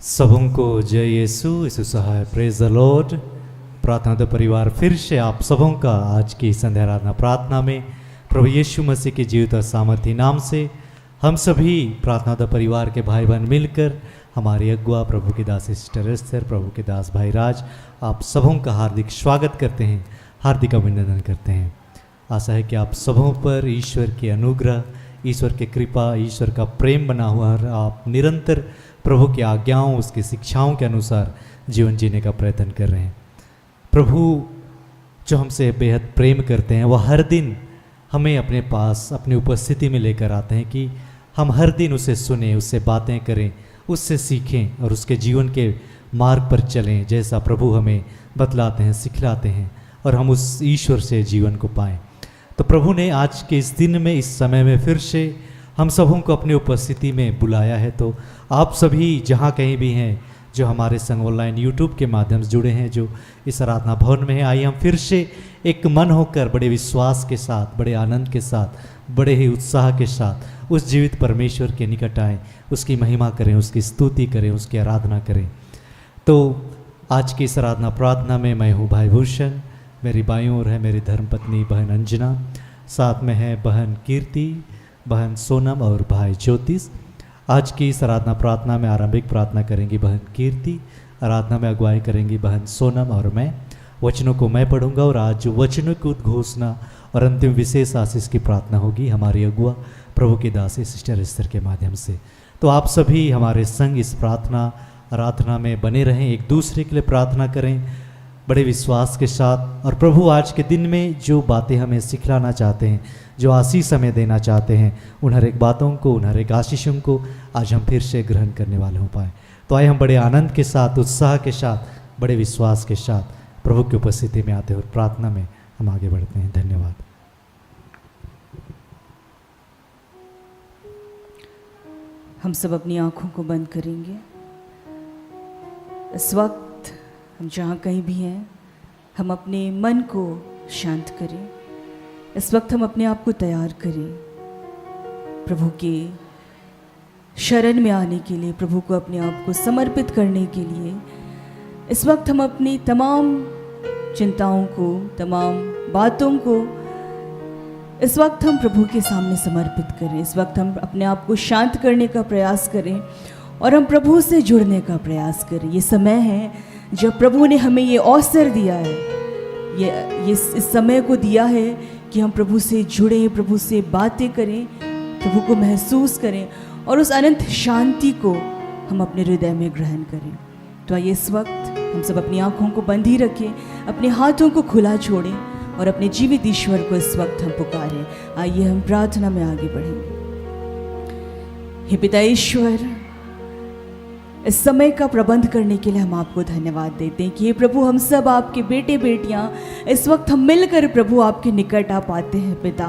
सबों को जय यीशु यीशु सहाय प्रेज द लॉर्ड। प्रार्थना तो परिवार फिर से आप सबों का आज की संध्या आराधना प्रार्थना में प्रभु यीशु मसीह के जीवित और सामर्थी नाम से हम सभी प्रार्थना तो परिवार के भाई बहन मिलकर हमारे अगुआ प्रभु के दास सिस्टर एस्थर, प्रभु के दास भाई राज, आप सबों का हार्दिक स्वागत करते हैं, हार्दिक अभिनंदन करते हैं। आशा है कि आप सबों पर ईश्वर के अनुग्रह, ईश्वर की कृपा, ईश्वर का प्रेम बना हुआ है। आप निरंतर प्रभु की आज्ञाओं, उसकी शिक्षाओं के अनुसार जीवन जीने का प्रयत्न कर रहे हैं। प्रभु जो हमसे बेहद प्रेम करते हैं वह हर दिन हमें अपने पास अपनी उपस्थिति में लेकर आते हैं कि हम हर दिन उसे सुने, उससे बातें करें, उससे सीखें और उसके जीवन के मार्ग पर चलें जैसा प्रभु हमें बतलाते हैं, सिखलाते हैं और हम उस ईश्वर से जीवन को पाएं। तो प्रभु ने आज के इस दिन में, इस समय में फिर से हम सबों को अपनी उपस्थिति में बुलाया है। तो आप सभी जहाँ कहीं भी हैं, जो हमारे संग ऑनलाइन यूट्यूब के माध्यम से जुड़े हैं, जो इस आराधना भवन में हैं, आइए हम फिर से एक मन होकर बड़े विश्वास के साथ, बड़े आनंद के साथ, बड़े ही उत्साह के साथ उस जीवित परमेश्वर के निकट आएँ, उसकी महिमा करें, उसकी स्तुति करें, उसकी आराधना करें। तो आज की इस आराधना प्रार्थना में मैं हूँ भाई भूषण, मेरी बाईं ओर है मेरी धर्मपत्नी बहन अंजना, साथ में है बहन कीर्ति, बहन सोनम और भाई ज्योतिष। आज की इस आराधना प्रार्थना में आरंभिक प्रार्थना करेंगी बहन कीर्ति, आराधना में अगुवाई करेंगी बहन सोनम और मैं। वचनों को मैं पढ़ूंगा और आज वचनों की उद्घोषणा और अंतिम विशेष आशीष की प्रार्थना होगी हमारी अगुआ प्रभु की दासी सिस्टर एस्थर के माध्यम से। तो आप सभी हमारे संग इस आराधना में बने रहें, एक दूसरे के लिए प्रार्थना करें बड़े विश्वास के साथ। और प्रभु आज के दिन में जो बातें हमें सिखलाना चाहते हैं, जो आशीष हमें देना चाहते हैं, उन हर एक बातों को, उन हर एक आशीषों को आज हम फिर से ग्रहण करने वाले हो पाए। तो आइए हम बड़े आनंद के साथ, उत्साह के साथ, बड़े विश्वास के साथ प्रभु की उपस्थिति में आते हैं और प्रार्थना में हम आगे बढ़ते हैं। धन्यवाद। हम सब अपनी आंखों को बंद करेंगे। इस वक्त हम जहाँ कहीं भी हैं, हम अपने मन को शांत करें। इस वक्त हम अपने आप को तैयार करें प्रभु के शरण में आने के लिए, प्रभु को अपने आप को समर्पित करने के लिए। इस वक्त हम अपनी तमाम चिंताओं को, तमाम बातों को इस वक्त हम प्रभु के सामने समर्पित करें। इस वक्त हम अपने आप को शांत करने का प्रयास करें और हम प्रभु से जुड़ने का प्रयास करें। ये समय है जब प्रभु ने हमें ये अवसर दिया है, ये इस समय को दिया है कि हम प्रभु से जुड़ें, प्रभु से बातें करें, प्रभु को महसूस करें और उस अनंत शांति को हम अपने हृदय में ग्रहण करें। तो आइए इस वक्त हम सब अपनी आंखों को बंद ही रखें, अपने हाथों को खुला छोड़ें और अपने जीवित ईश्वर को इस वक्त हम पुकारें। आइए हम प्रार्थना में आगे बढ़ें। हे पिता ईश्वर, इस समय का प्रबंध करने के लिए हम आपको धन्यवाद देते हैं कि हे प्रभु, हम सब आपके बेटे बेटियां इस वक्त हम मिलकर प्रभु आपके निकट आ पाते हैं। पिता,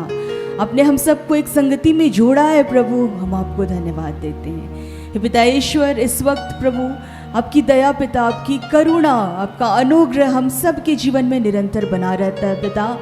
आपने हम सबको एक संगति में जोड़ा है प्रभु, हम आपको धन्यवाद देते हैं। हे पिता ईश्वर, इस वक्त प्रभु आपकी दया पिता, आपकी करुणा, आपका अनुग्रह हम सब के जीवन में निरंतर बना रहता है। पिता,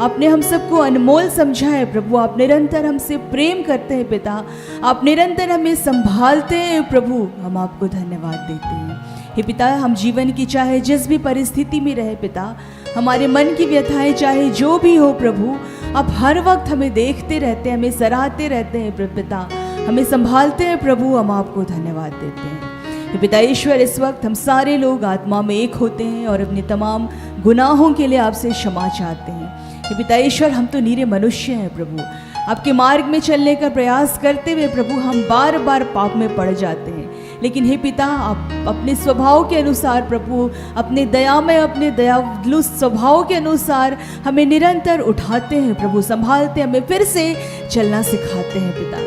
आपने हम सबको अनमोल समझा है प्रभु, आप निरंतर हमसे प्रेम करते हैं पिता, आप निरंतर हमें संभालते हैं प्रभु, हम आपको धन्यवाद देते हैं। हे पिता, हम जीवन की चाहे जिस भी परिस्थिति में रहे पिता, हमारे मन की व्यथाएं चाहे जो भी हो प्रभु, आप हर वक्त हमें देखते रहते हैं, हमें सराहते रहते हैं पिता, हमें संभालते हैं प्रभु, हम आपको धन्यवाद देते हैं। हे पिता ईश्वर, इस वक्त हम सारे लोग आत्मा में एक होते हैं और अपने तमाम गुनाहों के लिए आपसे क्षमा चाहते हैं। हे पिता ईश्वर, हम तो नीरे मनुष्य हैं प्रभु, आपके मार्ग में चलने का प्रयास करते हुए प्रभु हम बार बार पाप में पड़ जाते हैं। लेकिन हे पिता, आप अपने स्वभाव के अनुसार प्रभु, अपने दयामय, अपने दयालु स्वभाव के अनुसार हमें निरंतर उठाते हैं प्रभु, संभालते हैं, हमें फिर से चलना सिखाते हैं पिता।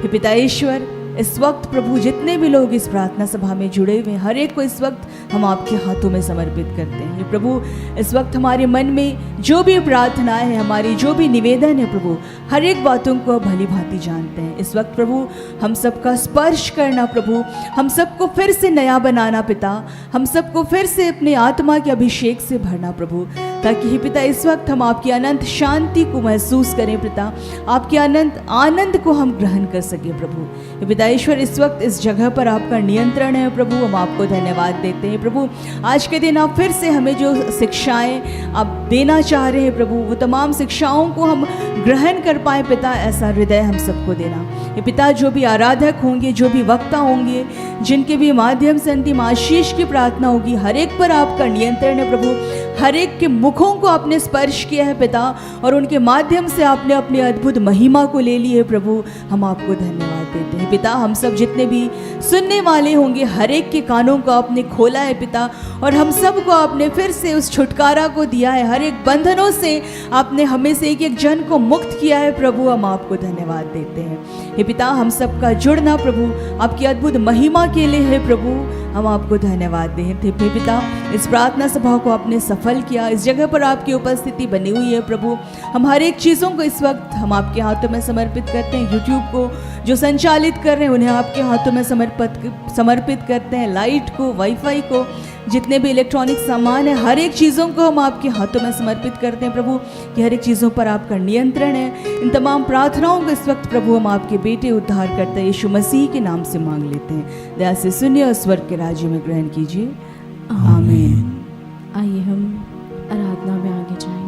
हे पिता ईश्वर, इस वक्त प्रभु जितने भी लोग इस प्रार्थना सभा में जुड़े हुए हैं, हर एक को इस वक्त हम आपके हाथों में समर्पित करते हैं। हे प्रभु, इस वक्त हमारे मन में जो भी प्रार्थनाएं हैं, हमारी जो भी निवेदन है प्रभु, हर एक बातों को भली भांति जानते हैं। इस वक्त प्रभु हम सबका स्पर्श करना प्रभु, हम सबको फिर से नया बनाना पिता, हम सबको फिर से अपने आत्मा के अभिषेक से भरना प्रभु, ताकि हे पिता इस वक्त हम आपकी अनंत शांति को महसूस करें पिता, आपके अनंत आनंद को हम ग्रहण कर सकें प्रभु। हे पिता पिता ईश्वर, इस वक्त इस जगह पर आपका नियंत्रण है प्रभु, हम आपको धन्यवाद देते हैं प्रभु। आज के दिन आप फिर से हमें जो शिक्षाएं आप देना चाह रहे हैं प्रभु, वो तमाम शिक्षाओं को हम ग्रहण कर पाए पिता, ऐसा हृदय हम सबको देना। ये पिता, जो भी आराधक होंगे, जो भी वक्ता होंगे, जिनके भी माध्यम से अंतिम आशीष की प्रार्थना होगी, हर एक पर आपका नियंत्रण है प्रभु। हर एक के मुखों को आपने स्पर्श किया है पिता, और उनके माध्यम से आपने अपनी अद्भुत महिमा को ले ली है प्रभु। हम आपको धन्यवाद देते हैं पिता। हम सब जितने भी सुनने वाले होंगे, हर एक के कानों को आपने खोला है पिता, और हम सब को आपने फिर से उस छुटकारा को दिया है। हर एक बंधनों से आपने हमें से एक एक जन को मुक्त किया है प्रभु। हम आपको धन्यवाद देते हैं हे पिता। हम सबका जुड़ना प्रभु आपकी अद्भुत महिमा के लिए है प्रभु। हम आपको धन्यवाद देते हैं पिता। इस प्रार्थना सभा को आपने सफल किया, इस जगह पर आपकी उपस्थिति बनी हुई है प्रभु। हम हर एक चीज़ों को इस वक्त हम आपके हाथों में समर्पित करते हैं। यूट्यूब को जो संचालित कर रहे हैं उन्हें आपके हाथों में समर्पित करते हैं। लाइट को, वाईफाई को, जितने भी इलेक्ट्रॉनिक सामान है, हर एक चीज़ों को हम आपके हाथों में समर्पित करते हैं प्रभु, कि हर एक चीज़ों पर आपका नियंत्रण है। इन तमाम प्रार्थनाओं को इस वक्त प्रभु हम आपके बेटे उद्धारकर्ता यीशु मसीह के नाम से मांग लेते हैं। दया से सुनिए और स्वर्ग के राज्य में ग्रहण कीजिए। आमीन। आइए हम आराधना में आगे जाएंगे।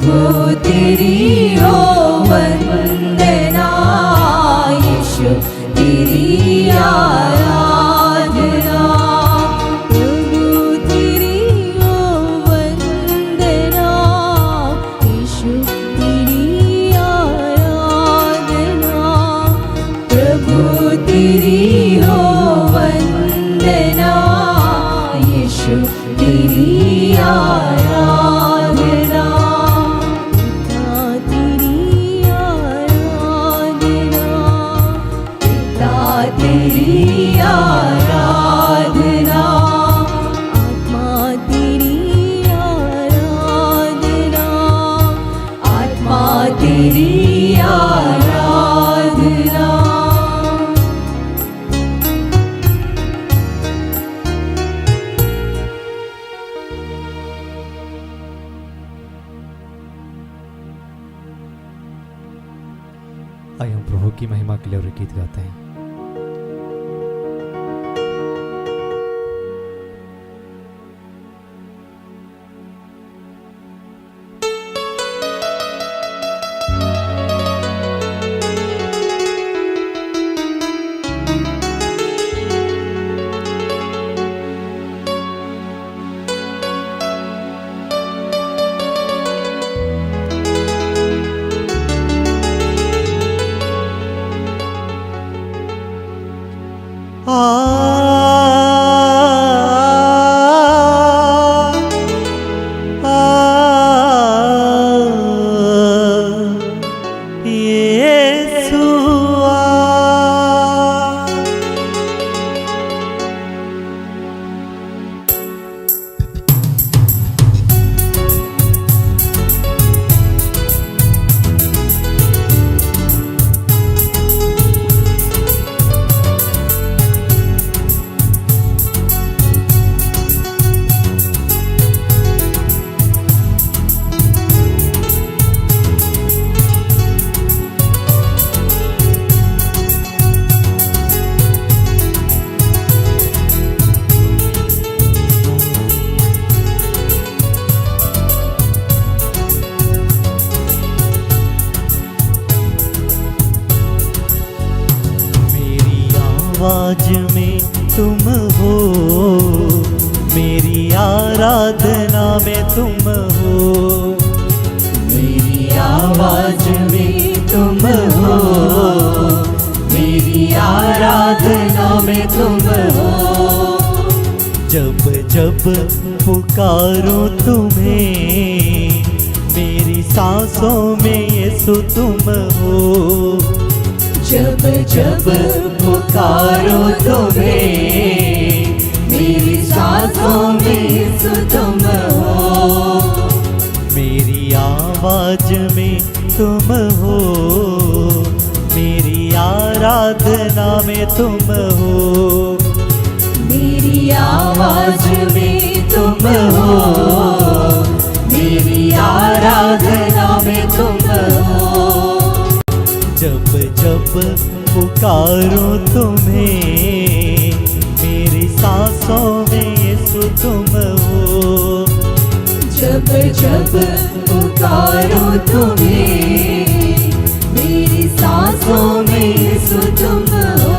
प्रभु तेरी हो वंदना, यीशु तेरी आराधना। प्रभु तेरी हो वंदना, यीशु तेरी आराधना। प्रभु तेरी हो वंदना, यीशु तेरी आराधना। पिता तेरी आराधना, आत्मा तेरी आराधना, आत्मा तेरी आराधना। आइए हम प्रभु की महिमा के लिए और गीत गाते हैं। आवाज में तुम हो, मेरी आराधना में तुम हो। मेरी आवाज में तुम हो, मेरी आराधना में तुम हो। जब जब पुकारो तुम्हें, मेरी सांसों में यीशु तुम हो। जब जब पुकारो तुम्हें, मेरी सांसों में यीशु तुम हो। मेरी आवाज में तुम हो, मेरी आराधना में तुम हो। मेरी आवाज में तुम हो, मेरी आराधना में तुम हो। जब जब पुकारो तुम्हें, मेरी सांसों में यीशु तुम हो। जब जब पुकारो तुम्हें, मेरी सांसों में यीशु तुम हो।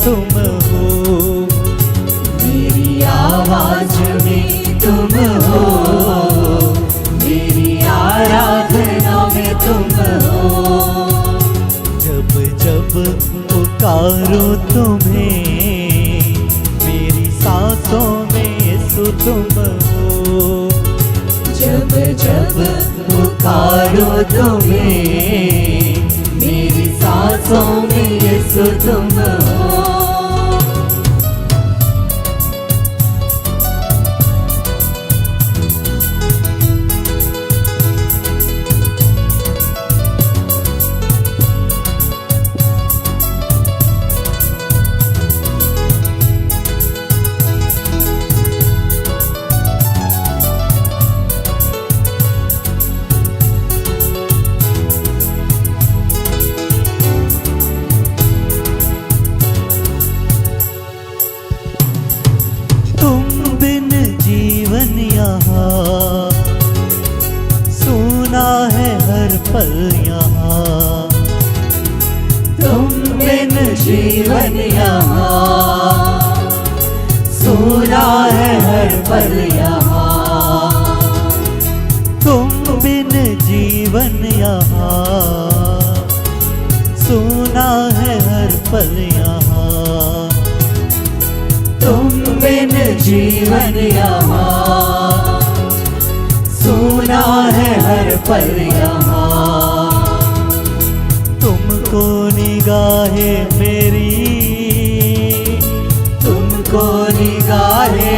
तुम हो। मेरी आवाज में तुम हो, मेरी आराधना में तुम हो। जब जब पुकारो तुम्हें, मेरी सांसों में यीशु तुम हो। जब जब पुकारो तुम्हें, मेरी सांसों में यीशु तुम हो। पल यहाँ, तुम बिन जीवन यहाँ, सूना है हर पल यहाँ। तुम बिन जीवन यहाँ, सूना है हर पल यहाँ। तुम बिन जीवन यहाँ, सूना है हर पल यहाँ। तुमको निगाहे मेरी, तुमको निगाहे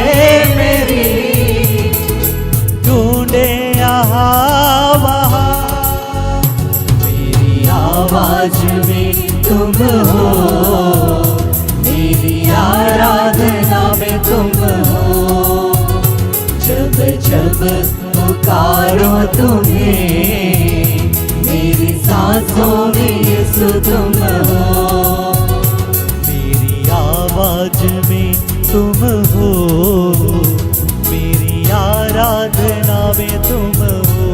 मेरी, ढूंढे यहाँ वहाँ। मेरी आवाज में तुम हो, मेरी आराधना में तुम हो। जब जब पुकारो तुम्हें, मेरी सांसों में यीशु तुम हो। मेरी आवाज में तुम हो, मेरी आराधना में तुम हो।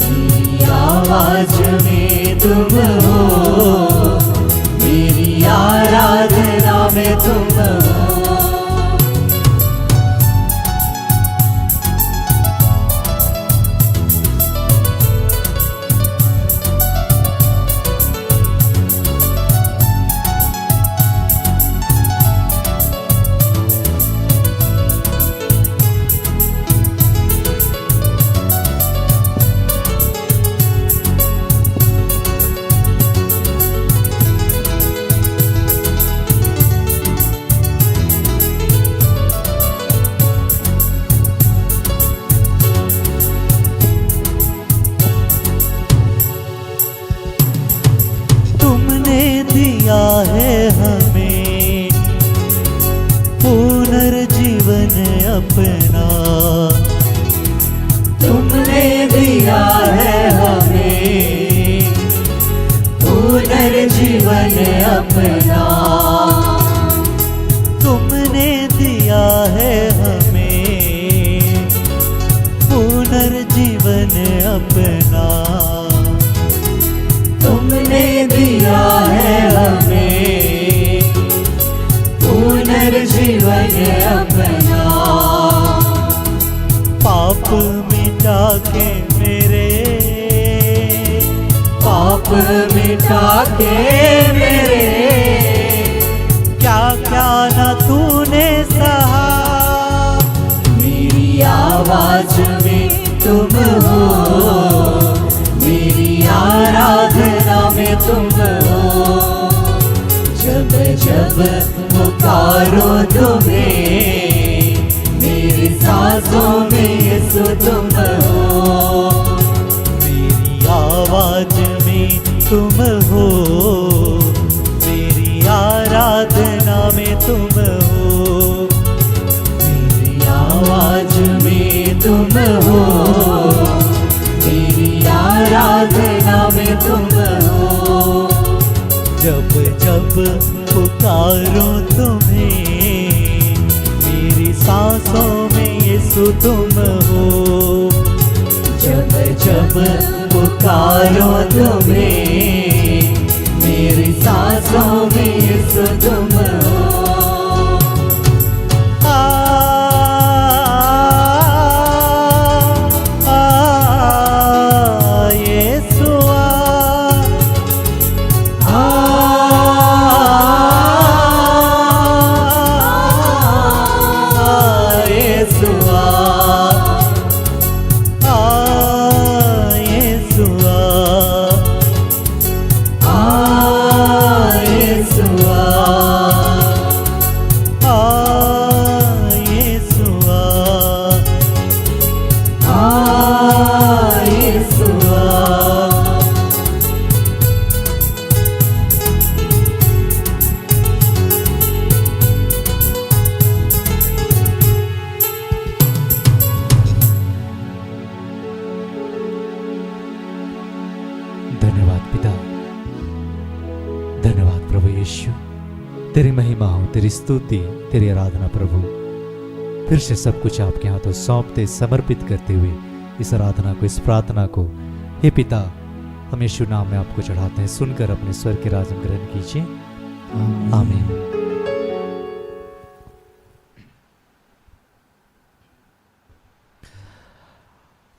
मेरी आवाज में तुम हो, मेरी आराधना में तुम हो। है हमें पुनर्जीवन अपना, तुमने दिया है हमें पुनर्जीवन अपना। तुमने दिया है हमें पुनर्जीवन अपना। तुमने दिया है हमें पुनर्जीवन अपना। पाप मिटा के मेरे, पाप मिटा के मेरे, क्या क्या न तूने सहा। मेरी आवाज में तुम हो, मेरी आराधना में तुम हो। जब जब पुकारो तुम्हें, मेरी सांसों में यीशु तुम हो। मेरी आवाज में तुम हो, मेरी आराधना में तुम हो। मेरी आवाज में तुम हो, मेरी आराधना में तुम हो। जब जब पुकारो तुम्हें, मेरी सांसों में यीशु तुम हो। जब जब पुकारो तुम्हें, मेरी सांसों में यीशु तुम हो। धन्यवाद पिता, धन्यवाद प्रभु यीशु। तेरी महिमा हो, तेरी स्तुति, तेरी आराधना प्रभु। फिर से सब कुछ आपके हाथों सौंपते समर्पित करते हुए इस आराधना को, इस प्रार्थना को हे पिता, हम यीशु नाम में आपको चढ़ाते हैं, सुनकर अपने स्वर के राज में ग्रहण कीजिए। आमीन।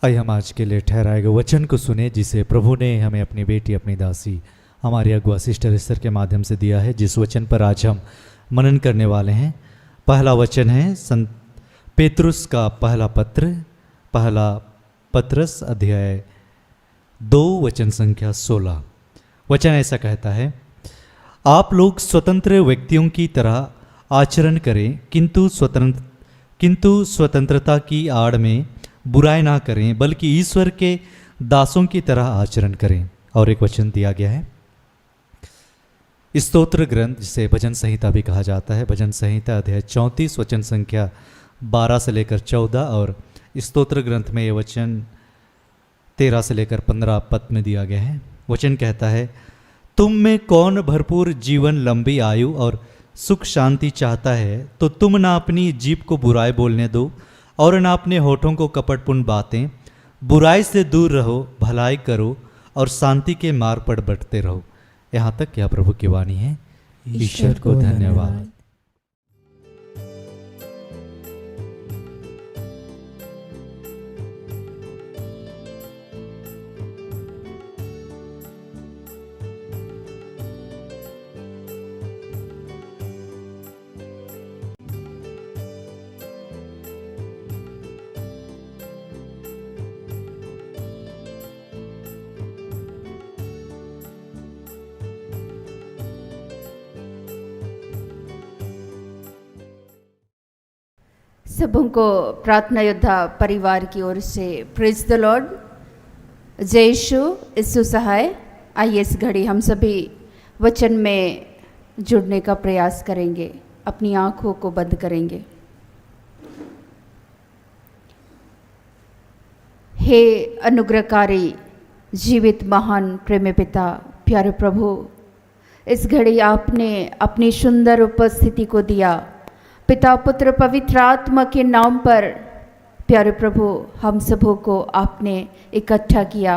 आइए हम आज के लिए ठहराए गए वचन को सुने, जिसे प्रभु ने हमें अपनी बेटी, अपनी दासी, हमारी अगुआ सिस्टर एस्तर के माध्यम से दिया है, जिस वचन पर आज हम मनन करने वाले हैं। पहला वचन है संत पेतरुस का पहला पत्रस अध्याय 2 वचन संख्या 16। वचन ऐसा कहता है, आप लोग स्वतंत्र व्यक्तियों की तरह आचरण करें, किंतु स्वतंत्रता की आड़ में बुराई ना करें, बल्कि ईश्वर के दासों की तरह आचरण करें। और एक वचन दिया गया है स्तोत्र ग्रंथ, जिसे भजन संहिता भी कहा जाता है, भजन संहिता अध्याय 34 वचन संख्या 12 से लेकर 14, और स्तोत्र ग्रंथ में ये वचन 13 से लेकर 15 पद में दिया गया है। वचन कहता है, तुम में कौन भरपूर जीवन, लंबी आयु और सुख शांति चाहता है, तो तुम ना अपनी जीभ को बुराई बोलने दो और ना अपने होठों को कपटपूर्ण बातें। बुराई से दूर रहो, भलाई करो और शांति के मार्ग पर बढ़ते रहो। यहाँ तक क्या प्रभु की वाणी है। ईश्वर को धन्यवाद। सबों को प्रार्थना योद्धा परिवार की ओर से प्रेज द लॉर्ड। जय यीशु सहाय। आइए इस घड़ी हम सभी वचन में जुड़ने का प्रयास करेंगे, अपनी आंखों को बंद करेंगे। हे अनुग्रहकारी जीवित महान प्रेम पिता, प्यारे प्रभु, इस घड़ी आपने अपनी सुंदर उपस्थिति को दिया। पिता, पुत्र, पवित्र आत्मा के नाम पर प्यारे प्रभु हम सबों को आपने इकट्ठा किया।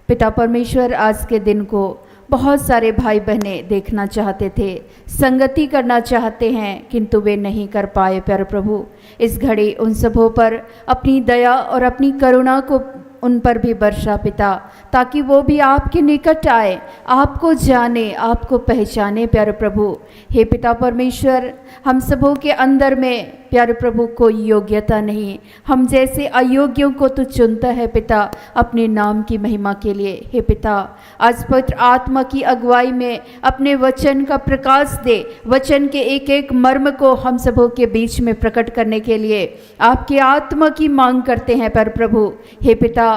पिता परमेश्वर, आज के दिन को बहुत सारे भाई बहनें देखना चाहते थे, संगति करना चाहते हैं, किंतु वे नहीं कर पाए। प्यारे प्रभु, इस घड़ी उन सबों पर अपनी दया और अपनी करुणा को उन पर भी वर्षा पिता, ताकि वो भी आपके निकट आए, आपको जाने, आपको पहचाने। प्यारे प्रभु, हे पिता परमेश्वर, हम सबों के अंदर में प्यारे प्रभु कोई योग्यता नहीं, हम जैसे अयोग्यों को तू चुनता है पिता, अपने नाम की महिमा के लिए। हे पिता, आज पवित्र आत्मा की अगुवाई में अपने वचन का प्रकाश दे, वचन के एक एक मर्म को हम सबों के बीच में प्रकट करने के लिए आपकी आत्मा की मांग करते हैं। पर प्रभु, हे पिता,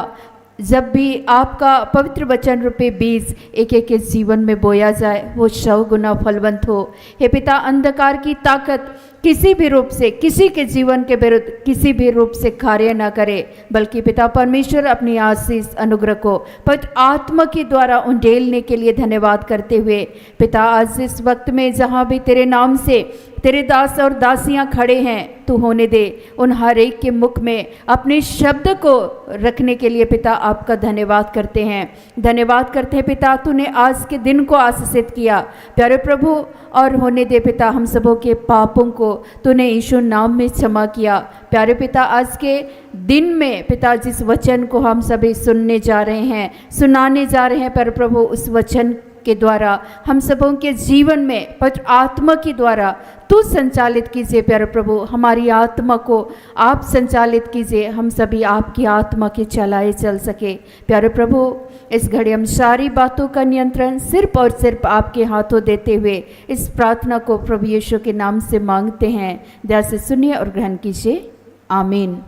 जब भी आपका पवित्र वचन रूपी बीज एक एक के जीवन में बोया जाए, वो 100 गुना फलवंत हो। हे पिता, अंधकार की ताकत किसी भी रूप से किसी के जीवन के विरुद्ध किसी भी रूप से कार्य न करे, बल्कि पिता परमेश्वर अपनी आशीष अनुग्रह को पवित्र आत्मा के द्वारा उंडेलने के लिए धन्यवाद करते हुए, पिता, आज इस वक्त में जहाँ भी तेरे नाम से तेरे दास और दासियां खड़े हैं, तू होने दे उन हर एक के मुख में अपने शब्द को रखने के लिए पिता आपका धन्यवाद करते हैं। धन्यवाद करते हैं पिता, तूने आज के दिन को आशीषित किया प्यारे प्रभु, और होने दे पिता हम सबों के पापों को तूने यीशु नाम में क्षमा किया। प्यारे पिता, आज के दिन में पिता जिस वचन को हम सभी सुनने जा रहे हैं, सुनाने जा रहे हैं, पर प्रभु उस वचन के द्वारा हम सबों के जीवन में पवित्र आत्मा के द्वारा तू संचालित कीजिए। प्यारे प्रभु, हमारी आत्मा को आप संचालित कीजिए, हम सभी आपकी आत्मा के चलाए चल सके। प्यारे प्रभु, इस घड़ी हम सारी बातों का नियंत्रण सिर्फ और सिर्फ आपके हाथों देते हुए इस प्रार्थना को प्रभु यीशु के नाम से मांगते हैं। दया से सुनिए और ग्रहण कीजिए। आमीन।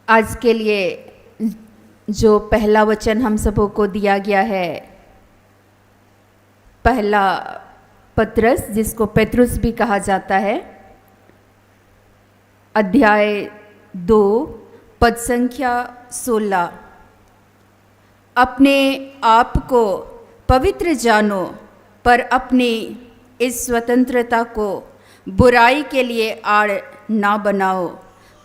आज के लिए जो पहला वचन हम सबों को दिया गया है, पहला पत्रस, जिसको पेतरुस भी कहा जाता है, अध्याय 2 पद संख्या 16। अपने आप को पवित्र जानो, पर अपनी इस स्वतंत्रता को बुराई के लिए आड़ ना बनाओ,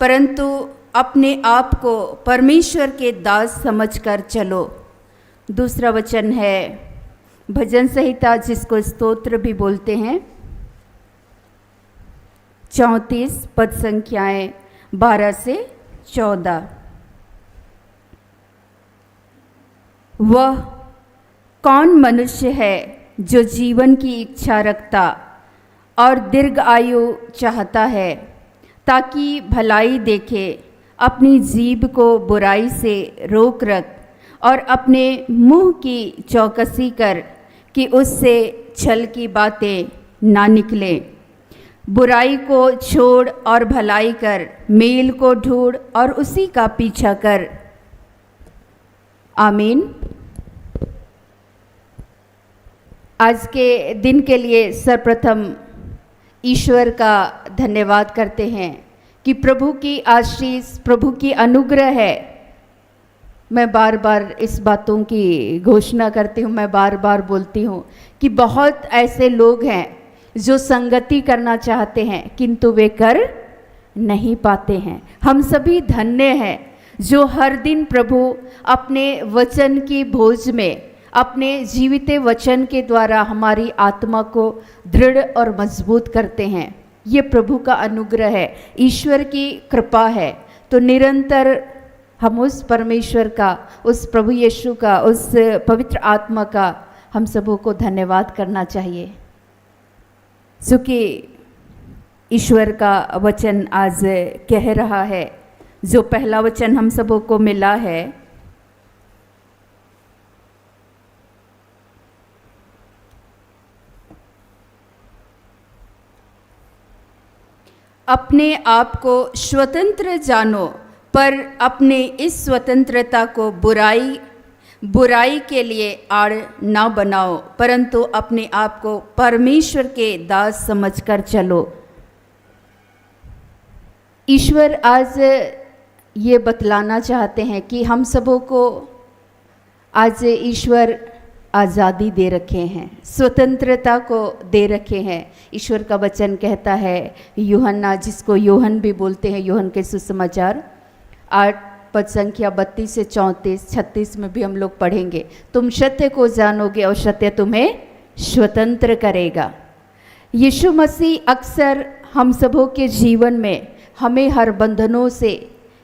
परंतु अपने आप को परमेश्वर के दास समझकर चलो। दूसरा वचन है भजन संहिता, जिसको स्तोत्र भी बोलते हैं, 34 पद संख्याएं 12 से 14। वह कौन मनुष्य है जो जीवन की इच्छा रखता और दीर्घ आयु चाहता है, ताकि भलाई देखे, अपनी जीभ को बुराई से रोक रख और अपने मुंह की चौकसी कर कि उससे छल की बातें ना निकले। बुराई को छोड़ और भलाई कर, मेल को ढूंढ और उसी का पीछा कर। आमीन। आज के दिन के लिए सर्वप्रथम ईश्वर का धन्यवाद करते हैं कि प्रभु की आशीष, प्रभु की अनुग्रह है। मैं बार बार इस बातों की घोषणा करती हूँ, मैं बार बार बोलती हूँ कि बहुत ऐसे लोग हैं जो संगति करना चाहते हैं किंतु वे कर नहीं पाते हैं। हम सभी धन्य हैं जो हर दिन प्रभु अपने वचन की भोज में, अपने जीवित वचन के द्वारा हमारी आत्मा को दृढ़ और मजबूत करते हैं। ये प्रभु का अनुग्रह है, ईश्वर की कृपा है। तो निरंतर हम उस परमेश्वर का, उस प्रभु यीशु का, उस पवित्र आत्मा का हम सबों को धन्यवाद करना चाहिए। क्योंकि ईश्वर का वचन आज कह रहा है, जो पहला वचन हम सबों को मिला है, अपने आप को स्वतंत्र जानो, पर अपने इस स्वतंत्रता को बुराई के लिए आड़ ना बनाओ, परंतु अपने आप को परमेश्वर के दास समझकर चलो। ईश्वर आज ये बतलाना चाहते हैं कि हम सबों को आज ईश्वर आज़ादी दे रखे हैं, स्वतंत्रता को दे रखे हैं। ईश्वर का वचन कहता है, यूहन्ना, जिसको योहन भी बोलते हैं, योहन के सुसमाचार 8 पद संख्या 32 से 34, 36 में भी हम लोग पढ़ेंगे, तुम सत्य को जानोगे और सत्य तुम्हें स्वतंत्र करेगा। यीशु मसीह अक्सर हम सबों के जीवन में हमें हर बंधनों से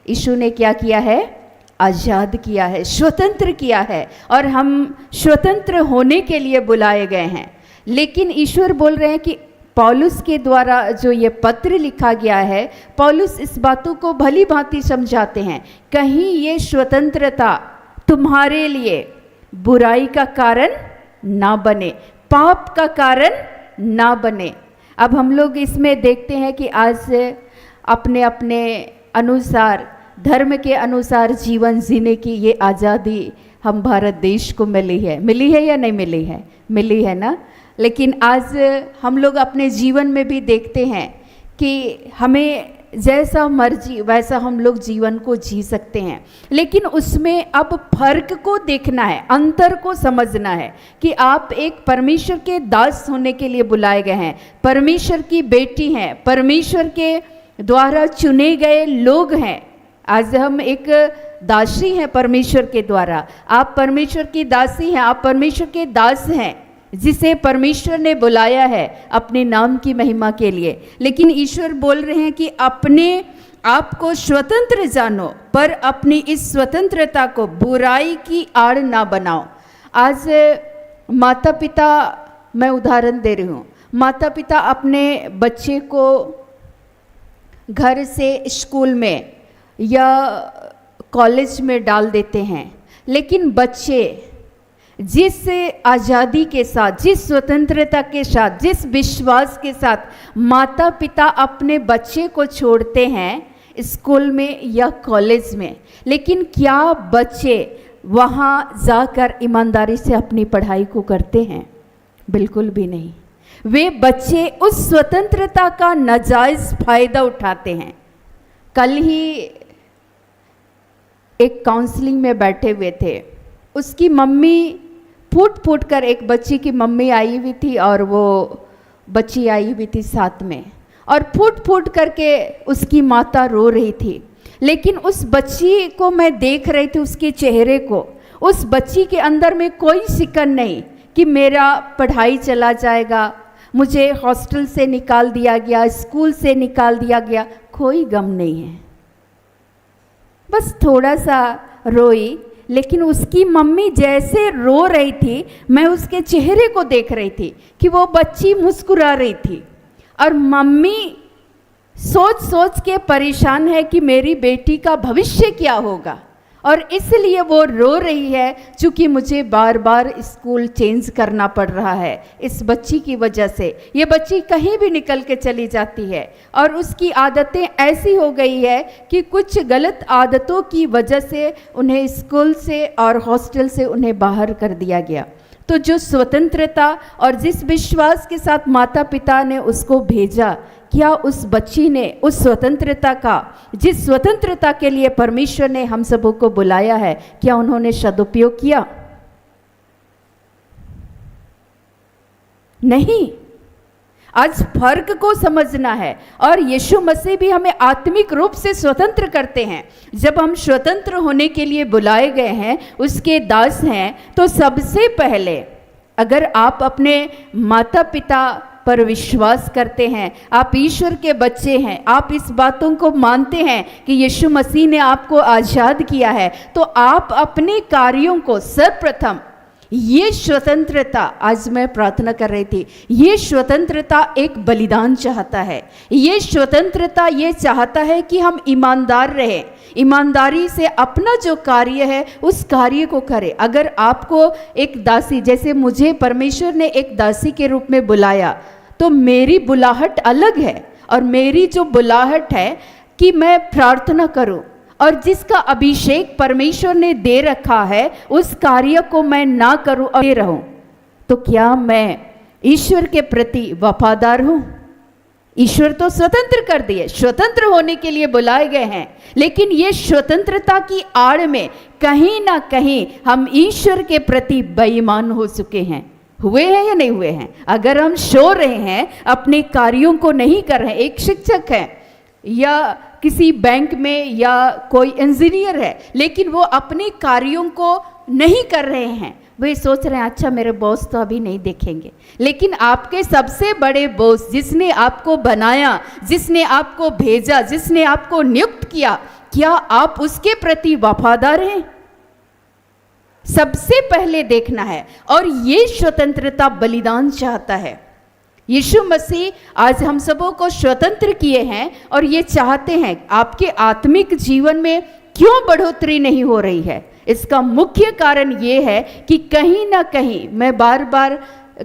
यीशु ने क्या किया है? आज़ाद किया है, स्वतंत्र किया है, और हम स्वतंत्र होने के लिए बुलाए गए हैं। लेकिन ईश्वर बोल रहे हैं कि पौलुस के द्वारा जो ये पत्र लिखा गया है, पौलुस इस बातों को भली भांति समझाते हैं, कहीं ये स्वतंत्रता तुम्हारे लिए बुराई का कारण ना बने, पाप का कारण ना बने। अब हम लोग इसमें देखते हैं कि आज अपने अपने अनुसार, धर्म के अनुसार जीवन जीने की ये आज़ादी हम भारत देश को मिली है या नहीं मिली है? मिली है ना। लेकिन आज हम लोग अपने जीवन में भी देखते हैं कि हमें जैसा मर्जी वैसा हम लोग जीवन को जी सकते हैं, लेकिन उसमें अब फर्क को देखना है, अंतर को समझना है कि आप एक परमेश्वर के दास होने के लिए बुलाए गए हैं, परमेश्वर की बेटी हैं, परमेश्वर के द्वारा चुने गए लोग हैं। आज हम एक दासी हैं परमेश्वर के द्वारा, आप परमेश्वर की दासी हैं, आप परमेश्वर के दास हैं, जिसे परमेश्वर ने बुलाया है अपने नाम की महिमा के लिए। लेकिन ईश्वर बोल रहे हैं कि अपने आप को स्वतंत्र जानो, पर अपनी इस स्वतंत्रता को बुराई की आड़ ना बनाओ। आज माता पिता, मैं उदाहरण दे रही हूँ, माता पिता अपने बच्चे को घर से स्कूल में या कॉलेज में डाल देते हैं, लेकिन बच्चे जिस आज़ादी के साथ, जिस स्वतंत्रता के साथ, जिस विश्वास के साथ माता पिता अपने बच्चे को छोड़ते हैं स्कूल में या कॉलेज में, लेकिन क्या बच्चे वहाँ जाकर ईमानदारी से अपनी पढ़ाई को करते हैं? बिल्कुल भी नहीं। वे बच्चे उस स्वतंत्रता का नाजायज़ फायदा उठाते हैं। कल ही एक काउंसलिंग में बैठे हुए थे, उसकी मम्मी फूट कर, एक बच्ची की मम्मी आई हुई थी और वो बच्ची आई हुई थी साथ में, और फूट करके उसकी माता रो रही थी। लेकिन उस बच्ची को मैं देख रही थी, उसके चेहरे को। उस बच्ची के अंदर में कोई शिकन नहीं कि मेरा पढ़ाई चला जाएगा, मुझे हॉस्टल से निकाल दिया गया, स्कूल से निकाल दिया गया, कोई गम नहीं है। बस थोड़ा सा रोई, लेकिन उसकी मम्मी जैसे रो रही थी, मैं उसके चेहरे को देख रही थी कि वो बच्ची मुस्कुरा रही थी, और मम्मी सोच सोच के परेशान है कि मेरी बेटी का भविष्य क्या होगा, और इसलिए वो रो रही है क्योंकि मुझे बार बार स्कूल चेंज करना पड़ रहा है इस बच्ची की वजह से। ये बच्ची कहीं भी निकल के चली जाती है और उसकी आदतें ऐसी हो गई है कि कुछ गलत आदतों की वजह से उन्हें स्कूल से और हॉस्टल से उन्हें बाहर कर दिया गया। तो जो स्वतंत्रता और जिस विश्वास के साथ माता पिता ने उसको भेजा, क्या उस बच्ची ने उस स्वतंत्रता का, जिस स्वतंत्रता के लिए परमेश्वर ने हम सबों को बुलाया है, क्या उन्होंने सदुपयोग किया? नहीं। आज फर्क को समझना है, और यीशु मसीह भी हमें आत्मिक रूप से स्वतंत्र करते हैं। जब हम स्वतंत्र होने के लिए बुलाए गए हैं, उसके दास हैं, तो सबसे पहले अगर आप अपने माता पिता पर विश्वास करते हैं, आप ईश्वर के बच्चे हैं, आप इस बातों को मानते हैं कि यीशु मसीह ने आपको आज़ाद किया है, तो आप अपने कार्यों को सर्वप्रथम, ये स्वतंत्रता, आज मैं प्रार्थना कर रही थी, ये स्वतंत्रता एक बलिदान चाहता है। ये स्वतंत्रता ये चाहता है कि हम ईमानदार रहें, ईमानदारी से अपना जो कार्य है उस कार्य को करें। अगर आपको एक दासी, जैसे मुझे परमेश्वर ने एक दासी के रूप में बुलाया, तो मेरी बुलाहट अलग है, और मेरी जो बुलाहट है कि मैं प्रार्थना करूं, और जिसका अभिषेक परमेश्वर ने दे रखा है उस कार्य को मैं ना करूं और दे रहूं, तो क्या मैं ईश्वर के प्रति वफादार हूं? ईश्वर तो स्वतंत्र कर दिए, स्वतंत्र होने के लिए बुलाए गए हैं, लेकिन ये स्वतंत्रता की आड़ में कहीं ना कहीं हम ईश्वर के प्रति बेईमान हो चुके हैं। हुए हैं या नहीं हुए हैं? अगर हम सो रहे हैं, अपने कार्यों को नहीं कर रहे हैं, एक शिक्षक है या किसी बैंक में या कोई इंजीनियर है, लेकिन वो अपने कार्यों को नहीं कर रहे हैं, वे सोच रहे हैं अच्छा मेरे बॉस तो अभी नहीं देखेंगे, लेकिन आपके सबसे बड़े बॉस, जिसने आपको बनाया, जिसने आपको भेजा, जिसने आपको नियुक्त किया, क्या आप उसके प्रति वफादार हैं? सबसे पहले देखना है। और ये स्वतंत्रता बलिदान चाहता है। यीशु मसीह आज हम सबों को स्वतंत्र किए हैं, और ये चाहते हैं आपके आत्मिक जीवन में क्यों बढ़ोतरी नहीं हो रही है? इसका मुख्य कारण ये है कि कहीं ना कहीं, मैं बार बार,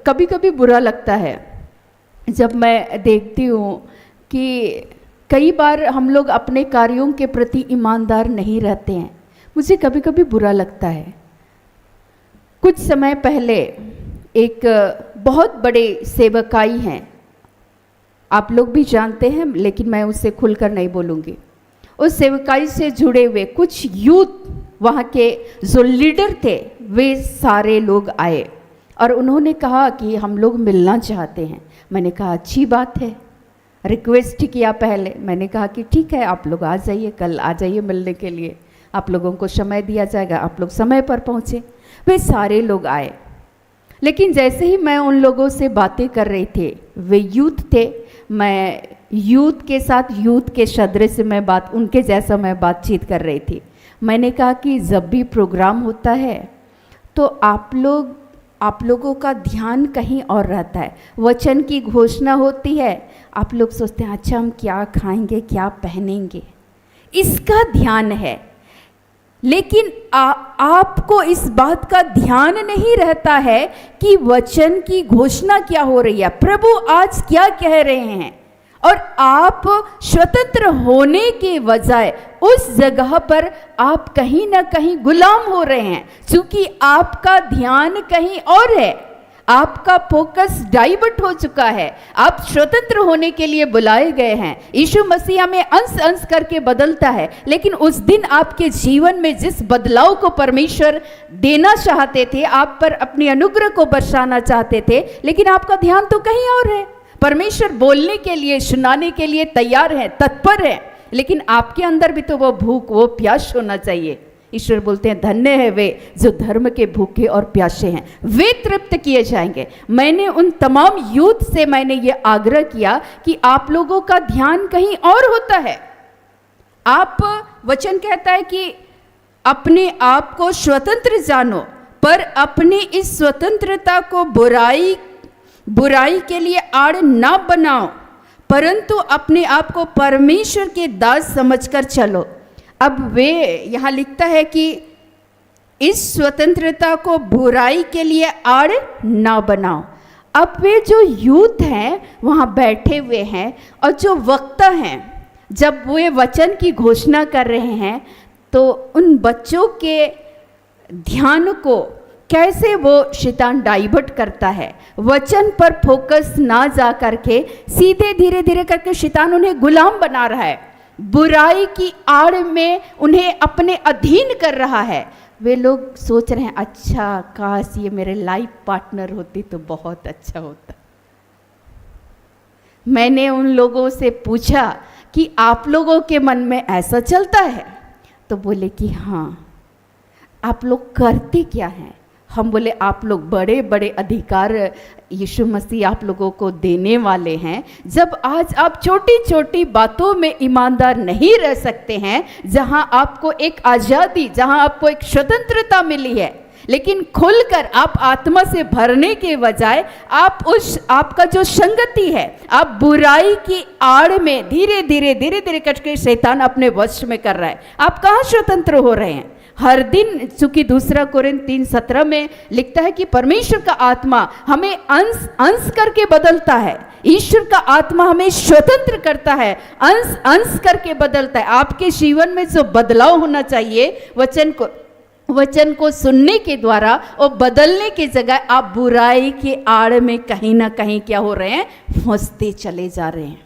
कभी कभी बुरा लगता है जब मैं देखती हूँ कि कई बार हम लोग अपने कार्यों के प्रति ईमानदार नहीं रहते हैं। मुझे कभी कभी बुरा लगता है। कुछ समय पहले एक बहुत बड़े सेवकाई हैं, आप लोग भी जानते हैं, लेकिन मैं उससे खुलकर नहीं बोलूँगी। उस सेवकाई से जुड़े हुए कुछ यूथ, वहाँ के जो लीडर थे, वे सारे लोग आए और उन्होंने कहा कि हम लोग मिलना चाहते हैं। मैंने कहा अच्छी बात है, रिक्वेस्ट किया पहले। मैंने कहा कि ठीक है, आप लोग आ जाइए, कल आ जाइए मिलने के लिए, आप लोगों को समय दिया जाएगा। आप लोग समय पर पहुँचे। वे सारे लोग आए, लेकिन जैसे ही मैं उन लोगों से बातें कर रही थी, वे यूथ थे, मैं यूथ के साथ यूथ के सदृश में उनके जैसा मैं बातचीत कर रही थी। मैंने कहा कि जब भी प्रोग्राम होता है तो आप लोगों का ध्यान कहीं और रहता है। वचन की घोषणा होती है, आप लोग सोचते हैं अच्छा हम क्या खाएंगे, क्या पहनेंगे, इसका ध्यान है, लेकिन आपको इस बात का ध्यान नहीं रहता है कि वचन की घोषणा क्या हो रही है, प्रभु आज क्या कह रहे हैं। और आप स्वतंत्र होने के बजाय उस जगह पर आप कहीं ना कहीं गुलाम हो रहे हैं, क्योंकि आपका ध्यान कहीं और है, आपका फोकस डाइवर्ट हो चुका है। आप स्वतंत्र होने के लिए बुलाए गए हैं। यीशु मसीह हमें अंश अंश करके बदलता है, लेकिन उस दिन आपके जीवन में जिस बदलाव को परमेश्वर देना चाहते थे, आप पर अपनी अनुग्रह को बरसाना चाहते थे, लेकिन आपका ध्यान तो कहीं और है। परमेश्वर बोलने के लिए, सुनाने के लिए तैयार है, तत्पर है, लेकिन आपके अंदर भी तो वो भूख, वो प्यास होना चाहिए। ईश्वर बोलते हैं धन्य है वे जो धर्म के भूखे और प्यासे हैं, वे तृप्त किए जाएंगे। मैंने उन तमाम यूथ से मैंने ये आग्रह किया कि आप लोगों का ध्यान कहीं और होता है। आप, वचन कहता है कि अपने आप को स्वतंत्र जानो, पर अपनी इस स्वतंत्रता को बुराई के लिए आड़ ना बनाओ, परंतु अपने आप को परमेश्वर के दास समझकर चलो। अब वे यहाँ लिखता है कि इस स्वतंत्रता को बुराई के लिए आड़ ना बनाओ। अब वे जो यूथ हैं वहाँ बैठे हुए हैं और जो वक्ता हैं, जब वे वचन की घोषणा कर रहे हैं तो उन बच्चों के ध्यान को कैसे वो शैतान डाइवर्ट करता है। वचन पर फोकस ना जा करके सीधे धीरे धीरे करके शैतान उन्हें गुलाम बना रहा है, बुराई की आड़ में उन्हें अपने अधीन कर रहा है। वे लोग सोच रहे हैं अच्छा काश ये मेरे लाइफ पार्टनर होती तो बहुत अच्छा होता। मैंने उन लोगों से पूछा कि आप लोगों के मन में ऐसा चलता है? तो बोले कि हाँ। आप लोग करते क्या हैं? हम बोले आप लोग बड़े बड़े अधिकार यीशु मसीह आप लोगों को देने वाले हैं। जब आज आप छोटी छोटी बातों में ईमानदार नहीं रह सकते हैं, जहां आपको एक आज़ादी, जहां आपको एक स्वतंत्रता मिली है, लेकिन खुलकर आप आत्मा से भरने के बजाय आपका जो संगति है, आप बुराई की आड़ में धीरे धीरे करके शैतान अपने वश में कर रहा है। आप कहाँ स्वतंत्र हो रहे हैं? हर दिन, चूंकि 2 कोरिन्थ 3:17 में लिखता है कि परमेश्वर का आत्मा हमें अंश करके बदलता है। ईश्वर का आत्मा हमें स्वतंत्र करता है, अंश करके बदलता है। आपके जीवन में जो बदलाव होना चाहिए, वचन को सुनने के द्वारा और बदलने की जगह आप बुराई के आड़ में कहीं ना कहीं क्या हो रहे हैं? फंसते चले जा रहे हैं।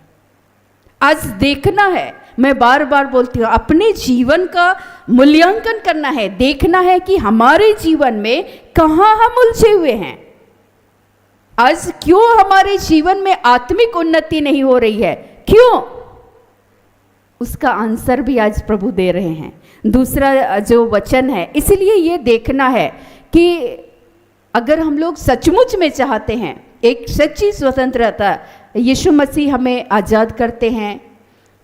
आज देखना है, मैं बार बार बोलती हूँ, अपने जीवन का मूल्यांकन करना है, देखना है कि हमारे जीवन में कहाँ हम उलझे हुए हैं। आज क्यों हमारे जीवन में आत्मिक उन्नति नहीं हो रही है? क्यों? उसका आंसर भी आज प्रभु दे रहे हैं। दूसरा जो वचन है, इसलिए ये देखना है कि अगर हम लोग सचमुच में चाहते हैं एक सच्ची स्वतंत्रता, यीशु मसीह हमें आज़ाद करते हैं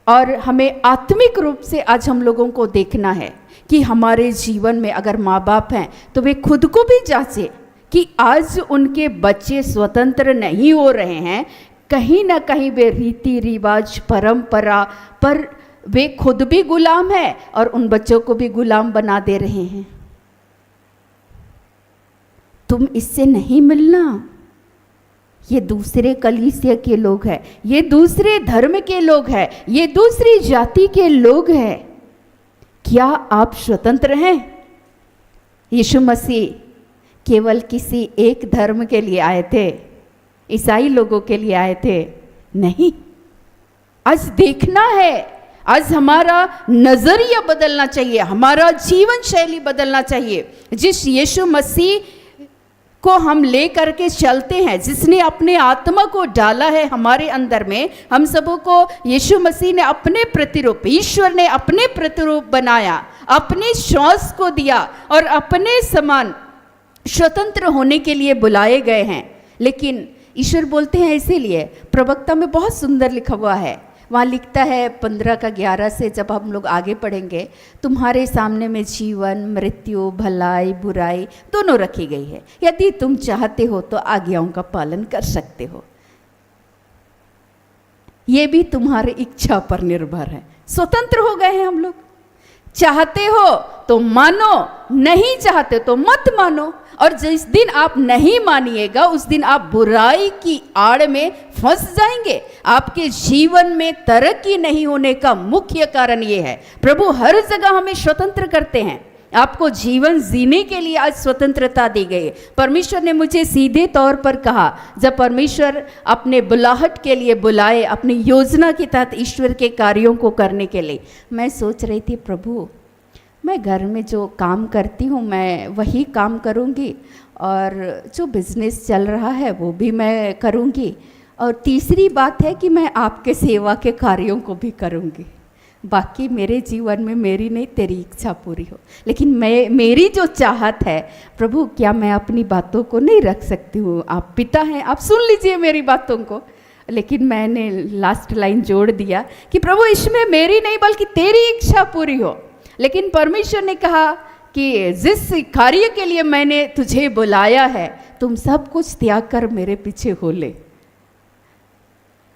और हमें आत्मिक रूप से आज हम लोगों को देखना है कि हमारे जीवन में अगर माँ बाप हैं तो वे खुद को भी जांचे कि आज उनके बच्चे स्वतंत्र नहीं हो रहे हैं। कहीं ना कहीं वे रीति रिवाज, परंपरा पर वे खुद भी गुलाम है और उन बच्चों को भी गुलाम बना दे रहे हैं। तुम इससे नहीं मिलना। ये दूसरे कलीसिया के लोग हैं, ये दूसरे धर्म के लोग हैं, ये दूसरी जाति के लोग हैं। क्या आप स्वतंत्र हैं? यीशु मसीह केवल किसी एक धर्म के लिए आए थे? ईसाई लोगों के लिए आए थे? नहीं। आज देखना है, आज हमारा नजरिया बदलना चाहिए, हमारा जीवन शैली बदलना चाहिए। जिस यीशु मसीह को हम ले करके चलते हैं, जिसने अपने आत्मा को डाला है हमारे अंदर में, हम सबों को यीशु मसीह ने अपने प्रतिरूप, ईश्वर ने अपने प्रतिरूप बनाया, अपने श्वास को दिया और अपने समान स्वतंत्र होने के लिए बुलाए गए हैं। लेकिन ईश्वर बोलते हैं, इसीलिए प्रवक्ता में बहुत सुंदर लिखा हुआ है, वहाँ लिखता है 15:11 से जब हम लोग आगे पढ़ेंगे, तुम्हारे सामने में जीवन, मृत्यु, भलाई, बुराई दोनों रखी गई है। यदि तुम चाहते हो तो आज्ञाओं का पालन कर सकते हो। ये भी तुम्हारी इच्छा पर निर्भर है। स्वतंत्र हो गए हैं हम लोग। चाहते हो तो मानो, नहीं चाहते तो मत मानो। और जिस दिन आप नहीं मानिएगा उस दिन आप बुराई की आड़ में फंस जाएंगे। आपके जीवन में तरक्की नहीं होने का मुख्य कारण ये है। प्रभु हर जगह हमें स्वतंत्र करते हैं। आपको जीवन जीने के लिए आज स्वतंत्रता दी गई है। परमेश्वर ने मुझे सीधे तौर पर कहा, जब परमेश्वर अपने बुलाहट के लिए बुलाए, अपनी योजना के तहत ईश्वर के कार्यों को करने के लिए, मैं सोच रही थी प्रभु मैं घर में जो काम करती हूँ मैं वही काम करूँगी, और जो बिजनेस चल रहा है वो भी मैं करूँगी, और तीसरी बात है कि मैं आपके सेवा के कार्यों को भी करूँगी। बाकी मेरे जीवन में मेरी नहीं तेरी इच्छा पूरी हो। लेकिन मेरी जो चाहत है प्रभु, क्या मैं अपनी बातों को नहीं रख सकती हूँ? आप पिता हैं, आप सुन लीजिए मेरी बातों को। लेकिन मैंने लास्ट लाइन जोड़ दिया कि प्रभु इसमें मेरी नहीं बल्कि तेरी इच्छा पूरी हो। लेकिन परमेश्वर ने कहा कि जिस कार्य के लिए मैंने तुझे बुलाया है तुम सब कुछ त्याग कर मेरे पीछे हो ले।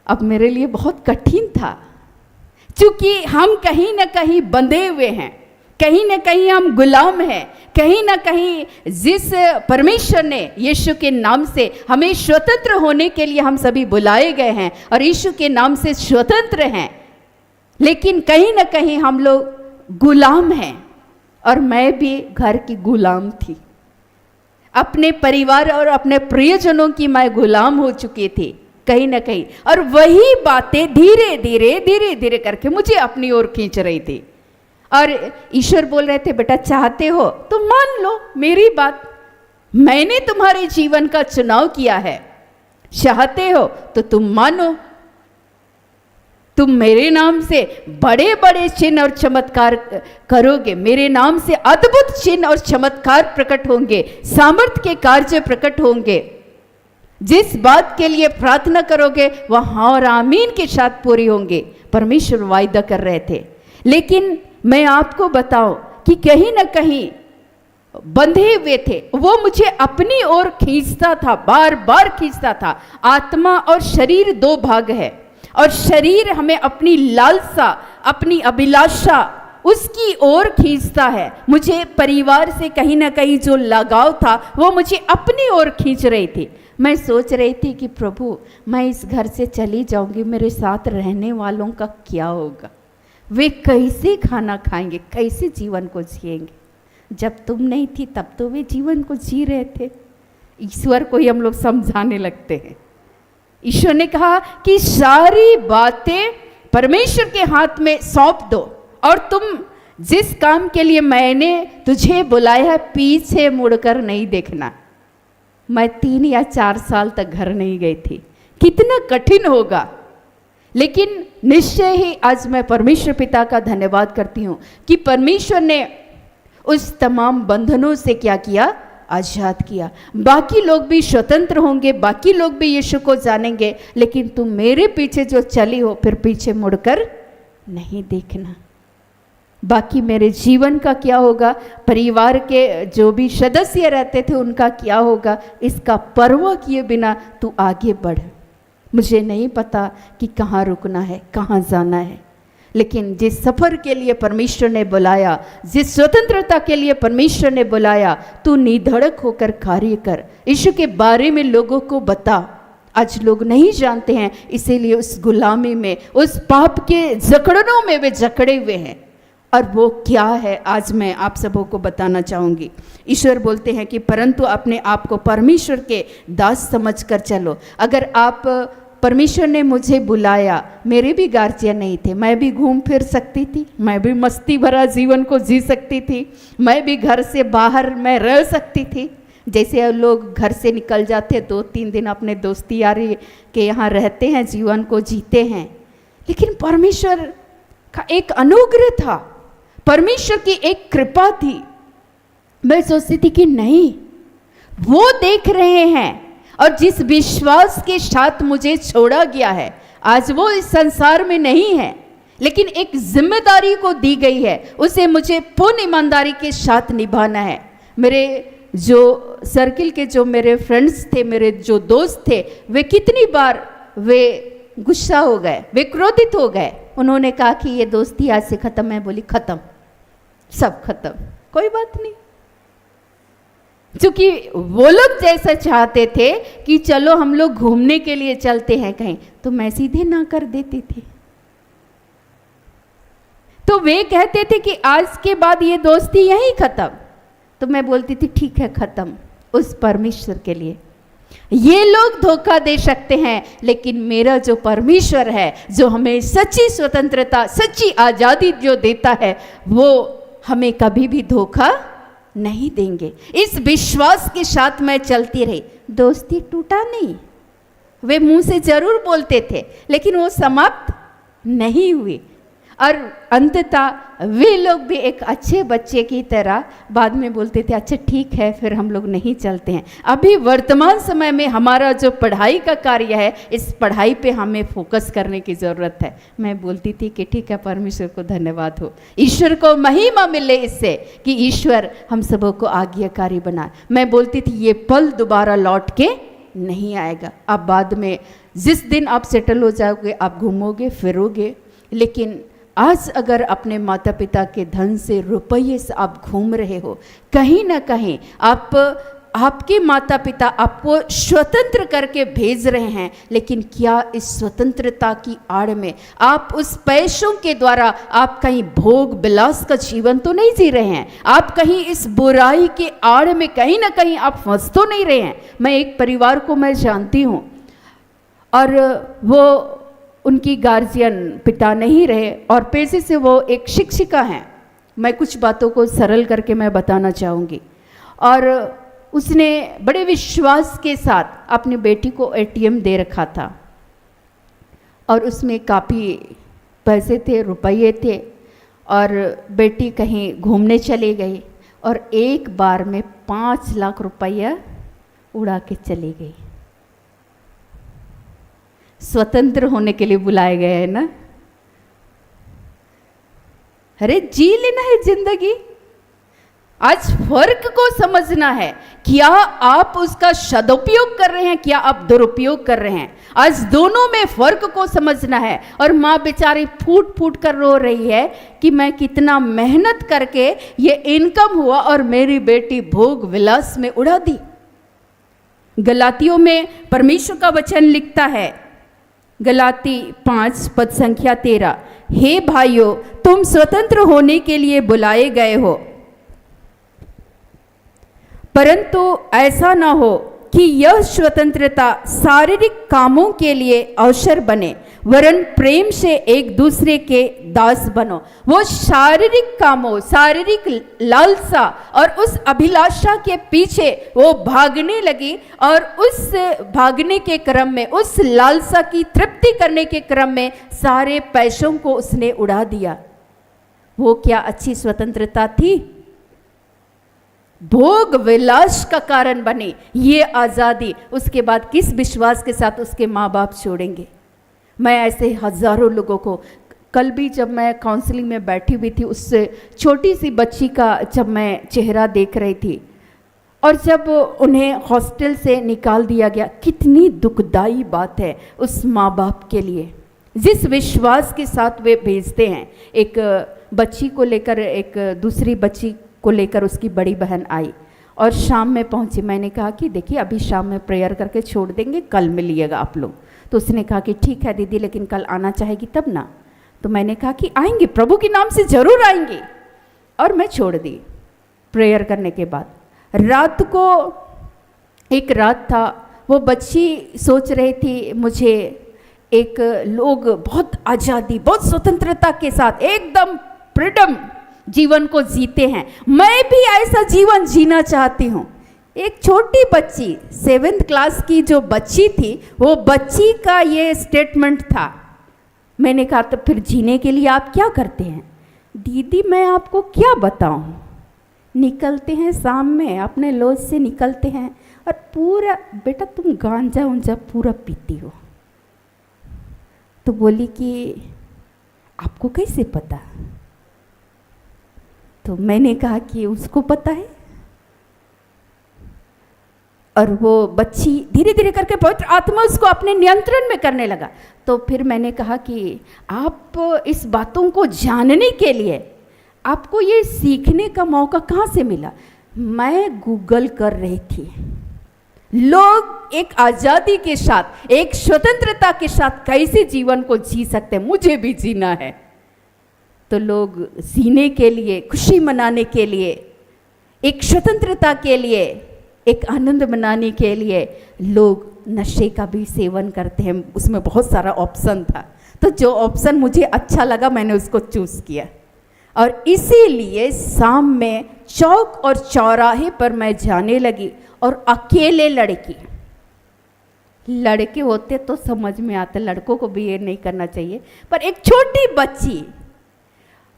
अब मेरे लिए बहुत कठिन था, क्योंकि हम कहीं ना कहीं बंधे हुए हैं, कहीं ना कहीं हम गुलाम हैं, कहीं ना कहीं जिस परमेश्वर ने यीशु के नाम से हमें स्वतंत्र होने के लिए हम सभी बुलाए गए हैं और यीशु के नाम से स्वतंत्र हैं, लेकिन कहीं ना कहीं हम लोग गुलाम हैं। और मैं भी घर की गुलाम थी, अपने परिवार और अपने प्रियजनों की मैं गुलाम हो चुकी थी कहीं ना कहीं। और वही बातें धीरे धीरे करके मुझे अपनी ओर खींच रही थी। और ईश्वर बोल रहे थे, बेटा चाहते हो तो मान लो मेरी बात, मैंने तुम्हारे जीवन का चुनाव किया है, चाहते हो तो तुम मानो, तुम मेरे नाम से बड़े बड़े चिन्ह और चमत्कार करोगे, मेरे नाम से अद्भुत चिन्ह और चमत्कार प्रकट होंगे, सामर्थ्य के कार्य प्रकट होंगे। जिस बात के लिए प्रार्थना करोगे वह हाँ और आमीन के साथ पूरी होंगे, परमेश्वर वायदा कर रहे थे। लेकिन मैं आपको बताऊं कि कहीं ना कहीं बंधे हुए थे, वो मुझे अपनी ओर खींचता था, बार बार खींचता था। आत्मा और शरीर दो भाग है, और शरीर हमें अपनी लालसा, अपनी अभिलाषा उसकी ओर खींचता है। मुझे परिवार से कहीं ना कहीं जो लगाव था वो मुझे अपनी ओर खींच रही थी। मैं सोच रही थी कि प्रभु मैं इस घर से चली जाऊंगी, मेरे साथ रहने वालों का क्या होगा, वे कैसे खाना खाएंगे, कैसे जीवन को जिएंगे। जब तुम नहीं थी तब तो वे जीवन को जी रहे थे। ईश्वर को ही हम लोग समझाने लगते हैं। ईश्वर ने कहा कि सारी बातें परमेश्वर के हाथ में सौंप दो, और तुम जिस काम के लिए मैंने तुझे बुलाया है पीछे मुड़कर नहीं देखना। मैं 3 या 4 साल तक घर नहीं गई थी, कितना कठिन होगा। लेकिन निश्चय ही आज मैं परमेश्वर पिता का धन्यवाद करती हूँ कि परमेश्वर ने उस तमाम बंधनों से क्या किया, आजाद किया। बाकी लोग भी स्वतंत्र होंगे, बाकी लोग भी यीशु को जानेंगे, लेकिन तुम मेरे पीछे जो चली हो फिर पीछे मुड़कर नहीं देखना। बाकी मेरे जीवन का क्या होगा, परिवार के जो भी सदस्य रहते थे उनका क्या होगा, इसका परवाह किए बिना तू आगे बढ़। मुझे नहीं पता कि कहाँ रुकना है, कहाँ जाना है, लेकिन जिस सफ़र के लिए परमेश्वर ने बुलाया, जिस स्वतंत्रता के लिए परमेश्वर ने बुलाया, तू निधड़क होकर कार्य कर। यीशु के बारे में लोगों को बता। आज लोग नहीं जानते हैं, इसीलिए उस गुलामी में, उस पाप के जकड़नों में वे जकड़े हुए हैं। और वो क्या है आज मैं आप सबों को बताना चाहूँगी। ईश्वर बोलते हैं कि परंतु अपने आप को परमेश्वर के दास समझकर चलो। अगर आप परमेश्वर ने मुझे बुलाया, मेरे भी गार्जियन नहीं थे, मैं भी घूम फिर सकती थी, मैं भी मस्ती भरा जीवन को जी सकती थी, मैं भी घर से बाहर मैं रह सकती थी। जैसे लोग घर से निकल जाते 2-3 दिन अपने दोस्ती यारी के यहाँ रहते हैं, जीवन को जीते हैं। लेकिन परमेश्वर का एक अनुग्रह था, परमेश्वर की एक कृपा थी। मैं सोचती थी कि नहीं, वो देख रहे हैं, और जिस विश्वास के साथ मुझे छोड़ा गया है, आज वो इस संसार में नहीं है, लेकिन एक जिम्मेदारी को दी गई है, उसे मुझे पूर्ण ईमानदारी के साथ निभाना है। मेरे जो सर्किल के जो मेरे फ्रेंड्स थे, मेरे जो दोस्त थे, वे कितनी बार वे गुस्सा हो गए, वे क्रोधित हो गए। उन्होंने कहा कि ये दोस्ती आज से ख़त्म। मैं बोली ख़त्म, सब खत्म, कोई बात नहीं। क्योंकि वो लोग जैसा चाहते थे कि चलो हम लोग घूमने के लिए चलते हैं कहीं, तो मैं सीधे ना कर देती थी। तो वे कहते थे कि आज के बाद ये दोस्ती यहीं खत्म, तो मैं बोलती थी ठीक है खत्म, उस परमेश्वर के लिए। ये लोग धोखा दे सकते हैं, लेकिन मेरा जो परमेश्वर है, जो हमें सच्ची स्वतंत्रता, सच्ची आज़ादी जो देता है, वो हमें कभी भी धोखा नहीं देंगे। इस विश्वास के साथ मैं चलती रही। दोस्ती टूटा नहीं, वे मुंह से जरूर बोलते थे, लेकिन वो समाप्त नहीं हुई। और अंततः वे लोग भी एक अच्छे बच्चे की तरह बाद में बोलते थे अच्छा ठीक है फिर हम लोग नहीं चलते हैं। अभी वर्तमान समय में हमारा जो पढ़ाई का कार्य है, इस पढ़ाई पे हमें फोकस करने की ज़रूरत है। मैं बोलती थी कि ठीक है, परमेश्वर को धन्यवाद हो, ईश्वर को महिमा मिले इससे कि ईश्वर हम सबों को आज्ञाकारी बनाए। मैं बोलती थी ये पल दोबारा लौट के नहीं आएगा। अब बाद में जिस दिन आप सेटल हो जाओगे आप घूमोगे फिरोगे, लेकिन आज अगर अपने माता पिता के धन से रुपये से आप घूम रहे हो, कहीं ना कहीं आपके माता पिता आपको स्वतंत्र करके भेज रहे हैं, लेकिन क्या इस स्वतंत्रता की आड़ में आप उस पैसों के द्वारा आप कहीं भोग विलास का जीवन तो नहीं जी रहे हैं? आप कहीं इस बुराई के आड़ में कहीं ना कहीं आप फंस तो नहीं रहे हैं? मैं एक परिवार को मैं जानती हूँ और वो उनकी गार्जियन पिता नहीं रहे और पेशे से वो एक शिक्षिका हैं। मैं कुछ बातों को सरल करके मैं बताना चाहूँगी। और उसने बड़े विश्वास के साथ अपनी बेटी को एटीएम दे रखा था और उसमें काफ़ी पैसे थे, रुपये थे, और बेटी कहीं घूमने चली गई और एक बार में 5 लाख रुपया उड़ा के चली गई। स्वतंत्र होने के लिए बुलाए गए हैं ना। अरे जी लेना है जिंदगी। आज फर्क को समझना है, क्या आप उसका सदुपयोग कर रहे हैं, क्या आप दुरुपयोग कर रहे हैं? आज दोनों में फर्क को समझना है। और माँ बेचारी फूट फूट कर रो रही है कि मैं कितना मेहनत करके ये इनकम हुआ और मेरी बेटी भोग विलास में उड़ा दी। गलातियों में परमेश्वर का वचन लिखता है, गलाती 5 पद संख्या 13, हे भाइयों, तुम स्वतंत्र होने के लिए बुलाए गए हो, परंतु ऐसा ना हो कि यह स्वतंत्रता शारीरिक कामों के लिए अवसर बने, वरन प्रेम से एक दूसरे के दास बनो। वो शारीरिक कामों, शारीरिक लालसा और उस अभिलाषा के पीछे वो भागने लगी और उस भागने के क्रम में, उस लालसा की तृप्ति करने के क्रम में सारे पैसों को उसने उड़ा दिया। वो क्या अच्छी स्वतंत्रता थी? भोग विलास का कारण बनी ये आज़ादी। उसके बाद किस विश्वास के साथ उसके माँ बाप छोड़ेंगे? मैं ऐसे हजारों लोगों को, कल भी जब मैं काउंसलिंग में बैठी हुई थी, उससे छोटी सी बच्ची का जब मैं चेहरा देख रही थी और जब उन्हें हॉस्टल से निकाल दिया गया, कितनी दुखदाई बात है उस माँ बाप के लिए, जिस विश्वास के साथ वे भेजते हैं। एक बच्ची को लेकर, एक दूसरी बच्ची को लेकर उसकी बड़ी बहन आई और शाम में पहुंची। मैंने कहा कि देखिए अभी शाम में प्रेयर करके छोड़ देंगे, कल मिलिएगा आप लोग। तो उसने कहा कि ठीक है दीदी, लेकिन कल आना चाहेगी तब ना। तो मैंने कहा कि आएंगे, प्रभु के नाम से जरूर आएंगे। और मैं छोड़ दी प्रेयर करने के बाद। रात को एक रात था, वो बच्ची सोच रही थी मुझे एक लोग बहुत आज़ादी, बहुत स्वतंत्रता के साथ एकदम फ्रीडम जीवन को जीते हैं, मैं भी ऐसा जीवन जीना चाहती हूँ। एक छोटी बच्ची, 7th क्लास की जो बच्ची थी, वो बच्ची का ये स्टेटमेंट था। मैंने कहा तो फिर जीने के लिए आप क्या करते हैं? दीदी मैं आपको क्या बताऊं, निकलते हैं शाम में अपने लॉज से निकलते हैं और पूरा, बेटा तुम गांजा उंजा पूरा पीती हो। तो बोली कि आपको कैसे पता? तो मैंने कहा कि उसको पता है। और वो बच्ची धीरे धीरे करके पवित्र आत्मा उसको अपने नियंत्रण में करने लगा। तो फिर मैंने कहा कि आप इस बातों को जानने के लिए आपको ये सीखने का मौका कहाँ से मिला? मैं गूगल कर रही थी, लोग एक आज़ादी के साथ, एक स्वतंत्रता के साथ कैसे जीवन को जी सकते हैं, मुझे भी जीना है। तो लोग जीने के लिए, खुशी मनाने के लिए, एक स्वतंत्रता के लिए, एक आनंद मनाने के लिए लोग नशे का भी सेवन करते हैं। उसमें बहुत सारा ऑप्शन था, तो जो ऑप्शन मुझे अच्छा लगा मैंने उसको चूज़ किया। और इसीलिए शाम में चौक और चौराहे पर मैं जाने लगी और अकेले लड़के होते तो समझ में आता, लड़कों को भी ये नहीं करना चाहिए, पर एक छोटी बच्ची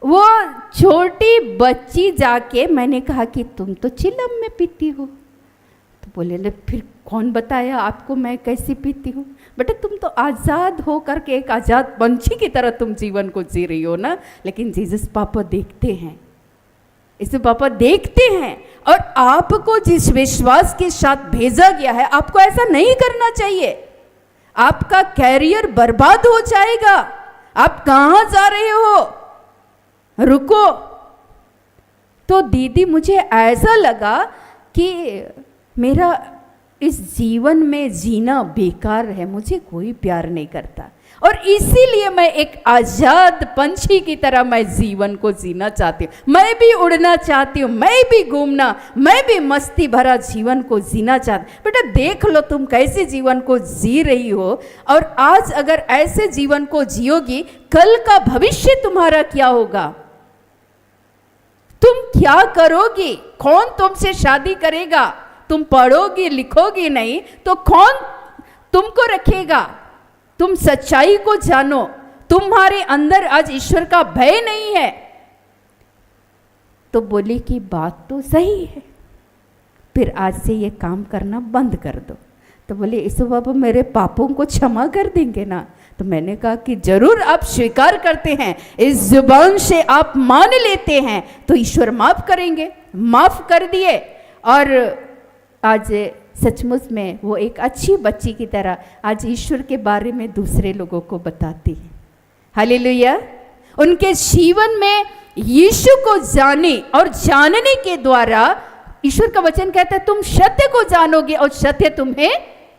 वो छोटी बच्ची जाके, मैंने कहा कि तुम तो चिलम में पीती हो। तो बोले ले फिर कौन बताया आपको मैं कैसी पीती हूँ? बेटा तुम तो आज़ाद हो करके एक आज़ाद पंछी की तरह तुम जीवन को जी रही हो ना। लेकिन जीसस पापा देखते हैं, इसे पापा देखते हैं, और आपको जिस विश्वास के साथ भेजा गया है आपको ऐसा नहीं करना चाहिए। आपका कैरियर बर्बाद हो जाएगा। आप कहाँ जा रहे हो? रुको। तो दीदी मुझे ऐसा लगा कि मेरा इस जीवन में जीना बेकार है, मुझे कोई प्यार नहीं करता, और इसीलिए मैं एक आजाद पंछी की तरह मैं जीवन को जीना चाहती हूँ। मैं भी उड़ना चाहती हूँ, मैं भी घूमना, मैं भी मस्ती भरा जीवन को जीना चाहती। बेटा देख लो तुम कैसे जीवन को जी रही हो, और आज अगर ऐसे जीवन को जियोगी, कल का भविष्य तुम्हारा क्या होगा? तुम क्या करोगी? कौन तुमसे शादी करेगा? तुम पढ़ोगी लिखोगी नहीं तो कौन तुमको रखेगा? तुम सच्चाई को जानो। तुम्हारे अंदर आज ईश्वर का भय नहीं है। तो बोली कि बात तो सही है, फिर आज से ये काम करना बंद कर दो। तो बोले यीशु बाबा मेरे पापों को क्षमा कर देंगे ना? तो मैंने कहा कि जरूर आप स्वीकार करते हैं, इस जुबान से आप मान लेते हैं तो ईश्वर माफ करेंगे। माफ कर दिए, और आज सचमुच में वो एक अच्छी बच्ची की तरह आज ईश्वर के बारे में दूसरे लोगों को बताती है। हालेलुया। उनके जीवन में यीशु को जाने और जानने के द्वारा ईश्वर का वचन कहता है तुम सत्य को जानोगे और सत्य तुम्हें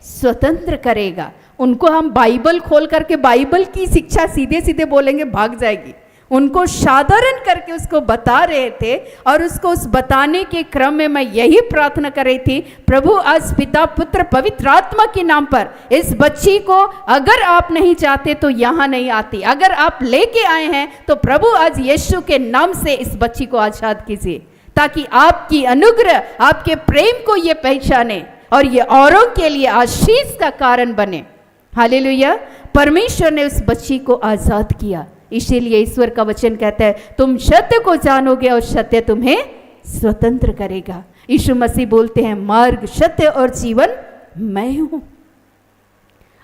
स्वतंत्र करेगा। उनको हम बाइबल खोल करके बाइबल की शिक्षा सीधे सीधे बोलेंगे भाग जाएगी। उनको साधारण करके उसको बता रहे थे, और उसको उस बताने के क्रम में मैं यही प्रार्थना कर रही थी, प्रभु आज पिता पुत्र पवित्र आत्मा के नाम पर इस बच्ची को अगर आप नहीं चाहते तो यहाँ नहीं आती, अगर आप लेके आए हैं तो प्रभु आज यीशु के नाम से इस बच्ची को आजाद कीजिए, ताकि आपकी अनुग्रह आपके प्रेम को ये पहचाने और ये औरों के लिए आशीष का कारण बने। हालेलुया। परमेश्वर ने उस बच्ची को आजाद किया, इसीलिए ईश्वर का वचन कहता है तुम सत्य को जानोगे और सत्य तुम्हें स्वतंत्र करेगा। यीशु मसीह बोलते हैं मार्ग सत्य और जीवन मैं हूं।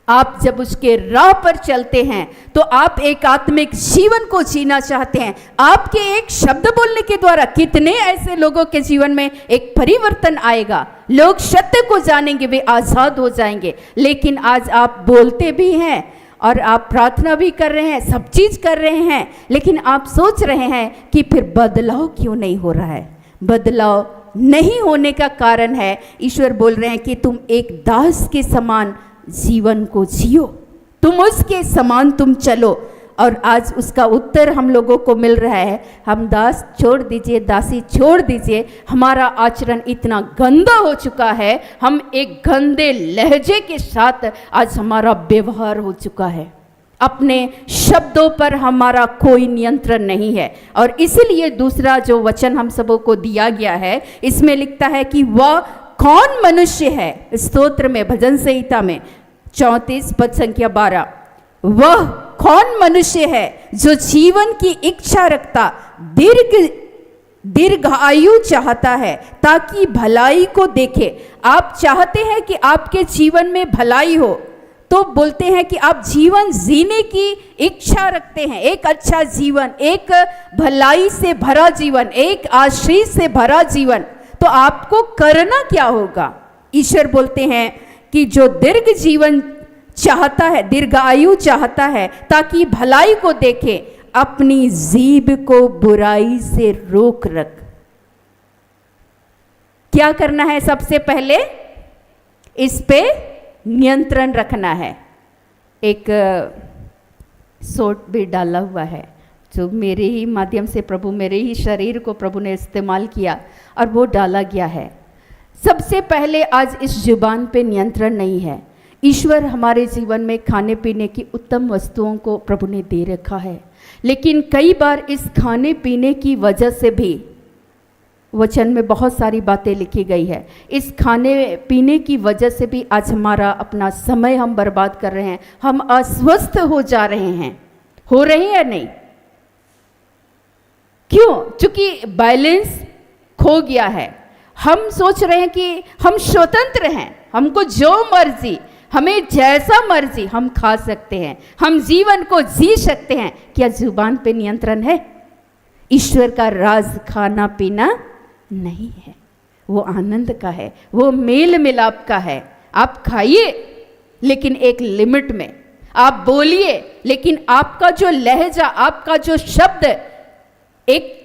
आप जब उसके राह पर चलते हैं तो आप एक आत्मिक जीवन को जीना चाहते हैं। आपके एक शब्द बोलने के द्वारा कितने ऐसे लोगों के जीवन में एक परिवर्तन आएगा। लोग सत्य को जानेंगे, वे आजाद हो जाएंगे। लेकिन आज आप बोलते भी हैं और आप प्रार्थना भी कर रहे हैं, सब चीज कर रहे हैं, लेकिन आप सोच रहे हैं कि फिर बदलाव क्यों नहीं हो रहा है। बदलाव नहीं होने का कारण है ईश्वर बोल रहे हैं कि तुम एक दास के समान जीवन को जियो, तुम उसके समान तुम चलो। और आज उसका उत्तर हम लोगों को मिल रहा है, हम दास छोड़ दीजिए, दासी छोड़ दीजिए। हमारा आचरण इतना गंदा हो चुका है, हम एक गंदे लहजे के साथ आज हमारा व्यवहार हो चुका है। अपने शब्दों पर हमारा कोई नियंत्रण नहीं है। और इसलिए दूसरा जो वचन हम सबों को दिया गया है, इसमें लिखता है कि वह कौन मनुष्य है, स्तोत्र में भजन संहिता में 34 पद संख्या 12, वह कौन मनुष्य है जो जीवन की इच्छा रखता, दीर्घ आयु चाहता है ताकि भलाई को देखे। आप चाहते हैं कि आपके जीवन में भलाई हो, तो बोलते हैं कि आप जीवन जीने की इच्छा रखते हैं, एक अच्छा जीवन, एक भलाई से भरा जीवन, एक आशीष से भरा जीवन, तो आपको करना क्या होगा? ईश्वर बोलते हैं कि जो दीर्घ जीवन चाहता है, दीर्घ आयु चाहता है ताकि भलाई को देखे, अपनी जीभ को बुराई से रोक रख। क्या करना है? सबसे पहले इस पे नियंत्रण रखना है। एक शॉर्ट भी डाला हुआ है जो मेरे ही माध्यम से प्रभु, मेरे ही शरीर को प्रभु ने इस्तेमाल किया और वो डाला गया है। सबसे पहले आज इस जुबान पे नियंत्रण नहीं है। ईश्वर हमारे जीवन में खाने पीने की उत्तम वस्तुओं को प्रभु ने दे रखा है, लेकिन कई बार इस खाने पीने की वजह से भी, वचन में बहुत सारी बातें लिखी गई है, इस खाने पीने की वजह से भी आज हमारा अपना समय हम बर्बाद कर रहे हैं, हम अस्वस्थ हो जा रहे हैं। हो रहे हैं या नहीं? क्यों? क्योंकि बैलेंस खो गया है। हम सोच रहे हैं कि हम स्वतंत्र हैं, हमको जो मर्जी, हमें जैसा मर्जी हम खा सकते हैं, हम जीवन को जी सकते हैं। क्या जुबान पे नियंत्रण है? ईश्वर का राज खाना पीना नहीं है, वो आनंद का है, वो मेल मिलाप का है। आप खाइए लेकिन एक लिमिट में, आप बोलिए लेकिन आपका जो लहजा, आपका जो शब्द एक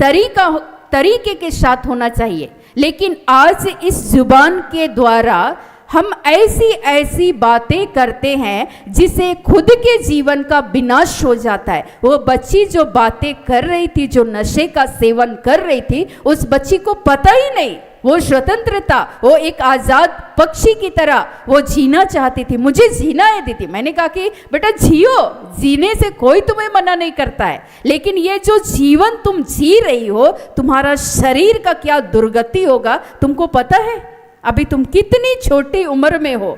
तरीके के साथ होना चाहिए। लेकिन आज इस जुबान के द्वारा हम ऐसी ऐसी बातें करते हैं जिसे खुद के जीवन का विनाश हो जाता है। वो बच्ची जो बातें कर रही थी, जो नशे का सेवन कर रही थी, उस बच्ची को पता ही नहीं, वो स्वतंत्रता, वो एक आजाद पक्षी की तरह वो जीना चाहती थी। मुझे जीना है दीदी। मैंने कहा कि बेटा जियो, जीने से कोई तुम्हें मना नहीं करता है, लेकिन ये जो जीवन तुम जी रही हो, तुम्हारा शरीर का क्या दुर्गति होगा तुमको पता है? अभी तुम कितनी छोटी उम्र में हो,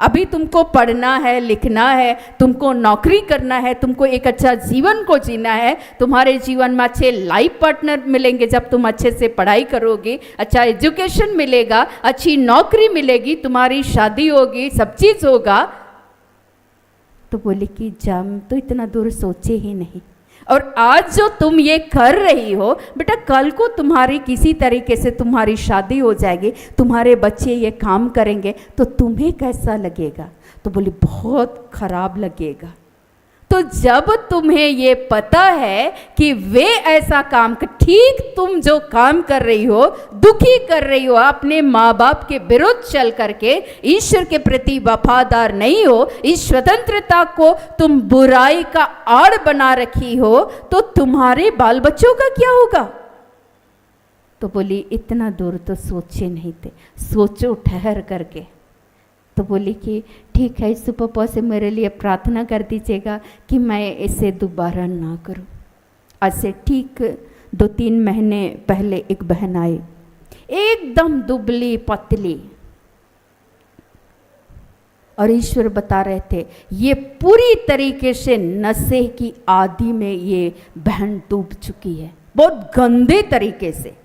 अभी तुमको पढ़ना है, लिखना है, तुमको नौकरी करना है, तुमको एक अच्छा जीवन को जीना है। तुम्हारे जीवन में अच्छे लाइफ पार्टनर मिलेंगे जब तुम अच्छे से पढ़ाई करोगे, अच्छा एजुकेशन मिलेगा, अच्छी नौकरी मिलेगी, तुम्हारी शादी होगी, सब चीज़ होगा। तो बोले कि जम तो इतना दूर सोचे ही नहीं। और आज जो तुम ये कर रही हो बेटा, कल को तुम्हारी किसी तरीके से तुम्हारी शादी हो जाएगी, तुम्हारे बच्चे ये काम करेंगे तो तुम्हें कैसा लगेगा? तो बोली बहुत खराब लगेगा। तो जब तुम्हें ये पता है कि वे ऐसा काम कर, ठीक तुम जो काम कर रही हो, दुखी कर रही हो, अपने माँ बाप के विरुद्ध चल करके ईश्वर के प्रति वफादार नहीं हो, इस स्वतंत्रता को तुम बुराई का आड़ बना रखी हो, तो तुम्हारे बाल बच्चों का क्या होगा? तो बोली इतना दूर तो सोचे नहीं थे, सोचो ठहर करके। तो बोली कि ठीक है, यीशु पापा से मेरे लिए प्रार्थना कर दीजिएगा कि मैं इसे दोबारा ना करूं। आज से ठीक 2-3 महीने पहले एक बहन आई, एकदम दुबली पतली, और ईश्वर बता रहे थे ये पूरी तरीके से नशे की आदि में ये बहन डूब चुकी है, बहुत गंदे तरीके से।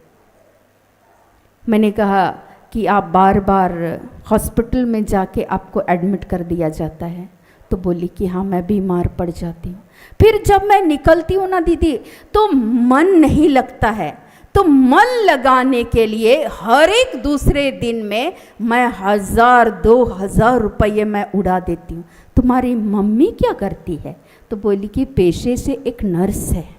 मैंने कहा कि आप बार बार हॉस्पिटल में जाके आपको एडमिट कर दिया जाता है? तो बोली कि हाँ मैं बीमार पड़ जाती हूँ। फिर जब मैं निकलती हूँ ना दीदी, तो मन नहीं लगता है। तो मन लगाने के लिए हर एक दूसरे दिन में मैं 1000-2000 रुपये मैं उड़ा देती हूँ। तुम्हारी मम्मी क्या करती है? तो बोली कि पेशे से एक नर्स है।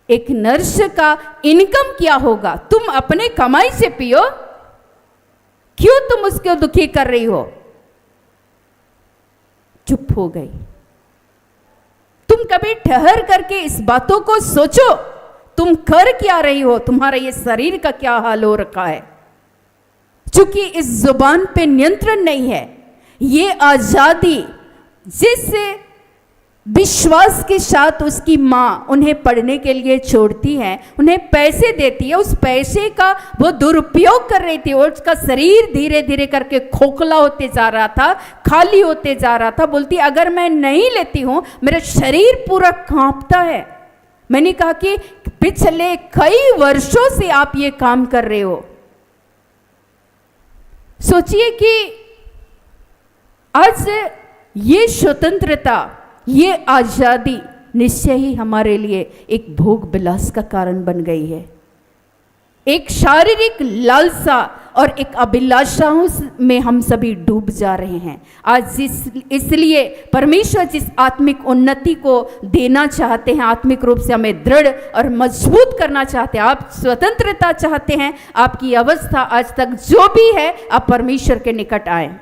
एक नर्स का इनकम क्या होगा? तुम अपने कमाई से पियो, क्यों तुम उसको दुखी कर रही हो? चुप हो गई। तुम कभी ठहर करके इस बातों को सोचो, तुम कर क्या रही हो? तुम्हारा ये शरीर का क्या हाल हो रखा है? चूंकि इस जुबान पे नियंत्रण नहीं है, ये आजादी जिससे विश्वास के साथ उसकी माँ उन्हें पढ़ने के लिए छोड़ती है, उन्हें पैसे देती है, उस पैसे का वो दुरुपयोग कर रही थी और उसका शरीर धीरे धीरे करके खोखला होते जा रहा था, खाली होते जा रहा था। बोलती अगर मैं नहीं लेती हूँ मेरा शरीर पूरा कांपता है। मैंने कहा कि पिछले कई वर्षों से आप ये काम कर रहे हो। सोचिए कि आज ये स्वतंत्रता, ये आज़ादी निश्चय ही हमारे लिए एक भोग विलास का कारण बन गई है। एक शारीरिक लालसा और एक अभिलाषाओं में हम सभी डूब जा रहे हैं। आज इसलिए परमेश्वर जिस आत्मिक उन्नति को देना चाहते हैं, आत्मिक रूप से हमें दृढ़ और मजबूत करना चाहते हैं, आप स्वतंत्रता चाहते हैं, आपकी अवस्था आज तक जो भी है, आप परमेश्वर के निकट आए।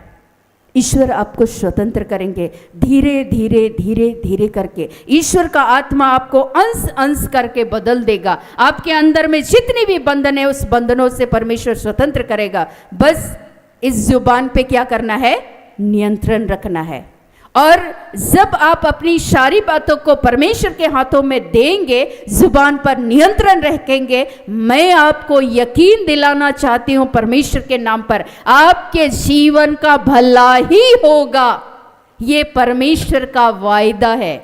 ईश्वर आपको स्वतंत्र करेंगे धीरे धीरे धीरे धीरे करके। ईश्वर का आत्मा आपको अंश अंश करके बदल देगा। आपके अंदर में जितनी भी बंधन है उस बंधनों से परमेश्वर स्वतंत्र करेगा। बस इस जुबान पे क्या करना है? नियंत्रण रखना है। और जब आप अपनी सारी बातों को परमेश्वर के हाथों में देंगे, जुबान पर नियंत्रण रखेंगे, मैं आपको यकीन दिलाना चाहती हूं परमेश्वर के नाम पर, आपके जीवन का भला ही होगा। ये परमेश्वर का वायदा है।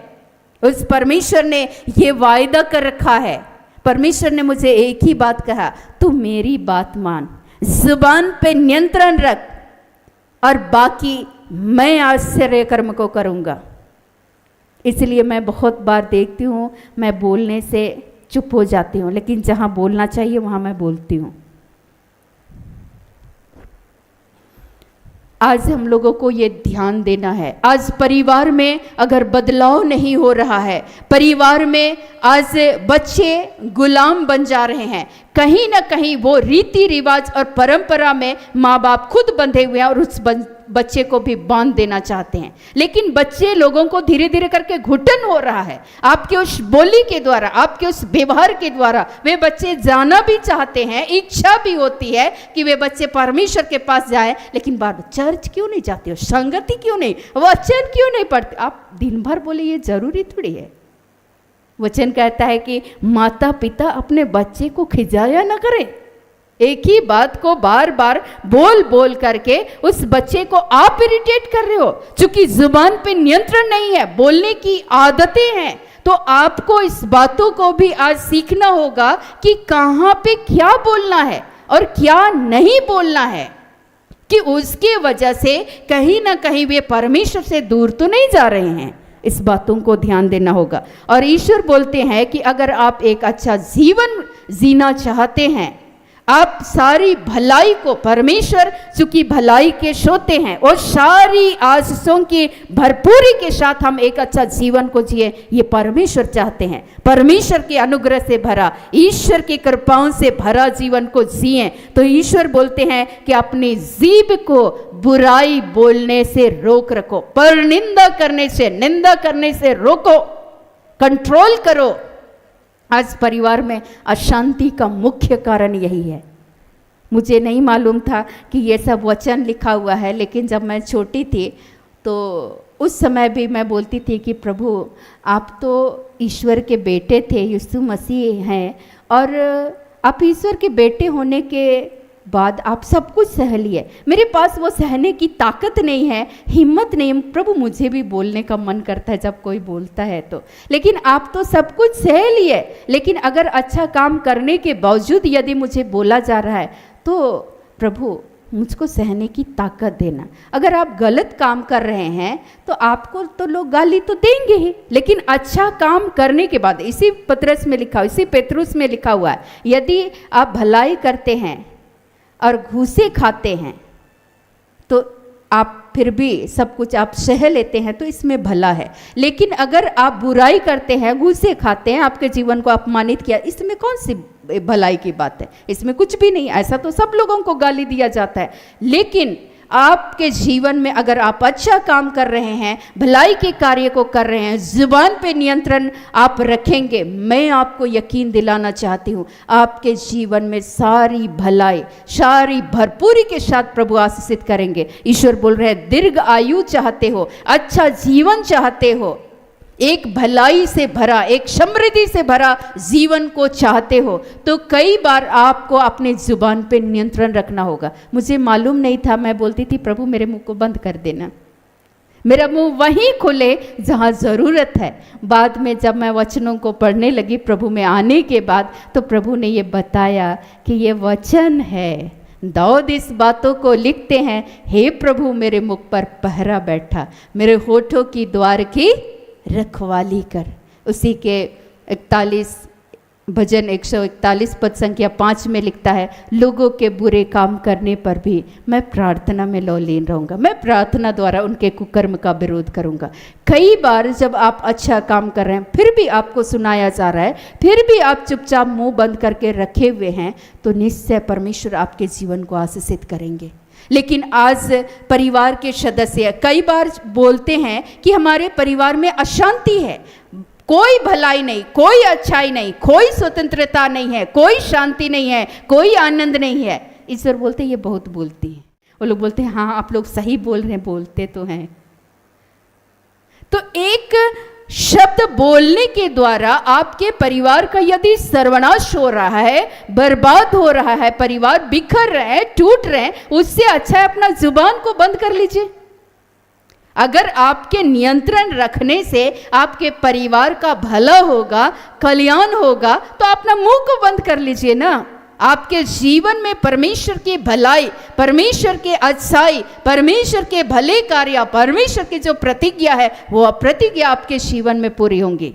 उस परमेश्वर ने ये वायदा कर रखा है परमेश्वर ने मुझे एक ही बात कहा, तू मेरी बात मान, जुबान पे नियंत्रण रख और बाकी मैं आश्चर्य कर्म को करूँगा। इसलिए मैं बहुत बार देखती हूँ, मैं बोलने से चुप हो जाती हूँ, लेकिन जहाँ बोलना चाहिए वहाँ मैं बोलती हूँ। आज हम लोगों को ये ध्यान देना है। आज परिवार में अगर बदलाव नहीं हो रहा है, परिवार में आज बच्चे गुलाम बन जा रहे हैं, कहीं ना कहीं वो रीति रिवाज और परंपरा में माँ बाप खुद बंधे हुए हैं और उस बच्चे को भी बांध देना चाहते हैं। लेकिन बच्चे लोगों को धीरे धीरे करके घुटन हो रहा है। आपके उस बोली के द्वारा, आपके उस व्यवहार के द्वारा वे बच्चे जाना भी चाहते हैं, इच्छा भी होती है कि वे बच्चे परमेश्वर के पास जाए, लेकिन बार चर्च क्यों नहीं जाते हो, संगति क्यों नहीं, वचन क्यों नहीं पढ़ते। आप दिन भर बोले, ये जरूरी थोड़ी है। वचन कहता है कि माता पिता अपने बच्चे को खिजाया न करें। एक ही बात को बार बार बोल बोल करके उस बच्चे को आप इरिटेट कर रहे हो। चूंकि जुबान पे नियंत्रण नहीं है, बोलने की आदतें हैं, तो आपको इस बातों को भी आज सीखना होगा कि कहाँ पे क्या बोलना है और क्या नहीं बोलना है, कि उसके वजह से कहीं ना कहीं वे परमेश्वर से दूर तो नहीं जा रहे हैं। इस बातों को ध्यान देना होगा। और ईश्वर बोलते हैं कि अगर आप एक अच्छा जीवन जीना चाहते हैं, आप सारी भलाई को, परमेश्वर चूंकि भलाई के सोते हैं और सारी आशीषों की भरपूरी के साथ हम एक अच्छा जीवन को जिए, ये परमेश्वर चाहते हैं। परमेश्वर के अनुग्रह से भरा, ईश्वर की कृपाओं से भरा जीवन को जिए। तो ईश्वर बोलते हैं कि अपनी जीभ को बुराई बोलने से रोक रखो, पर निंदा करने से रोको, कंट्रोल करो। आज परिवार में अशांति का मुख्य कारण यही है। मुझे नहीं मालूम था कि ये सब वचन लिखा हुआ है, लेकिन जब मैं छोटी थी तो उस समय भी मैं बोलती थी कि प्रभु आप तो ईश्वर के बेटे थे, यीशु मसीह हैं, और आप ईश्वर के बेटे होने के बाद आप सब कुछ सह लिए। मेरे पास वो सहने की ताकत नहीं है, हिम्मत नहीं है। प्रभु मुझे भी बोलने का मन करता है जब कोई बोलता है तो, लेकिन आप तो सब कुछ सह लिए। लेकिन अगर अच्छा काम करने के बावजूद यदि मुझे बोला जा रहा है तो प्रभु मुझको सहने की ताकत देना। अगर आप गलत काम कर रहे हैं तो आपको तो लोग गाली तो देंगे ही, लेकिन अच्छा काम करने के बाद, इसी पतरस में लिखा, इसी पेतरुस में लिखा हुआ है, यदि आप भलाई करते हैं और घूसे खाते हैं तो आप फिर भी सब कुछ आप सह लेते हैं, तो इसमें भला है। लेकिन अगर आप बुराई करते हैं, घूसे खाते हैं, आपके जीवन को अपमानित किया, इसमें कौन सी भलाई की बात है? इसमें कुछ भी नहीं। ऐसा तो सब लोगों को गाली दिया जाता है, लेकिन आपके जीवन में अगर आप अच्छा काम कर रहे हैं, भलाई के कार्य को कर रहे हैं, जुबान पे नियंत्रण आप रखेंगे, मैं आपको यकीन दिलाना चाहती हूँ आपके जीवन में सारी भलाई, सारी भरपूरी के साथ प्रभु आशीषित करेंगे। ईश्वर बोल रहे हैं, दीर्घ आयु चाहते हो, अच्छा जीवन चाहते हो, एक भलाई से भरा, एक समृद्धि से भरा जीवन को चाहते हो, तो कई बार आपको अपने जुबान पे नियंत्रण रखना होगा। मुझे मालूम नहीं था, मैं बोलती थी प्रभु मेरे मुंह को बंद कर देना, मेरा मुंह वहीं खुले जहाँ ज़रूरत है। बाद में जब मैं वचनों को पढ़ने लगी प्रभु में आने के बाद, तो प्रभु ने ये बताया कि ये वचन है। दाऊद इस बातों को लिखते हैं, हे प्रभु मेरे मुख पर पहरा बैठा, मेरे होठों की द्वार की रखवाली कर। उसी के 41 भजन 141 पद संख्या 5 में लिखता है, लोगों के बुरे काम करने पर भी मैं प्रार्थना में लौलीन रहूँगा, मैं प्रार्थना द्वारा उनके कुकर्म का विरोध करूँगा। कई बार जब आप अच्छा काम कर रहे हैं, फिर भी आपको सुनाया जा रहा है, फिर भी आप चुपचाप मुंह बंद करके रखे हुए हैं, तो निश्चय परमेश्वर आपके जीवन को आशीषित करेंगे। लेकिन आज परिवार के सदस्य कई बार बोलते हैं कि हमारे परिवार में अशांति है, कोई भलाई नहीं, कोई अच्छाई नहीं, कोई स्वतंत्रता नहीं है, कोई शांति नहीं है, कोई आनंद नहीं है। ईश्वर बोलते हैं ये बहुत बोलती है। वो लोग बोलते हैं हाँ आप लोग सही बोल रहे हैं, बोलते तो हैं। तो एक शब्द बोलने के द्वारा आपके परिवार का यदि सर्वनाश हो रहा है, बर्बाद हो रहा है, परिवार बिखर रहे हैं, टूट रहे हैं, उससे अच्छा है अपना जुबान को बंद कर लीजिए। अगर आपके नियंत्रण रखने से आपके परिवार का भला होगा, कल्याण होगा, तो अपना मुंह को बंद कर लीजिए ना। आपके जीवन में परमेश्वर की भलाई, परमेश्वर के अच्छाई, परमेश्वर के भले कार्य, परमेश्वर की जो प्रतिज्ञा है वो प्रतिज्ञा आपके जीवन में पूरी होंगी।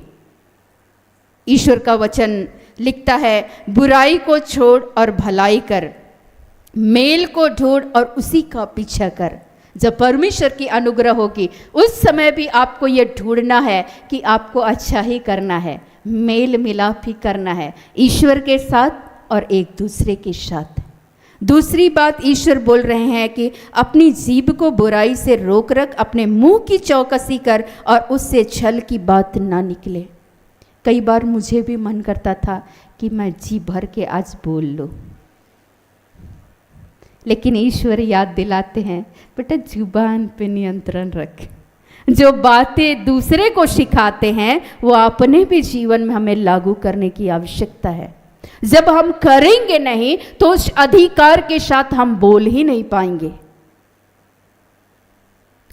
ईश्वर का वचन लिखता है, बुराई को छोड़ और भलाई कर, मेल को ढूंढ और उसी का पीछा कर। जब परमेश्वर की अनुग्रह होगी उस समय भी आपको ये ढूंढना है कि आपको अच्छा ही करना है, मेल मिलाप ही करना है ईश्वर के साथ और एक दूसरे के साथ। दूसरी बात ईश्वर बोल रहे हैं कि अपनी जीभ को बुराई से रोक रख, अपने मुंह की चौकसी कर और उससे छल की बात ना निकले। कई बार मुझे भी मन करता था कि मैं जी भर के आज बोल लूँ, लेकिन ईश्वर याद दिलाते हैं, बेटा जुबान पे नियंत्रण रख। जो बातें दूसरे को सिखाते हैं वो अपने भी जीवन में हमें लागू करने की आवश्यकता है। जब हम करेंगे नहीं तो उस अधिकार के साथ हम बोल ही नहीं पाएंगे,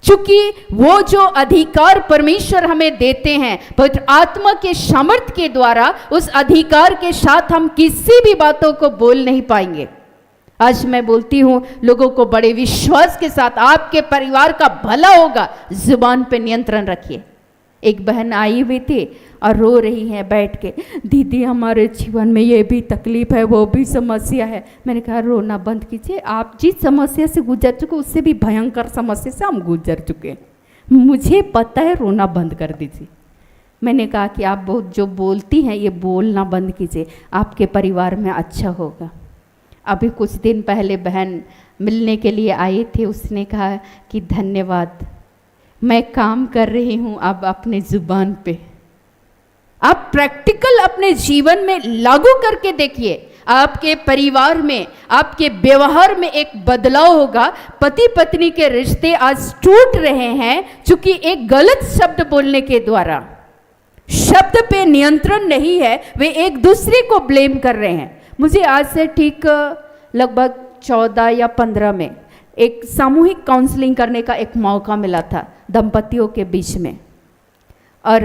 क्योंकि वो जो अधिकार परमेश्वर हमें देते हैं पवित्र आत्मा के सामर्थ्य के द्वारा, उस अधिकार के साथ हम किसी भी बातों को बोल नहीं पाएंगे। आज मैं बोलती हूँ लोगों को बड़े विश्वास के साथ, आपके परिवार का भला होगा, जुबान पे नियंत्रण रखिए। एक बहन आई हुई थी और रो रही है बैठ के, दीदी हमारे जीवन में ये भी तकलीफ है, वो भी समस्या है। मैंने कहा रोना बंद कीजिए, आप जिस समस्या से गुजर चुके उससे भी भयंकर समस्या से हम गुजर चुके हैं, मुझे पता है, रोना बंद कर दीजिए। मैंने कहा कि आप बहुत जो बोलती हैं ये बोलना बंद कीजिए, आपके परिवार में अच्छा होगा। अभी कुछ दिन पहले बहन मिलने के लिए आई थी, उसने कहा कि धन्यवाद, मैं काम कर रही हूँ अब अपने जुबान पे। आप प्रैक्टिकल अपने जीवन में लागू करके देखिए, आपके परिवार में, आपके व्यवहार में एक बदलाव होगा। पति पत्नी के रिश्ते आज टूट रहे हैं क्योंकि एक गलत शब्द बोलने के द्वारा। शब्द पे नियंत्रण नहीं है, वे एक दूसरे को ब्लेम कर रहे हैं। मुझे आज से ठीक लगभग 14 या 15 में एक सामूहिक काउंसलिंग करने का एक मौका मिला था दंपतियों के बीच में, और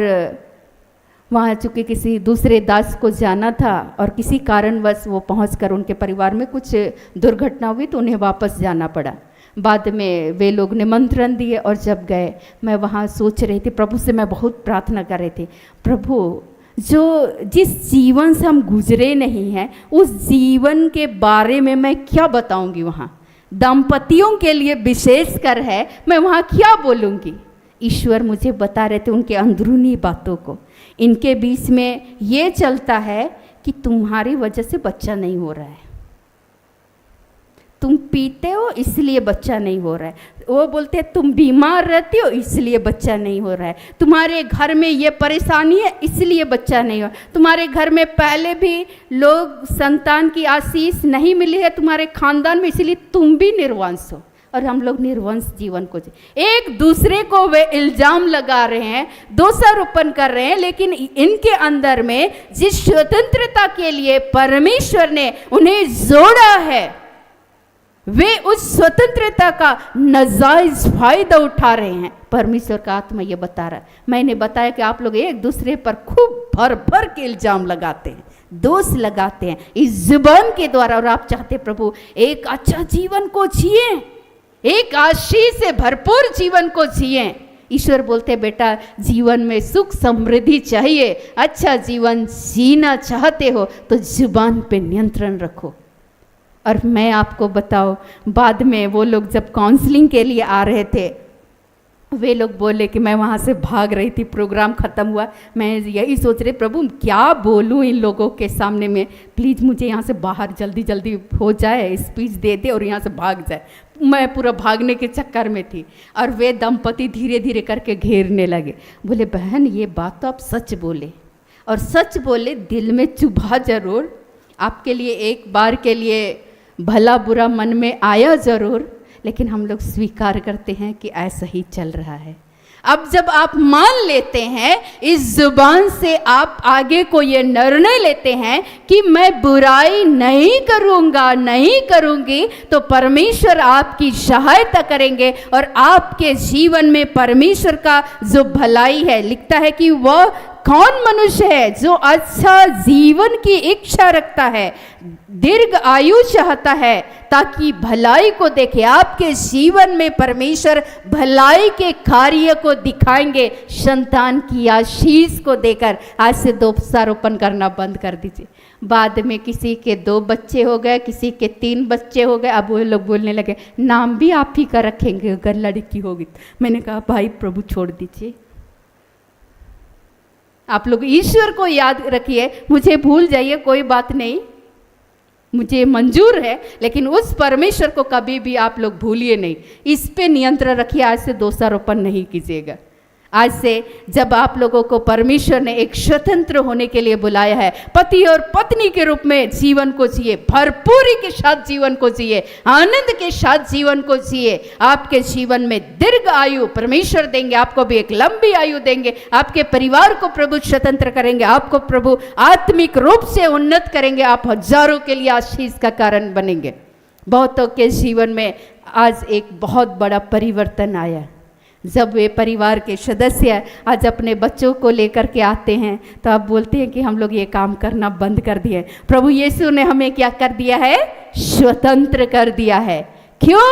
वहाँ चूँकि किसी दूसरे दास को जाना था और किसी कारणवश वो पहुंचकर उनके परिवार में कुछ दुर्घटना हुई तो उन्हें वापस जाना पड़ा। बाद में वे लोग निमंत्रण दिए और जब गए, मैं वहाँ सोच रही थी, प्रभु से मैं बहुत प्रार्थना कर रही थी, प्रभु जो जिस जीवन से हम गुजरे नहीं हैं उस जीवन के बारे में मैं क्या बताऊंगी। वहाँ दंपतियों के लिए विशेषकर है, मैं वहाँ क्या बोलूँगी। ईश्वर मुझे बता रहे थे उनके अंदरूनी बातों को। इनके बीच में ये चलता है कि तुम्हारी वजह से बच्चा नहीं हो रहा है, तुम पीते हो इसलिए बच्चा नहीं हो रहा है। वो बोलते हैं तुम बीमार रहती हो इसलिए बच्चा नहीं हो रहा है, तुम्हारे घर में ये परेशानी है इसलिए बच्चा नहीं हो, तुम्हारे घर में पहले भी लोग संतान की आशीष नहीं मिली है तुम्हारे खानदान में, इसलिए तुम भी निर्वंश हो। और हम लोग निर्वंश जीवन को एक दूसरे को वे इल्जाम लगा रहे हैं, दोषारोपण कर रहे हैं, लेकिन इनके अंदर में जिस स्वतंत्रता के लिए परमेश्वर ने उन्हें जोड़ा है वे उस स्वतंत्रता का नाजायज फायदा उठा रहे हैं। परमेश्वर का आत्मा ये बता रहा है। मैंने बताया कि आप लोग एक दूसरे पर खूब भर भर के इल्जाम लगाते हैं, दोष लगाते हैं इस जुबान के द्वारा, और आप चाहते प्रभु एक अच्छा जीवन को जिए, एक आशीष से भरपूर जीवन को जिए। ईश्वर बोलते बेटा जीवन में सुख समृद्धि चाहिए, अच्छा जीवन जीना चाहते हो तो जुबान पे नियंत्रण रखो। और मैं आपको बताऊं, बाद में वो लोग जब काउंसलिंग के लिए आ रहे थे, वे लोग बोले कि मैं वहाँ से भाग रही थी, प्रोग्राम ख़त्म हुआ, मैं यही सोच रही प्रभु क्या बोलूँ इन लोगों के सामने में, प्लीज़ मुझे यहाँ से बाहर जल्दी जल्दी हो जाए, स्पीच दे दे और यहाँ से भाग जाए। मैं पूरा भागने के चक्कर में थी और वे दंपति धीरे धीरे करके घेरने लगे। बोले बहन ये बात तो आप सच बोले, और सच बोले दिल में चुभा जरूर, आपके लिए एक बार के लिए भला बुरा मन में आया ज़रूर, लेकिन हम लोग स्वीकार करते हैं कि ऐसा ही चल रहा है। अब जब आप मान लेते हैं, इस जुबान से आप आगे को ये निर्णय लेते हैं कि मैं बुराई नहीं करूंगा, नहीं करूंगी, तो परमेश्वर आपकी सहायता करेंगे और आपके जीवन में परमेश्वर का जो भलाई है, लिखता है कि वह कौन मनुष्य है जो अच्छा जीवन की इच्छा रखता है, दीर्घ आयु चाहता है, ताकि भलाई को देखे। आपके जीवन में परमेश्वर भलाई के कार्य को दिखाएंगे, संतान की आशीष को देकर। आज से दोषारोपण करना बंद कर दीजिए। बाद में किसी के 2 बच्चे हो गए, किसी के 3 बच्चे हो गए, अब वो लोग बोलने लगे नाम भी आप ही का रखेंगे अगर लड़की होगी। मैंने कहा भाई प्रभु छोड़ दीजिए, आप लोग ईश्वर को याद रखिए, मुझे भूल जाइए कोई बात नहीं, मुझे मंजूर है, लेकिन उस परमेश्वर को कभी भी आप लोग भूलिए नहीं। इस पे नियंत्रण रखिए, आज से दोषारोपण नहीं कीजिएगा। आज से जब आप लोगों को परमेश्वर ने एक स्वतंत्र होने के लिए बुलाया है, पति और पत्नी के रूप में जीवन को जिए, भरपूरी के साथ जीवन को जिए, आनंद के साथ जीवन को जिए। आपके जीवन में दीर्घ आयु परमेश्वर देंगे, आपको भी एक लंबी आयु देंगे, आपके परिवार को प्रभु स्वतंत्र करेंगे, आपको प्रभु आत्मिक रूप से उन्नत करेंगे, आप हजारों के लिए आशीष का कारण बनेंगे। बहुतों के जीवन में आज एक बहुत बड़ा परिवर्तन आया। जब वे परिवार के सदस्य आज अपने बच्चों को लेकर के आते हैं, तो आप बोलते हैं कि हम लोग ये काम करना बंद कर दिए। प्रभु यीशु ने हमें क्या कर दिया है? स्वतंत्र कर दिया है। क्यों?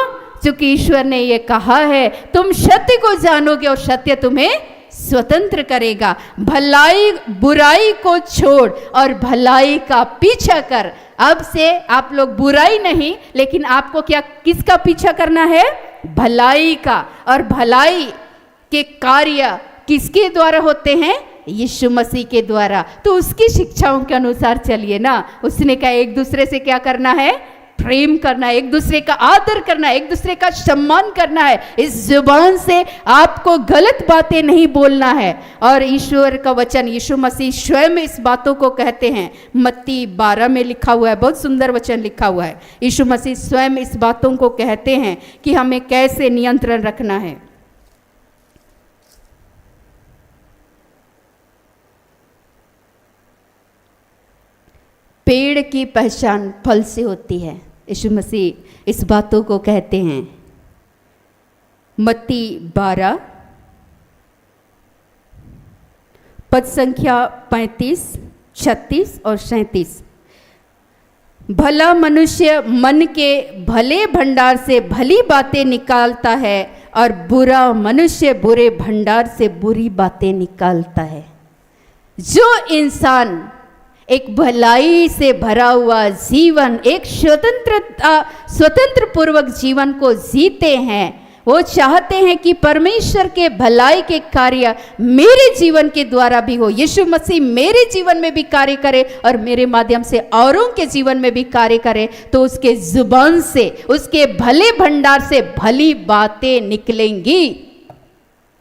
क्योंकि ईश्वर ने ये कहा है तुम सत्य को जानोगे और सत्य तुम्हें स्वतंत्र करेगा। भलाई बुराई को छोड़ और भलाई का पीछा कर। अब से आप लोग बुराई नहीं, लेकिन आपको क्या किसका पीछा करना है? भलाई का। और भलाई के कार्य किसके द्वारा होते हैं? यीशु मसीह के द्वारा। तो उसकी शिक्षाओं के अनुसार चलिए ना। उसने कहा एक दूसरे से क्या करना है? प्रेम करना है, एक दूसरे का आदर करना है, एक दूसरे का सम्मान करना है। इस जुबान से आपको गलत बातें नहीं बोलना है। और ईश्वर का वचन यीशु मसीह स्वयं इस बातों को कहते हैं। मत्ती 12 में लिखा हुआ है, बहुत सुंदर वचन लिखा हुआ है। यीशु मसीह स्वयं इस बातों को कहते हैं कि हमें कैसे नियंत्रण रखना है। पेड़ की पहचान फल से होती है। यीशु मसीह इस बातों को कहते हैं। मत्ती 12 पद संख्या 35, 36 और 37। भला मनुष्य मन के भले भंडार से भली बातें निकालता है और बुरा मनुष्य बुरे भंडार से बुरी बातें निकालता है। जो इंसान एक भलाई से भरा हुआ जीवन, एक स्वतंत्र पूर्वक जीवन को जीते हैं, वो चाहते हैं कि परमेश्वर के भलाई के कार्य मेरे जीवन के द्वारा भी हो। यीशु मसीह मेरे जीवन में भी कार्य करे और मेरे माध्यम से औरों के जीवन में भी कार्य करे। तो उसके जुबान से, उसके भले भंडार से भली बातें निकलेंगी।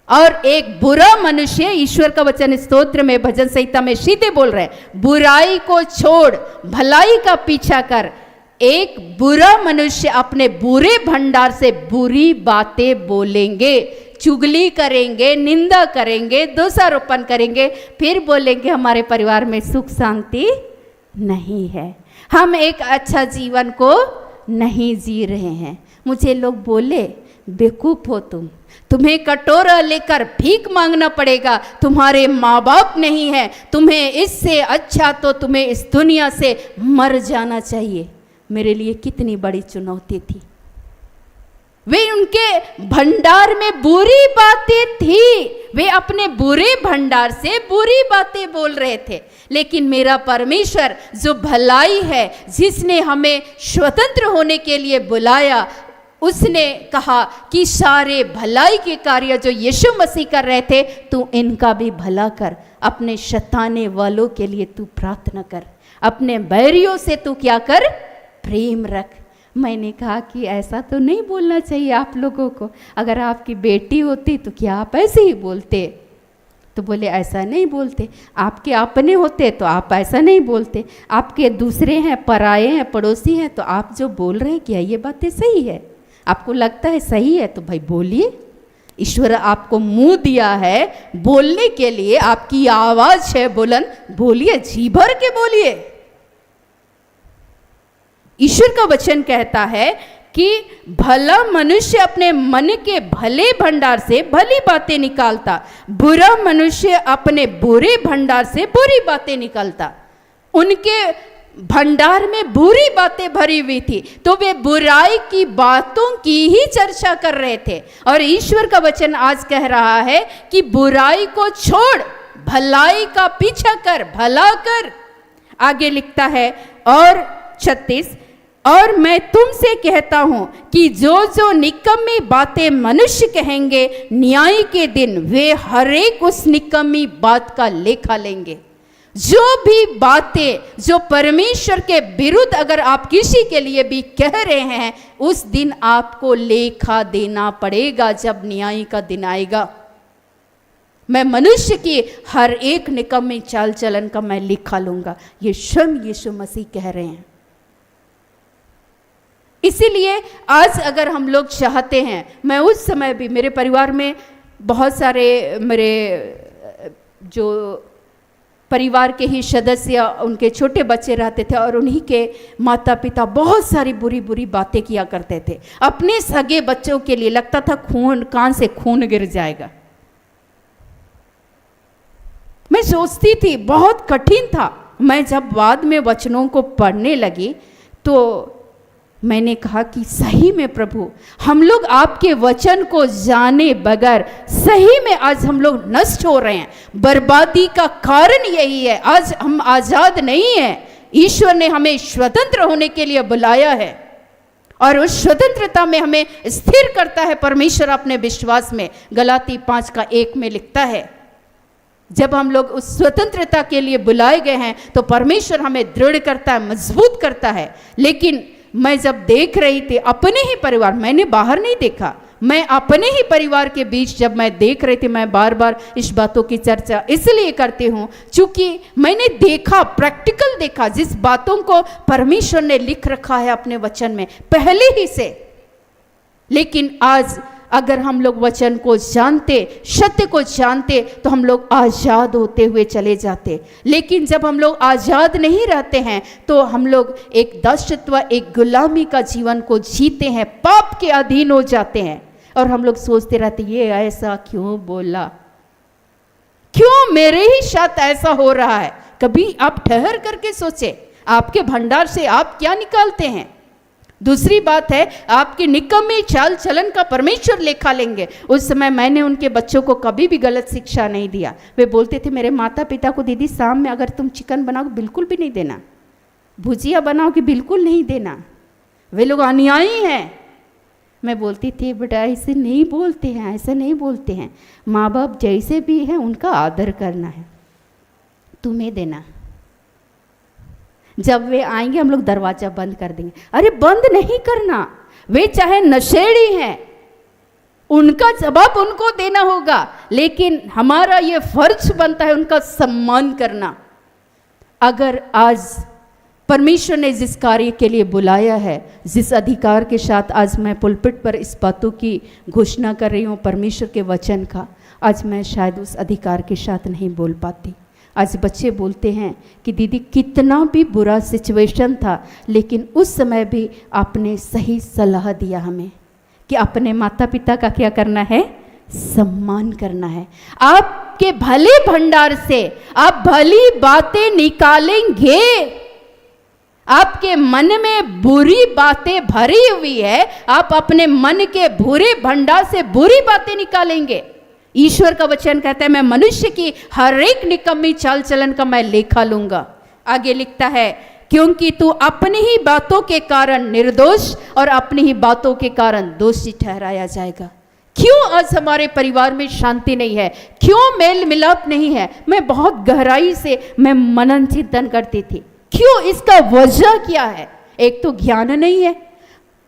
और एक बुरा मनुष्य, ईश्वर का वचन स्तोत्र में भजन संहिता में सीधे बोल रहे हैं, बुराई को छोड़ भलाई का पीछा कर। एक बुरा मनुष्य अपने बुरे भंडार से बुरी बातें बोलेंगे, चुगली करेंगे, निंदा करेंगे, दोषारोपण करेंगे, फिर बोलेंगे हमारे परिवार में सुख शांति नहीं है, हम एक अच्छा जीवन को नहीं जी रहे हैं। मुझे लोग बोले बेवकूफ हो तुम्हें कटोरा लेकर भीख मांगना पड़ेगा, तुम्हारे माँ बाप नहीं है, तुम्हें इससे अच्छा तो तुम्हें इस दुनिया से मर जाना चाहिए। मेरे लिए कितनी बड़ी चुनौती थी। वे उनके भंडार में बुरी बातें थी, वे अपने बुरे भंडार से बुरी बातें बोल रहे थे। लेकिन मेरा परमेश्वर जो भलाई है, जिसने हमें स्वतंत्र होने के लिए बुलाया, उसने कहा कि सारे भलाई के कार्य जो यीशु मसीह कर रहे थे, तू इनका भी भला कर। अपने शताने वालों के लिए तू प्रार्थना कर, अपने बैरियों से तू क्या कर? प्रेम रख। मैंने कहा कि ऐसा तो नहीं बोलना चाहिए आप लोगों को। अगर आपकी बेटी होती तो क्या आप ऐसे ही बोलते? तो बोले ऐसा नहीं बोलते। आपके अपने होते तो आप ऐसा नहीं बोलते। आपके दूसरे हैं, पराये हैं, पड़ोसी हैं, तो आप जो बोल रहे हैं क्या ये बातें सही है? आपको लगता है सही है तो भाई बोलिए। ईश्वर आपको मुंह दिया है बोलने के लिए, आपकी आवाज है बुलंद, बोलिए, जी भर के बोलिए। ईश्वर का वचन कहता है कि भला मनुष्य अपने मन के भले भंडार से भली बातें निकालता, बुरा मनुष्य अपने बुरे भंडार से बुरी बातें निकालता। उनके भंडार में बुरी बातें भरी हुई थी, तो वे बुराई की बातों की ही चर्चा कर रहे थे। और ईश्वर का वचन आज कह रहा है कि बुराई को छोड़, भलाई का पीछा कर, भला कर। आगे लिखता है और 36, और मैं तुमसे कहता हूं कि जो जो निकम्मी बातें मनुष्य कहेंगे, न्याय के दिन वे हरेक उस निकम्मी बात का लेखा लेंगे। जो भी बातें जो परमेश्वर के विरुद्ध अगर आप किसी के लिए भी कह रहे हैं, उस दिन आपको लेखा देना पड़ेगा जब न्याय का दिन आएगा। मैं मनुष्य की हर एक निकम्मी चाल चलन का मैं लेखा लूंगा, ये स्वयं यीशु मसीह कह रहे हैं। इसीलिए आज अगर हम लोग चाहते हैं, मैं उस समय भी मेरे परिवार में बहुत सारे मेरे जो परिवार के ही सदस्य, उनके छोटे बच्चे रहते थे और उन्हीं के माता पिता बहुत सारी बुरी बुरी बातें किया करते थे। अपने सगे बच्चों के लिए लगता था खून, कान से खून गिर जाएगा। मैं सोचती थी बहुत कठिन था। मैं जब बाद में वचनों को पढ़ने लगी तो मैंने कहा कि सही में प्रभु, हम लोग आपके वचन को जाने बगैर सही में आज हम लोग नष्ट हो रहे हैं। बर्बादी का कारण यही है, आज हम आजाद नहीं हैं। ईश्वर ने हमें स्वतंत्र होने के लिए बुलाया है और उस स्वतंत्रता में हमें स्थिर करता है परमेश्वर अपने विश्वास में। गलाती 5:1 में लिखता है, जब हम लोग उस स्वतंत्रता के लिए बुलाए गए हैं तो परमेश्वर हमें दृढ़ करता है, मजबूत करता है। लेकिन मैं जब देख रही थी अपने ही परिवार, मैंने बाहर नहीं देखा, मैं अपने ही परिवार के बीच जब मैं देख रही थी, मैं बार बार इस बातों की चर्चा इसलिए करती हूँ क्योंकि मैंने देखा, प्रैक्टिकल देखा, जिस बातों को परमेश्वर ने लिख रखा है अपने वचन में पहले ही से। लेकिन आज अगर हम लोग वचन को जानते, सत्य को जानते, तो हम लोग आज़ाद होते हुए चले जाते। लेकिन जब हम लोग आज़ाद नहीं रहते हैं तो हम लोग एक दासत्व, एक गुलामी का जीवन को जीते हैं, पाप के अधीन हो जाते हैं। और हम लोग सोचते रहते, ये ऐसा क्यों बोला, क्यों मेरे ही साथ ऐसा हो रहा है। कभी आप ठहर करके सोचे, आपके भंडार से आप क्या निकालते हैं। दूसरी बात है, आपके निकम्मे चाल चलन का परमेश्वर लेखा लेंगे। उस समय मैंने उनके बच्चों को कभी भी गलत शिक्षा नहीं दिया। वे बोलते थे मेरे माता पिता को, दीदी शाम में अगर तुम चिकन बनाओ बिल्कुल भी नहीं देना, भुजिया बनाओ कि बिल्कुल नहीं देना, वे लोग अन्यायी हैं। मैं बोलती थी बेटा ऐसे नहीं बोलते हैं, ऐसे नहीं बोलते हैं, माँ बाप जैसे भी हैं उनका आदर करना है, तुम्हें देना। जब वे आएंगे हम लोग दरवाजा बंद कर देंगे। अरे बंद नहीं करना, वे चाहे नशेड़ी हैं, उनका जवाब उनको देना होगा, लेकिन हमारा ये फर्ज बनता है उनका सम्मान करना। अगर आज परमेश्वर ने जिस कार्य के लिए बुलाया है, जिस अधिकार के साथ आज मैं पुलपिट पर इस बातों की घोषणा कर रही हूँ परमेश्वर के वचन का, आज मैं शायद उस अधिकार के साथ नहीं बोल पाती। आज बच्चे बोलते हैं कि दीदी कितना भी बुरा सिचुएशन था, लेकिन उस समय भी आपने सही सलाह दिया हमें कि अपने माता पिता का क्या करना है, सम्मान करना है। आपके भले भंडार से आप भली बातें निकालेंगे। आपके मन में बुरी बातें भरी हुई है, आप अपने मन के बुरे भंडार से बुरी बातें निकालेंगे। ईश्वर का वचन कहता है मैं मनुष्य की हर एक निकम्मी चाल चलन का मैं लेखा लूंगा। आगे लिखता है, क्योंकि तू अपनी ही बातों के कारण निर्दोष और अपनी ही बातों के कारण दोषी ठहराया जाएगा। क्यों आज हमारे परिवार में शांति नहीं है, क्यों मेल मिलाप नहीं है? मैं बहुत गहराई से मैं मनन चिंतन करती थी, क्यों, इसका वजह क्या है? एक तो ज्ञान नहीं है,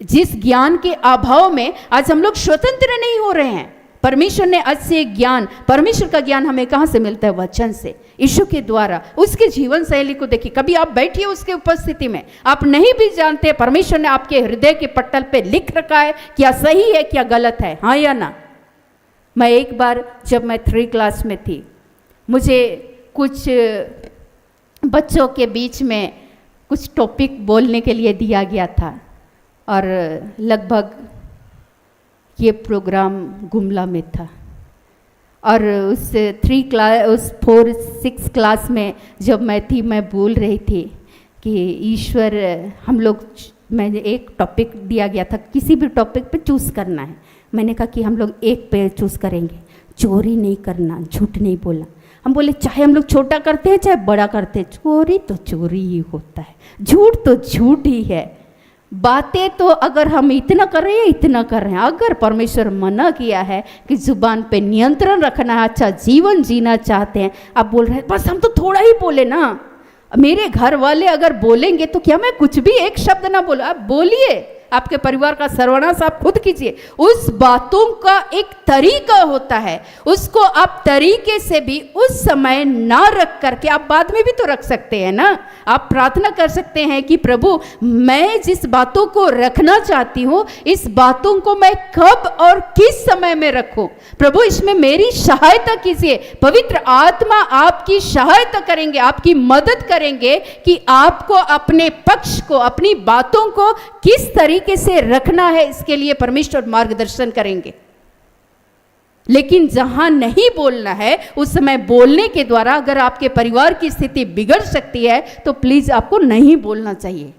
जिस ज्ञान के अभाव में आज हम लोग स्वतंत्र नहीं हो रहे हैं। परमेश्वर ने आज से ज्ञान, परमेश्वर का ज्ञान हमें कहाँ से मिलता है? वचन से, यीशु के द्वारा। उसके जीवन शैली को देखिए, कभी आप बैठिए उसके उपस्थिति में, आप नहीं भी जानते परमेश्वर ने आपके हृदय के पटल पे लिख रखा है क्या सही है क्या गलत है, हाँ या ना। मैं एक बार जब मैं 3 क्लास में थी, मुझे कुछ बच्चों के बीच में कुछ टॉपिक बोलने के लिए दिया गया था और लगभग ये प्रोग्राम गुमला में था और उस 4-6 क्लास में जब मैं थी, मैं बोल रही थी कि ईश्वर हम लोग, मैंने एक टॉपिक दिया गया था, किसी भी टॉपिक पे चूज़ करना है। मैंने कहा कि हम लोग एक पे चूज़ करेंगे, चोरी नहीं करना, झूठ नहीं बोलना। हम बोले चाहे हम लोग छोटा करते हैं चाहे बड़ा करते हैं, चोरी तो चोरी ही होता है, झूठ तो झूठ ही है। बातें तो अगर हम इतना कर रहे हैं इतना कर रहे हैं, अगर परमेश्वर मना किया है कि जुबान पे नियंत्रण रखना है, अच्छा जीवन जीना चाहते हैं, आप बोल रहे हैं बस हम तो थोड़ा ही बोले ना, मेरे घर वाले अगर बोलेंगे तो क्या मैं कुछ भी एक शब्द ना बोलूं? आप बोलिए, आपके परिवार का सर्वनाश आप खुद कीजिए। उस बातों का एक तरीका होता है, उसको आप तरीके से भी उस समय ना रख करके आप बाद में भी तो रख सकते हैं ना। आप प्रार्थना कर सकते हैं कि प्रभु मैं जिस बातों को रखना चाहती हूँ, इस बातों को मैं कब और किस समय में रखूं, प्रभु इसमें मेरी सहायता कीजिए। पवित्र आत्मा आपकी सहायता करेंगे, आपकी मदद करेंगे कि आपको अपने पक्ष को, अपनी बातों को किस तरीके से रखना है, इसके लिए परमेश्वर मार्गदर्शन करेंगे। लेकिन जहां नहीं बोलना है उस समय बोलने के द्वारा अगर आपके परिवार की स्थिति बिगड़ सकती है तो प्लीज आपको नहीं बोलना चाहिए।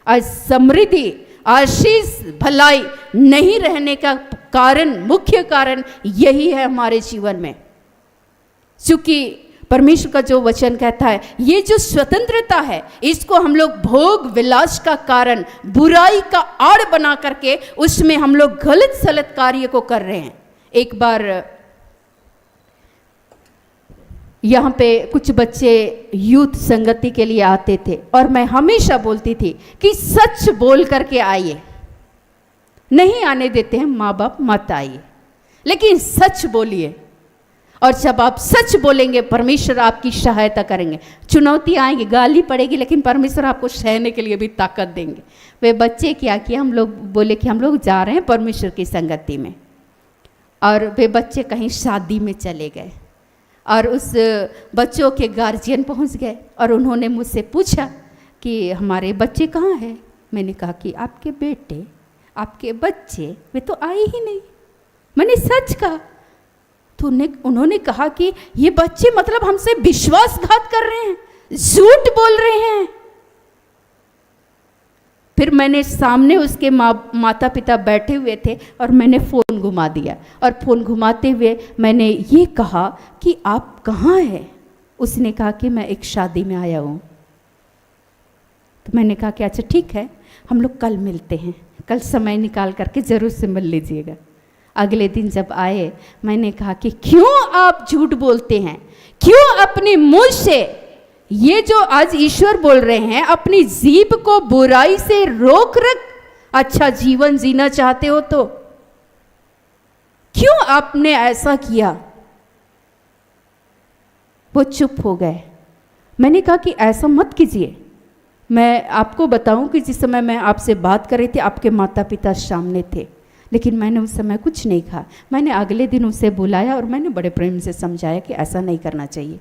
आज समृद्धि, आशीष, भलाई नहीं रहने का कारण, मुख्य कारण यही है हमारे जीवन में। क्योंकि परमेश्वर का जो वचन कहता है, ये जो स्वतंत्रता है इसको हम लोग भोग विलास का कारण, बुराई का आड़ बना करके उसमें हम लोग गलत सलत कार्य को कर रहे हैं। एक बार यहाँ पे कुछ बच्चे यूथ संगति के लिए आते थे और मैं हमेशा बोलती थी कि सच बोल करके आइए, नहीं आने देते हैं माँ बाप, मत आइए, लेकिन सच बोलिए। और जब आप सच बोलेंगे परमेश्वर आपकी सहायता करेंगे। चुनौती आएंगी, गाली पड़ेगी, लेकिन परमेश्वर आपको सहने के लिए भी ताकत देंगे। वे बच्चे क्या किया, हम लोग बोले कि हम लोग जा रहे हैं परमेश्वर की संगति में, और वे बच्चे कहीं शादी में चले गए और उस बच्चों के गार्जियन पहुंच गए और उन्होंने मुझसे पूछा कि हमारे बच्चे कहाँ हैं। मैंने कहा कि आपके बेटे, आपके बच्चे वे तो आए ही नहीं। मैंने सच कहा तो उन्होंने कहा कि ये बच्चे मतलब हमसे विश्वासघात कर रहे हैं, झूठ बोल रहे हैं। फिर मैंने सामने उसके माता पिता बैठे हुए थे और मैंने फ़ोन घुमा दिया और फ़ोन घुमाते हुए मैंने ये कहा कि आप कहाँ हैं। उसने कहा कि मैं एक शादी में आया हूँ। तो मैंने कहा कि अच्छा ठीक है, हम लोग कल मिलते हैं, कल समय निकाल करके ज़रूर से मिल लीजिएगा। अगले दिन जब आए मैंने कहा कि क्यों आप झूठ बोलते हैं, क्यों अपने मुंह से ये जो आज ईश्वर बोल रहे हैं, अपनी जीभ को बुराई से रोक रख अच्छा जीवन जीना चाहते हो तो क्यों आपने ऐसा किया। वो चुप हो गए। मैंने कहा कि ऐसा मत कीजिए। मैं आपको बताऊं कि जिस समय मैं आपसे बात कर रही थी आपके माता पिता सामने थे, लेकिन मैंने उस समय कुछ नहीं कहा। मैंने अगले दिन उसे बुलाया और मैंने बड़े प्रेम से समझाया कि ऐसा नहीं करना चाहिए,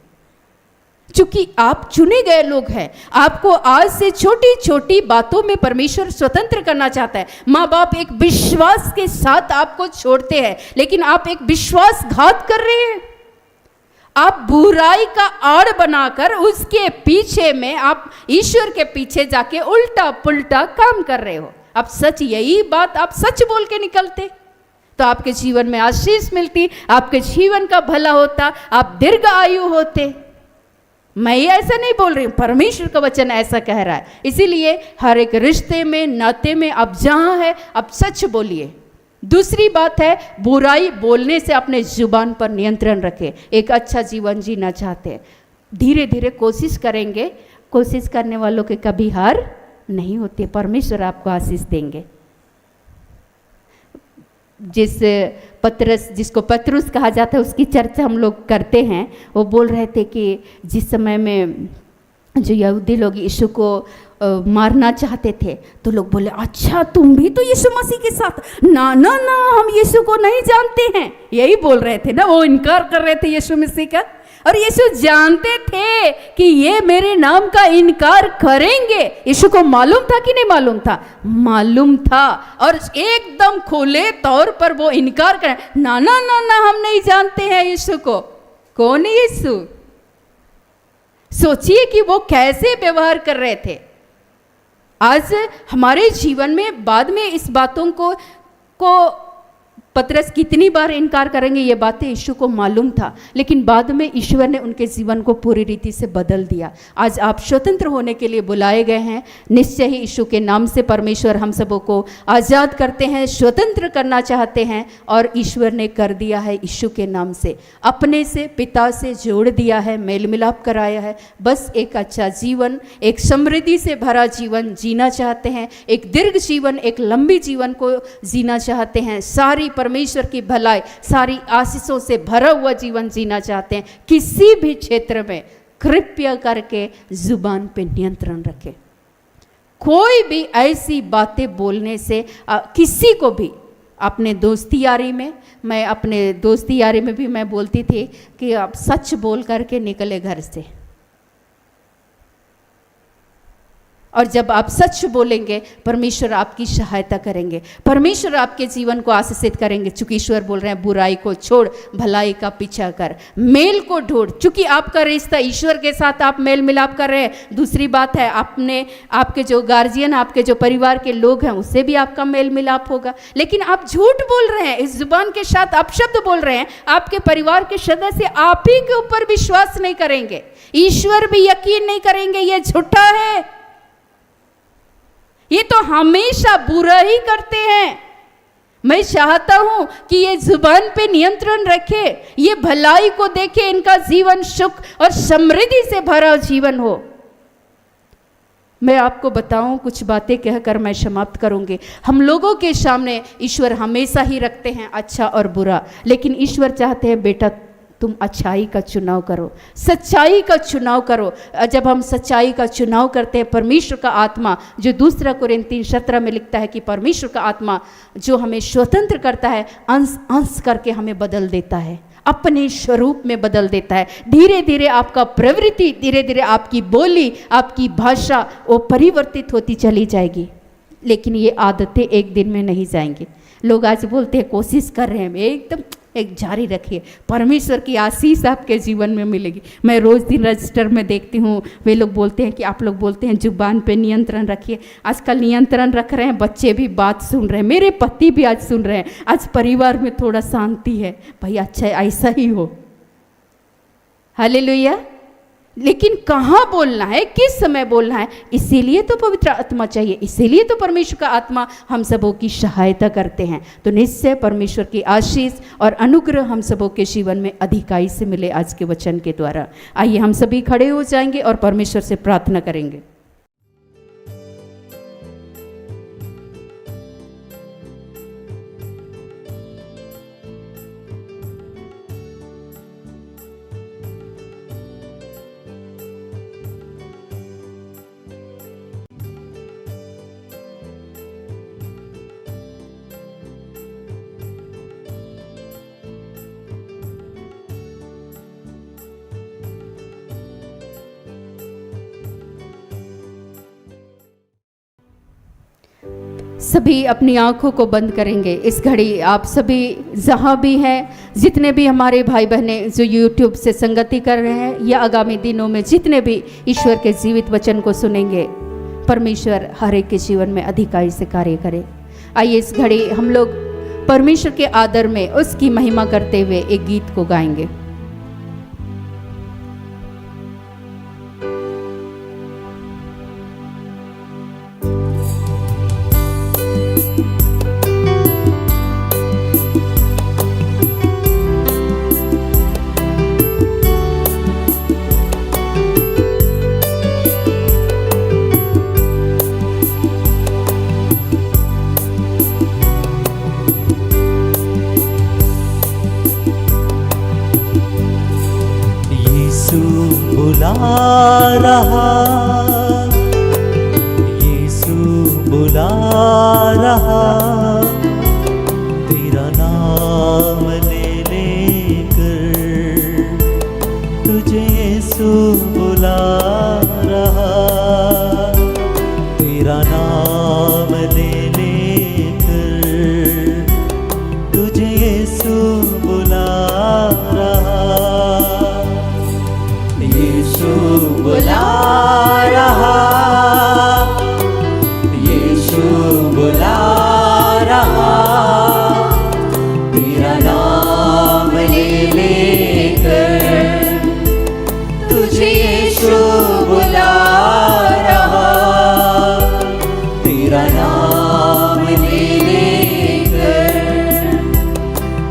क्योंकि आप चुने गए लोग हैं। आपको आज से छोटी छोटी बातों में परमेश्वर स्वतंत्र करना चाहता है। माँ बाप एक विश्वास के साथ आपको छोड़ते हैं, लेकिन आप एक विश्वासघात कर रहे हैं। आप बुराई का आड़ बनाकर उसके पीछे में आप ईश्वर के पीछे जाके उल्टा पुल्टा काम कर रहे हो। अब सच, यही बात आप सच बोल के निकलते तो आपके जीवन में आशीष मिलती, आपके जीवन का भला होता, आप दीर्घ आयु होते। मैं ये ऐसा नहीं बोल रही हूँ, परमेश्वर का वचन ऐसा कह रहा है। इसीलिए हर एक रिश्ते में, नाते में आप जहाँ है आप सच बोलिए। दूसरी बात है, बुराई बोलने से अपने जुबान पर नियंत्रण रखें। एक अच्छा जीवन जीना चाहते हैं, धीरे धीरे कोशिश करेंगे। कोशिश करने वालों के कभी हार नहीं होती। परमेश्वर आपको आशीष देंगे। जिसको पतरस कहा जाता है उसकी चर्चा हम लोग करते हैं। वो बोल रहे थे कि जिस समय में जो यहूदी लोग यीशु को मारना चाहते थे, तो लोग बोले अच्छा तुम भी तो यीशु मसीह के साथ, ना ना ना हम यीशु को नहीं जानते हैं, यही बोल रहे थे ना, वो इनकार कर रहे थे यीशु मसीह का। और यीशु जानते थे कि ये मेरे नाम का इनकार करेंगे। यीशु को मालूम था कि नहीं मालूम था? मालूम था, और एकदम खुले तौर पर वो इनकार करें, ना ना ना ना हम नहीं जानते हैं यीशु को। कौन है यीशु? सोचिए कि वो कैसे व्यवहार कर रहे थे। आज हमारे जीवन में बाद में इस बातों को पतरस कितनी बार इनकार करेंगे, ये बातें यीशु को मालूम था, लेकिन बाद में ईश्वर ने उनके जीवन को पूरी रीति से बदल दिया। आज आप स्वतंत्र होने के लिए बुलाए गए हैं। निश्चय ही यीशु के नाम से परमेश्वर हम सबों को आज़ाद करते हैं, स्वतंत्र करना चाहते हैं, और ईश्वर ने कर दिया है। यीशु के नाम से अपने से पिता से जोड़ दिया है, मेल मिलाप कराया है। बस एक अच्छा जीवन, एक समृद्धि से भरा जीवन जीना चाहते हैं, एक दीर्घ जीवन, एक लंबी जीवन को जीना चाहते हैं, सारी परमेश्वर की भलाई, सारी आशीषों से भरा हुआ जीवन जीना चाहते हैं। किसी भी क्षेत्र में कृपया करके जुबान पे नियंत्रण रखें। कोई भी ऐसी बातें बोलने से किसी को भी, अपने दोस्ती यारी में, मैं अपने दोस्ती यारी में भी मैं बोलती थी कि आप सच बोल करके निकले घर से, और जब आप सच बोलेंगे परमेश्वर आपकी सहायता करेंगे, परमेश्वर आपके जीवन को आशीषित करेंगे। चूंकि ईश्वर बोल रहे हैं बुराई को छोड़, भलाई का पीछा कर, मेल को ढूंढ। चूंकि आपका रिश्ता ईश्वर के साथ आप मेल मिलाप कर रहे हैं। दूसरी बात है, आपके जो गार्जियन, आपके जो परिवार के लोग हैं, उससे भी आपका मेल मिलाप होगा। लेकिन आप झूठ बोल रहे हैं, इस जुबान के साथ अपशब्द बोल रहे हैं, आपके परिवार के सदस्य आप ही के ऊपर विश्वास नहीं करेंगे, ईश्वर भी यकीन नहीं करेंगे, ये झूठा है, ये तो हमेशा बुरा ही करते हैं। मैं चाहता हूं कि ये जुबान पे नियंत्रण रखे, ये भलाई को देखे, इनका जीवन सुख और समृद्धि से भरा जीवन हो। मैं आपको बताऊं, कुछ बातें कहकर मैं समाप्त करूंगी। हम लोगों के सामने ईश्वर हमेशा ही रखते हैं अच्छा और बुरा, लेकिन ईश्वर चाहते हैं बेटा तुम अच्छाई का चुनाव करो, सच्चाई का चुनाव करो। जब हम सच्चाई का चुनाव करते हैं, परमेश्वर का आत्मा, जो 2 कोरिन्थियों 17 में लिखता है कि परमेश्वर का आत्मा जो हमें स्वतंत्र करता है, अंश अंश करके हमें बदल देता है, अपने स्वरूप में बदल देता है। धीरे धीरे आपका प्रवृत्ति, धीरे धीरे आपकी बोली, आपकी भाषा वो परिवर्तित होती चली जाएगी। लेकिन ये आदतें एक दिन में नहीं जाएंगी। लोग आज बोलते हैं कोशिश कर रहे हैं, एकदम एक जारी रखिए, परमेश्वर की आशीष आपके जीवन में मिलेगी। मैं रोज़ दिन रजिस्टर में देखती हूँ, वे लोग बोलते हैं कि आप लोग बोलते हैं जुबान पे नियंत्रण रखिए। आजकल नियंत्रण रख रहे हैं, बच्चे भी बात सुन रहे हैं, मेरे पति भी आज सुन रहे हैं। आज परिवार में थोड़ा शांति है, भाई अच्छा ऐसा ही हो, हालेलुया। लेकिन कहाँ बोलना है, किस समय बोलना है, इसीलिए तो पवित्र आत्मा चाहिए, इसीलिए तो परमेश्वर का आत्मा हम सबों की सहायता करते हैं। तो निश्चय परमेश्वर की आशीष और अनुग्रह हम सबों के जीवन में अधिकाई से मिले आज के वचन के द्वारा। आइए हम सभी खड़े हो जाएंगे और परमेश्वर से प्रार्थना करेंगे। सभी अपनी आंखों को बंद करेंगे। इस घड़ी आप सभी जहाँ भी हैं, जितने भी हमारे भाई बहनें जो YouTube से संगति कर रहे हैं या आगामी दिनों में जितने भी ईश्वर के जीवित वचन को सुनेंगे, परमेश्वर हर एक के जीवन में अधिकाई से कार्य करे। आइए इस घड़ी हम लोग परमेश्वर के आदर में उसकी महिमा करते हुए एक गीत को गाएंगे। बुला रहा रहा, तेरा नाम ले लेकर तुझे यीशु बुला रहा, तेरा नाम ले लेकर तुझे यीशु बुला रहा, यीशु बुला रहा, यीशु बुला रहा, तेरा नाम ले लेकर तुझे यीशु बुला रहा, तेरा नाम ले लेकर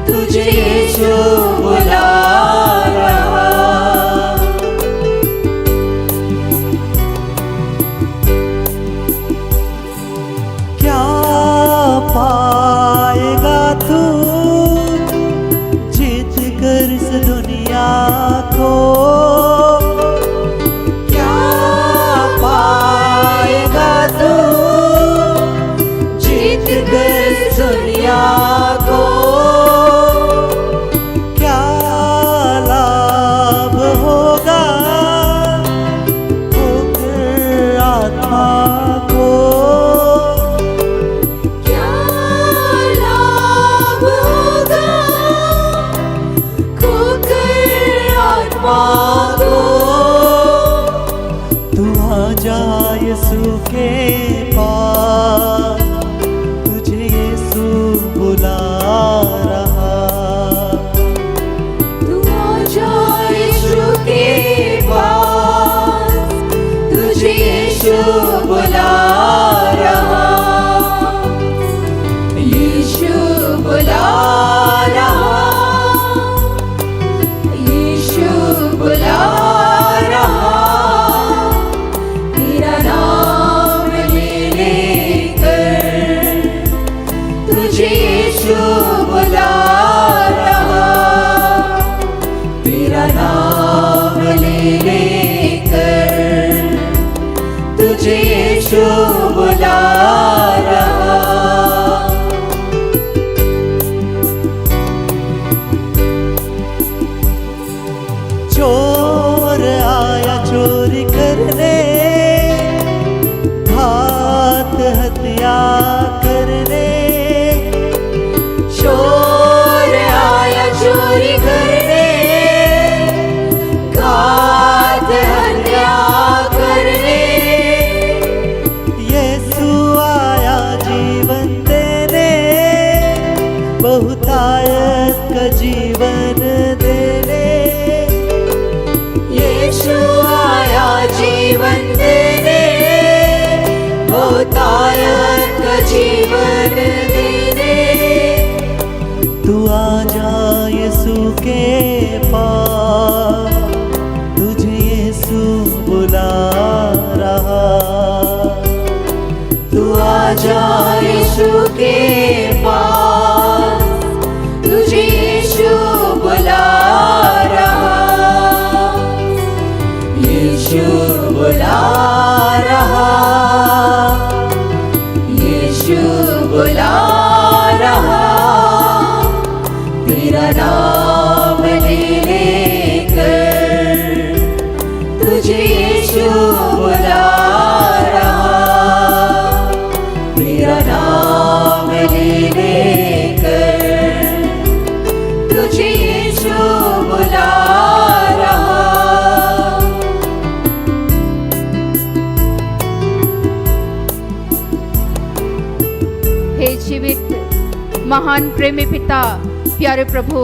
तुझे यीशु बुला रहा। क्या पाएगा तू जीत कर इस दुनिया को, क्या पाएगा तू जीत कर इस दुनिया को, क्या लाभ होगा खोकर आत्मा को, क्या लाभ होगा खोकर आत्मा को, तू आजा यीशु के पास, तुझे यीशु बुला रहा, तू आजा यीशु के पास, तुझे यीशु बुला रहा, यीशु बुला रहा, यीशु बुला रहा, तेरा नाम ले लेकर तुझे यीशु बुला रहा, तेरा नाम ले लेकर तुझे यीशु बुला रहा। चोर आया चोरी करने, घात हत्या करने, चोर आया चोरी करने, घात हत्या करने, यीशु आया जीवन देने, बहुतायत का जीवन देने, यीशु आया जीवन देने, बहुतायत का जीवन देने, तू आजा यीशु के पास, तुझे यीशु बुला रहा, तू आजा यीशु के पास, तुझे यीशु बुला रहा, यीशु बुला रहा, यीशु बुला रहा, तेरा नाम ले लेकर तुझे यीशु बुला रहा, तेरा नाम ले लेकर तुझे यीशु बुला रहा। हे जीवित महान प्रेमी पिता, प्यारे प्रभु,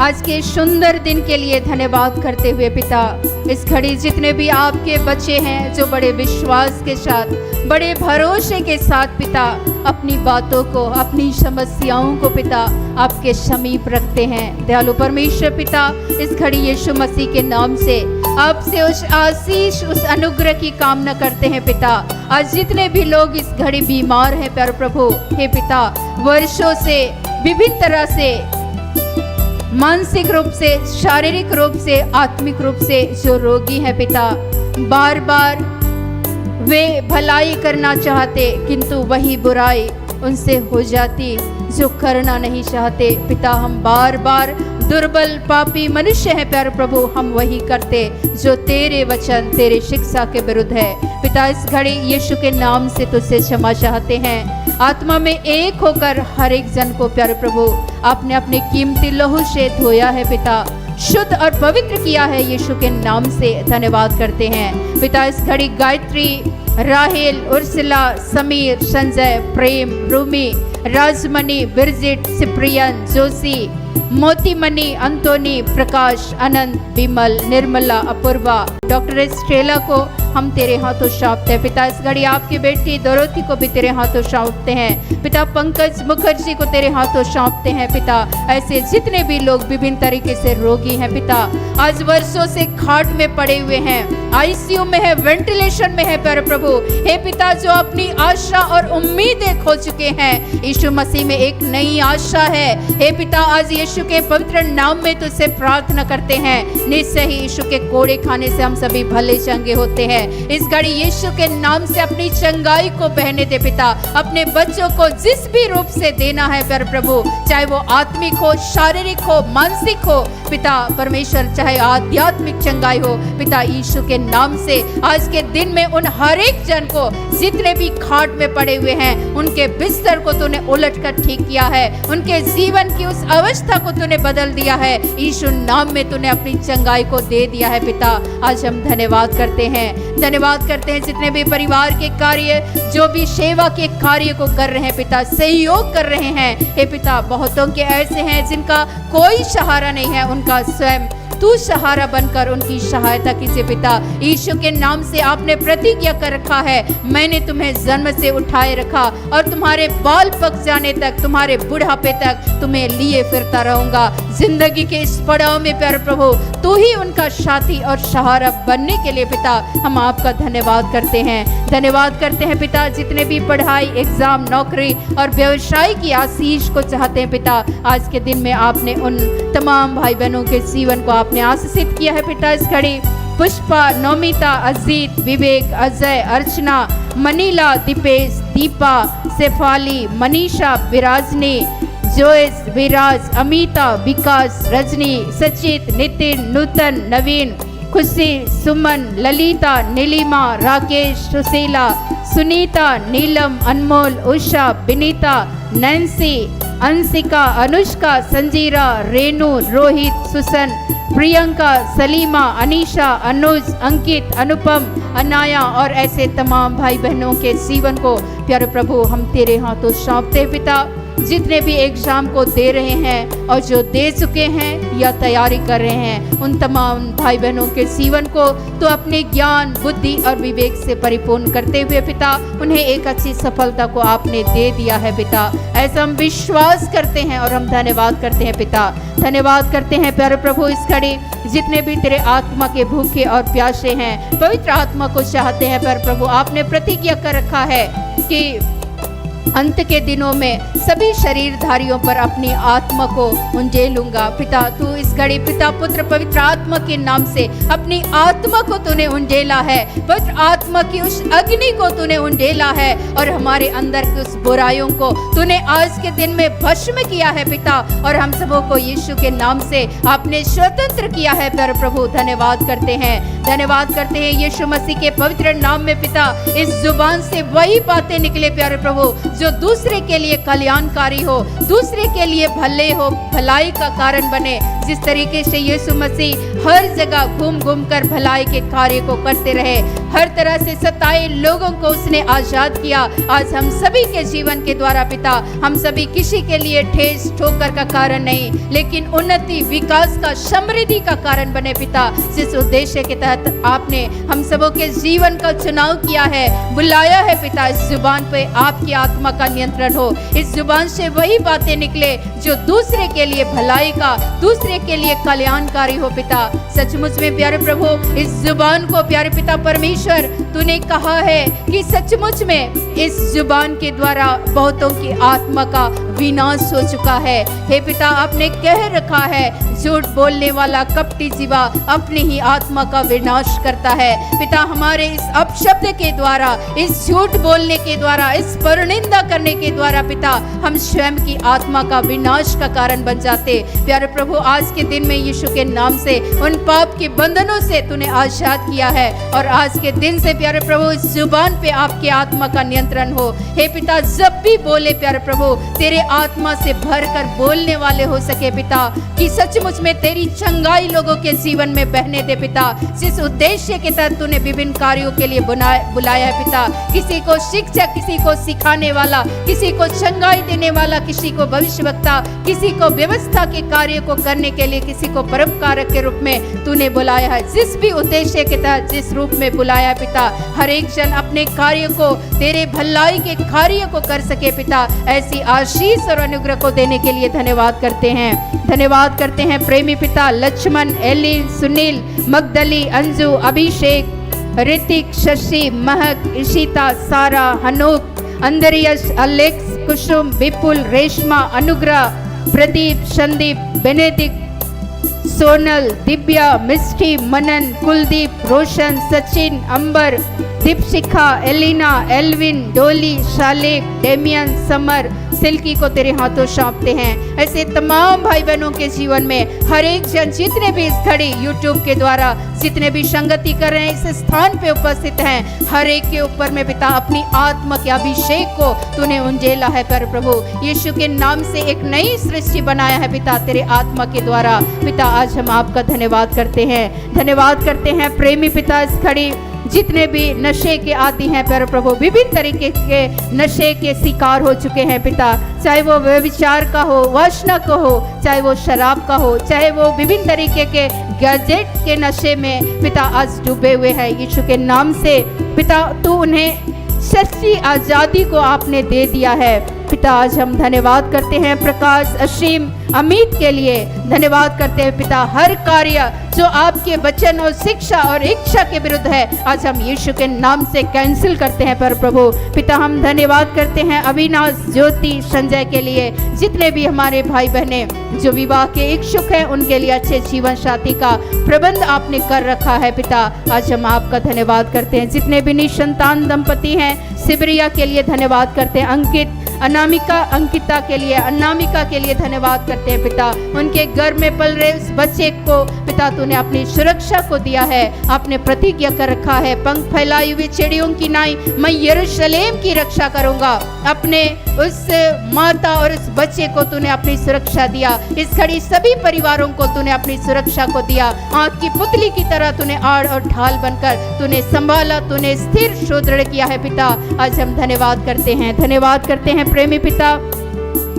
आज के सुंदर दिन के लिए धन्यवाद करते हुए पिता, इस घड़ी जितने भी आपके बच्चे हैं जो बड़े विश्वास के साथ, बड़े भरोसे के साथ पिता अपनी बातों को, अपनी समस्याओं को पिता आपके समीप रखते हैं। दयालु परमेश्वर पिता, इस घड़ी यीशु मसीह के नाम से आपसे उस आशीष, उस अनुग्रह की कामना करते हैं पिता। आज जितने भी लोग इस घड़ी बीमार हैं प्यारे प्रभु, हे पिता, वर्षों से विभिन्न तरह से, मानसिक रूप से, शारीरिक रूप से, आत्मिक रूप से जो रोगी हैं पिता, बार बार वे भलाई करना चाहते किंतु वही बुराई उनसे हो जाती जो करना नहीं चाहते। पिता, हम बार बार दुर्बल पापी मनुष्य हैं प्यारे प्रभु, हम वही करते जो तेरे वचन तेरे शिक्षा के विरुद्ध है। पिता, इस घड़ी यीशु के नाम से तुझसे क्षमा चाहते हैं। आत्मा में एक होकर हर एक जन को प्यारे प्रभु आपने अपने कीमती लहू से धोया है पिता, शुद्ध और पवित्र किया है। यीशु के नाम से धन्यवाद करते हैं। पिता, इस घड़ी गायत्री, राहेल, उर्सला, समीर, संजय, प्रेम, रूमी, राजमणि, बिरजिट, सिप्रियन, जोशी, मोतीमणि, अंतोनी, प्रकाश, अनंत, विमल, निर्मला, अपूर्वा, डॉक्टर स्टेला को हम तेरे हाथों सौंपते हैं। पिता, इस घड़ी आपकी बेटी दोरोथी को भी तेरे हाथों सौंपते हैं। पिता, पंकज मुखर्जी को तेरे हाथों सौंपते हैं। पिता, ऐसे जितने भी लोग विभिन्न तरीके से रोगी हैं पिता, आज वर्षों से खाट में पड़े हुए हैं, आईसीयू में है, वेंटिलेशन में है प्यारे प्रभु, हे पिता, जो अपनी आशा और उम्मीदें खो चुके हैं, यीशु मसीह में एक नई आशा है। हे पिता, आज यीशु के पवित्र नाम में तुझसे प्रार्थना करते हैं, निश्चय ही यीशु के कोड़े खाने से हम सभी भले चंगे होते हैं। इस घड़ी यीशु के नाम से अपनी चंगाई को बहने दे पिता, अपने बच्चों को जिस भी रूप से देना है प्यारे प्रभु, चाहे वो आत्मिक हो, शारीरिक हो, मानसिक हो पिता परमेश्वर, चाहे आध्यात्मिक चंगाई हो पिता, यीशु के नाम से आज के दिन में उन हर एक जन को जितने भी खाट में पड़े हुए हैं, उनके बिस्तर को तूने उलट कर ठीक किया है, उनके जीवन की उस अवस्था को तूने बदल दिया है। यीशु नाम में तूने अपनी चंगाई को दे दिया है पिता। आज हम धन्यवाद करते हैं, धन्यवाद करते हैं जितने भी परिवार के कार्य, जो भी सेवा के कार्य को कर रहे हैं पिता, सहयोग कर रहे हैं। हे पिता, बहुतों के ऐसे हैं जिनका कोई सहारा नहीं है, उनका स्वयं तू सहारा बनकर उनकी सहायता कीजिए पिता। यीशु के नाम से आपने प्रतिज्ञा कर रखा है, मैंने तुम्हें जन्म से उठाए रखा और तुम्हारे बाल पक जाने तक, तुम्हारे बुढ़ापे तक तुम्हें लिए फिरता रहूंगा। जिंदगी के इस पड़ाव में प्यारे प्रभु तू ही उनका साथी और सहारा बनने के लिए पिता हम आपका धन्यवाद करते हैं। धन्यवाद करते हैं पिता, जितने भी पढ़ाई, एग्जाम, नौकरी और व्यवसाय की आशीष को चाहते हैं पिता, आज के दिन में आपने उन तमाम भाई बहनों के जीवन को आपने आशीषित किया है पिता। इस घड़ी पुष्पा, नौमिता, अजीत, विवेक, अजय, अर्चना, मनीला, दीपेश, दीपा, शेफाली, मनीषा, विराजनी, जोयस, विराज, अमिता, विकास, रजनी, सचित, नितिन, नूतन, नवीन, खुशी, सुमन, ललिता, नीलिमा, राकेश, सुशीला, सुनीता, नीलम, अनमोल, उषा, विनीता, नैन्सी, अंशिका, अनुष्का, संजीरा, रेणु, रोहित, सुसन, प्रियंका, सलीमा, अनीशा, अनुज, अंकित, अनुपम, अनाया और ऐसे तमाम भाई बहनों के जीवन को प्यारे प्रभु हम तेरे हाथों सौंपते हैं पिता। जितने भी एग्जाम को दे रहे हैं और जो दे चुके हैं या तैयारी कर रहे हैं, उन तमाम भाई बहनों के जीवन को तो अपने ज्ञान, बुद्धि और विवेक से परिपूर्ण करते हुए पिता उन्हें एक अच्छी सफलता को आपने दे दिया है पिता। ऐसा हम विश्वास करते हैं और हम धन्यवाद करते हैं पिता। धन्यवाद करते हैं प्यारे प्रभु, इस घड़ी जितने भी तेरे आत्मा के भूखे और प्यासे हैं, पवित्र आत्मा को चाहते हैं प्यारे प्रभु, आपने प्रतिज्ञा कर रखा है कि अंत के दिनों में सभी शरीरधारियों पर अपनी आत्मा को उंडेलूंगा पिता। तू इस घड़ी पिता, पुत्र, पवित्र आत्मा के नाम से अपनी आत्मा को तूने उंडेला है, पवित्र आत्मा की उस अग्नि को तूने उंडेला है और हमारे अंदर की उस बुराइयों को तूने आज के दिन में भस्म किया है पिता, और हम सबों को यीशु के नाम से आपने स्वतंत्र किया है प्यारे प्रभु। धन्यवाद करते हैं, धन्यवाद करते हैं यीशु मसीह के पवित्र नाम में पिता। इस जुबान से वही बातें निकले प्यारे प्रभु जो दूसरे के लिए कल्याणकारी हो, दूसरे के लिए भले हो, भलाई का कारण बने। जिस तरीके से यीशु मसीह हर जगह घूम घूम कर भलाई के कार्य को करते रहे, हर तरह से सताए लोगों को उसने आजाद किया, आज हम सभी के जीवन के द्वारा पिता हम सभी किसी के लिए ठेस ठोकर का कारण नहीं, लेकिन उन्नति, विकास का, समृद्धि का कारण बने पिता। जिस उद्देश्य के तहत आपने हम सबों के जीवन का चुनाव किया है, बुलाया है पिता, इस जुबान पे आपकी आत्मा का नियंत्रण हो। इस जुबान से वही बातें निकले जो दूसरे के लिए भलाई का, दूसरे के लिए कल्याणकारी हो पिता। सचमुच में प्यारे प्रभु, इस जुबान को प्यारे पिता परमेश्वर तूने कहा है कि सचमुच में इस जुबान के द्वारा बहुतों की आत्मा का विनाश हो चुका है। हे पिता, आपने कह रखा है झूठ बोलने वाला कपटी जीवा अपनी ही आत्मा का विनाश करता है। पिता, हमारे इस अपशब्द के द्वारा, इस झूठ बोलने के द्वारा, इस परनिंदा करने के द्वारा पिता, हम स्वयं की आत्मा का विनाश का कारण बन जाते। प्यारे प्रभु, आज के दिन में यीशु के नाम से उन पाप के बंधनों से तूने आजाद किया है, और आज के दिन से प्यारे प्रभु इस जुबान पे आपके आत्मा का नियंत्रण हो। हे पिता, जब भी बोले प्यारे प्रभु तेरे आत्मा से भर कर बोलने वाले हो सके पिता, कि सचमुच में तेरी चंगाई लोगों के जीवन में बहने दे पिता। जिस उद्देश्य के तहत तूने विभिन्न कार्यों के लिए बुलाया है पिता, किसी को शिक्षक, किसी को सिखाने वाला, किसी को चंगाई देने वाला, किसी को भविष्यवक्ता, किसी को व्यवस्था के कार्य को करने के लिए, किसी को परोपकारक के रूप में तूने बुलाया है। जिस भी उद्देश्य के तहत, जिस रूप में बुलाया है पिता, हर एक जन अपने कार्य को, तेरे भलाई के कार्य को कर सके पिता। ऐसी आशीष और अनुग्रह को देने के लिए धन्यवाद करते हैं। धन्यवाद करते हैं प्रेमी पिता लक्ष्मण, एलिन, सुनील, मगदली, अंजू, अभिषेक, ऋतिक, शशि, महक, इशिता, सारा, हनूक, अंदरियस, अलेक्स, कुसुम, विपुल, रेशमा, अनुग्रह, प्रदीप, संदीप, बेनेदिक, सोनल, दिव्या, मिष्टी, मनन, कुलदीप, रोशन, सचिन, अंबर, दीपशिखा, एलिना, एल्विन, डोली, शालेक, डेमियन, समर, सिल्की को तेरे हाथों सौंपते हैं। ऐसे तमाम भाई बहनों के जीवन में हर एक जन, जितने भी इस घड़ी यूट्यूब के द्वारा जितने भी संगति कर रहे हैं, इस स्थान पे उपस्थित हैं, हर एक के ऊपर में पिता अपनी आत्मा के अभिषेक को तूने उंडेला है। पर प्रभु यीशु के नाम से एक नई सृष्टि बनाया है पिता तेरे आत्मा के द्वारा। पिता, आज हम आपका धन्यवाद करते हैं। धन्यवाद करते हैं प्रेमी पिता, इस घड़ी जितने भी नशे के आदी हैं प्यारे प्रभु, विभिन्न तरीके के नशे के शिकार हो चुके हैं पिता, चाहे वो व्यभिचार का हो, वासना का हो, चाहे वो शराब का हो, चाहे वो विभिन्न तरीके के गैजेट के नशे में पिता आज डूबे हुए हैं। यीशु के नाम से पिता तू उन्हें सच्ची आज़ादी को आपने दे दिया है। पिता, आज हम धन्यवाद करते हैं प्रकाश, असीम, अमित के लिए धन्यवाद करते हैं पिता। हर कार्य जो आपके वचन और शिक्षा और इच्छा के विरुद्ध है, आज हम यीशु के नाम से कैंसिल करते हैं। पर प्रभु पिता, हम धन्यवाद करते हैं अविनाश, ज्योति, संजय के लिए, जितने भी हमारे भाई बहने जो विवाह के इच्छुक हैं, उनके लिए अच्छे जीवन साथी का प्रबंध आपने कर रखा है पिता। आज हम आपका धन्यवाद करते हैं। जितने भी निसंतान दंपति हैं, सिबरिया के लिए धन्यवाद करते हैं। अंकित, अनामिका, अंकिता के लिए, अनामिका के लिए धन्यवाद करते हैं पिता। उनके घर में पल रहे उस बच्चे को पिता तूने अपनी सुरक्षा को दिया है। आपने प्रतिज्ञा कर रखा है, पंख फैलाई हुई चिड़ियों की नाई मैं यरूशलेम की रक्षा करूंगा। अपने उस माता और उस बच्चे को तूने अपनी सुरक्षा दिया। इस घड़ी सभी परिवारों को तूने अपनी सुरक्षा को दिया। आँख की पुतली की तरह तूने आड़ और ढाल बनकर तूने संभाला, तूने स्थिर सुदृढ़ किया है पिता। आज हम धन्यवाद करते हैं। धन्यवाद करते हैं प्रेमी पिता।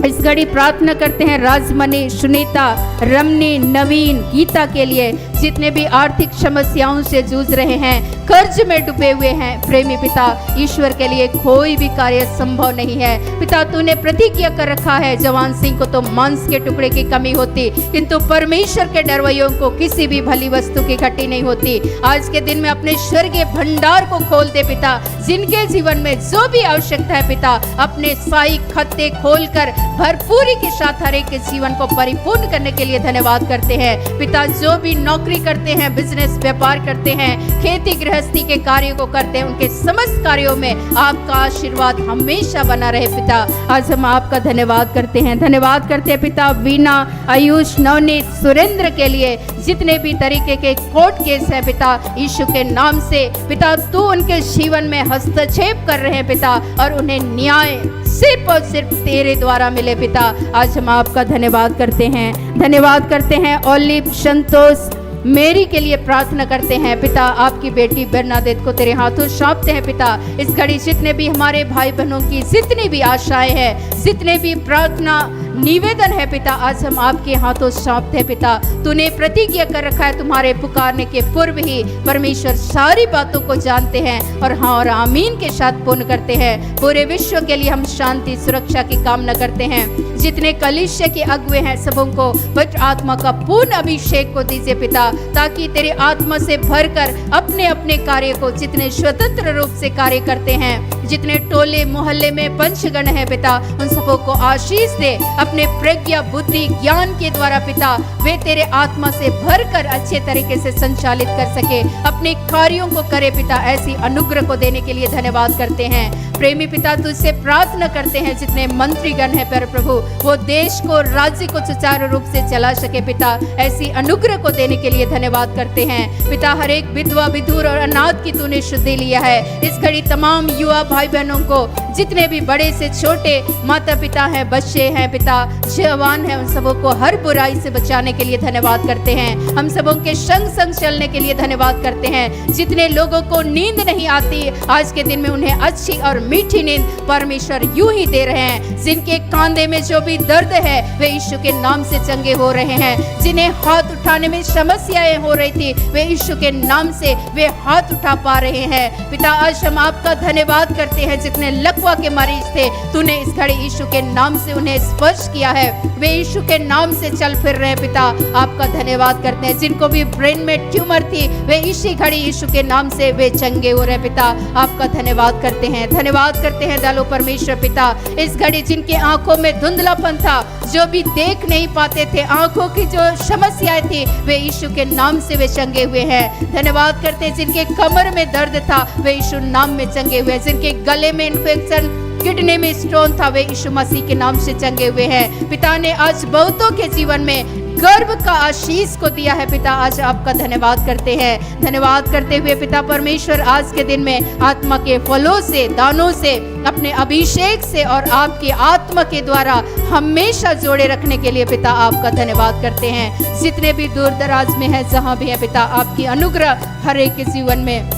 इस घड़ी प्रार्थना करते हैं राजमणि, सुनीता, रमनी, नवीन, गीता के लिए, जितने भी आर्थिक समस्याओं से जूझ रहे हैं, कर्ज में डूबे हुए हैं प्रेमी पिता। ईश्वर के लिए कोई भी कार्य संभव नहीं है पिता। तूने प्रतिज्ञा कर रखा है, जवान सिंह को तो मांस के टुकड़े की कमी होती, किंतु परमेश्वर के डरवैयों को किसी भी भली वस्तु की घटी नहीं होती। आज के दिन में अपने स्वर्गीय भंडार को खोल दे पिता। जिनके जीवन में जो भी आवश्यकता है पिता, अपने साई खत्ते खोलकर भरपूरी के साथ हर एक के जीवन को परिपूर्ण करने के लिए धन्यवाद करते हैं पिता। जो भी नौकरी करते हैं, बिजनेस व्यापार करते हैं, खेती गृहस्थी के कार्यों को करते हैं, उनके समस्त कार्यों में आपका आशीर्वाद हमेशा बना रहे पिता। आज हम आपका धन्यवाद करते हैं। धन्यवाद करते हैं पिता वीना, आयुष, नवनीत, सुरेंद्र के लिए, जितने भी तरीके के कोर्ट केस है पिता, यीशु के नाम से पिता तू उनके जीवन में हस्तक्षेप कर रहे हैं पिता, और उन्हें न्याय सिर्फ और सिर्फ तेरे द्वारा मिले पिता। आज हम आपका धन्यवाद करते हैं। धन्यवाद करते हैं ओलिव, संतोष, मेरी के लिए प्रार्थना करते हैं पिता। आपकी बेटी बरनादेत को तेरे हाथों सौंपते हैं पिता। इस घड़ी जितने भी हमारे भाई बहनों की जितनी भी आशाएं हैं, जितने भी प्रार्थना निवेदन है पिता, आज हम आपके हाथों सौंपते हैं पिता। तूने प्रतिज्ञा कर रखा है, तुम्हारे पुकारने के पूर्व ही परमेश्वर सारी बातों को जानते हैं और हाँ और आमीन के साथ पूर्ण करते हैं। पूरे विश्व के लिए हम शांति सुरक्षा की कामना करते हैं। जितने कलीसिया के अगुवे हैं सबों को पवित्र आत्मा का पूर्ण अभिषेक को दीजिए पिता, ताकि तेरे आत्मा से भरकर अपने अपने कार्य को, जितने स्वतंत्र रूप से कार्य करते हैं, जितने टोले मोहल्ले में पंचगण है पिता, उन सबों को आशीष दे। अपने प्रज्ञा बुद्धि ज्ञान के द्वारा पिता वे तेरे आत्मा से भरकर अच्छे तरीके से संचालित कर सके, अपने कार्यों को करे पिता। ऐसी अनुग्रह को देने के लिए धन्यवाद करते हैं। प्रेमी पिता, तुझसे प्रार्थना करते हैं जितने मंत्रीगण हैं पर प्रभु, वो देश को राज्य को सुचारू रूप से चला सके पिता। ऐसी अनुग्रह को देने के लिए धन्यवाद करते हैं पिता। हर एक विधवा विधुर और अनाथ की तूने शुद्धि लिया है। इस घड़ी तमाम युवा भाई बहनों को, जितने भी बड़े से छोटे माता पिता हैं, बच्चे हैं पिता, जवान हैं, उन सबों को हर बुराई से बचाने के लिए धन्यवाद करते हैं। हम सबों के संग संग चलने के लिए धन्यवाद करते हैं। जितने लोगों को नींद नहीं आती, आज के दिन में उन्हें अच्छी और मीठी नींद परमेश्वर यूं ही दे रहे हैं। जिनके कांधे में जो भी दर्द है वे यीशु के नाम से चंगे हो रहे हैं। जिन्हें हाथ उठाने में समस्याएं हो रही थी, वे यीशु के नाम से वे हाथ उठा पा रहे हैं पिता। आज हम आपका धन्यवाद करते हैं। जितने लकवा के मरीज थे, तूने इस घड़ी यीशु के नाम से उन्हें स्पर्श किया है, वे यीशु के नाम से चल फिर रहे हैं पिता। आपका धन्यवाद करते हैं। जिनको भी ब्रेन में ट्यूमर थी, वे इसी घड़ी यीशु के नाम से वे चंगे हो रहे हैं पिता। आपका धन्यवाद करते हैं। धन्यवाद करते हैं दालो परमेश्वर पिता। इस घड़ी जिनके आंखों में धुंधलापन था, जो भी देख नहीं पाते थे, आंखों की जो समस्याएं थी, वे यीशु के नाम से वे चंगे हुए हैं। धन्यवाद करते हैं जिनके कमर में दर्द था, वे यीशु नाम में चंगे हुए हैं। जिनके गले में इन्फेक्शन, किडनी में स्टोन था, वे यीशु मसीह के नाम से चंगे हुए हैं। पिता ने आज बहुतों के जीवन में गर्व का आशीष को दिया है पिता। आज आपका धन्यवाद करते हैं। धन्यवाद करते हुए पिता परमेश्वर, आज के दिन में आत्मा के फलों से, दानों से, अपने अभिषेक से और आपकी आत्मा के द्वारा हमेशा जोड़े रखने के लिए पिता आपका धन्यवाद करते हैं। जितने भी दूर दराज में है, जहाँ भी है पिता, आपकी अनुग्रह हर एक के जीवन में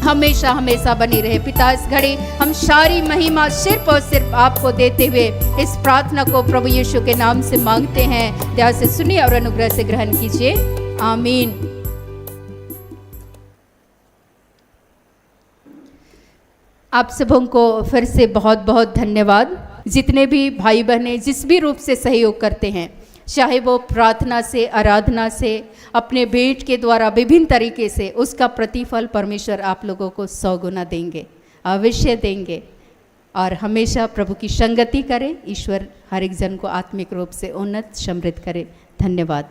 हमेशा हमेशा बनी रहे पिता। इस घड़ी हम सारी महिमा सिर्फ और सिर्फ आपको देते हुए इस प्रार्थना को प्रभु यीशु के नाम से मांगते हैं। ध्यान से सुनिए और अनुग्रह से ग्रहण कीजिए। आमीन। आप सबों को फिर से बहुत बहुत धन्यवाद। जितने भी भाई बहनें जिस भी रूप से सहयोग करते हैं, चाहे वो प्रार्थना से, आराधना से, अपने भेंट के द्वारा, विभिन्न तरीके से, उसका प्रतिफल परमेश्वर आप लोगों को 100 गुना देंगे, अवश्य देंगे। और हमेशा प्रभु की संगति करें। ईश्वर हर एक जन को आत्मिक रूप से उन्नत समृद्ध करे। धन्यवाद।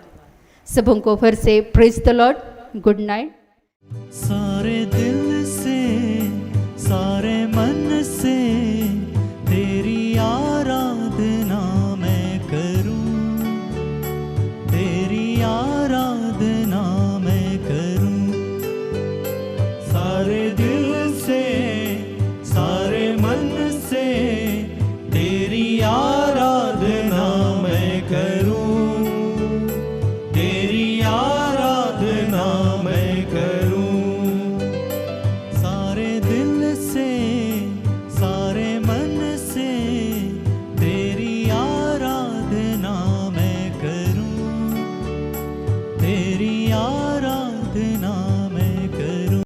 सबों को फिर से praise the Lord, good night. सारे दिल से, सारे मन से तेरी आराधना मैं करूं, तेरी आराधना मैं करूं। सारे दिल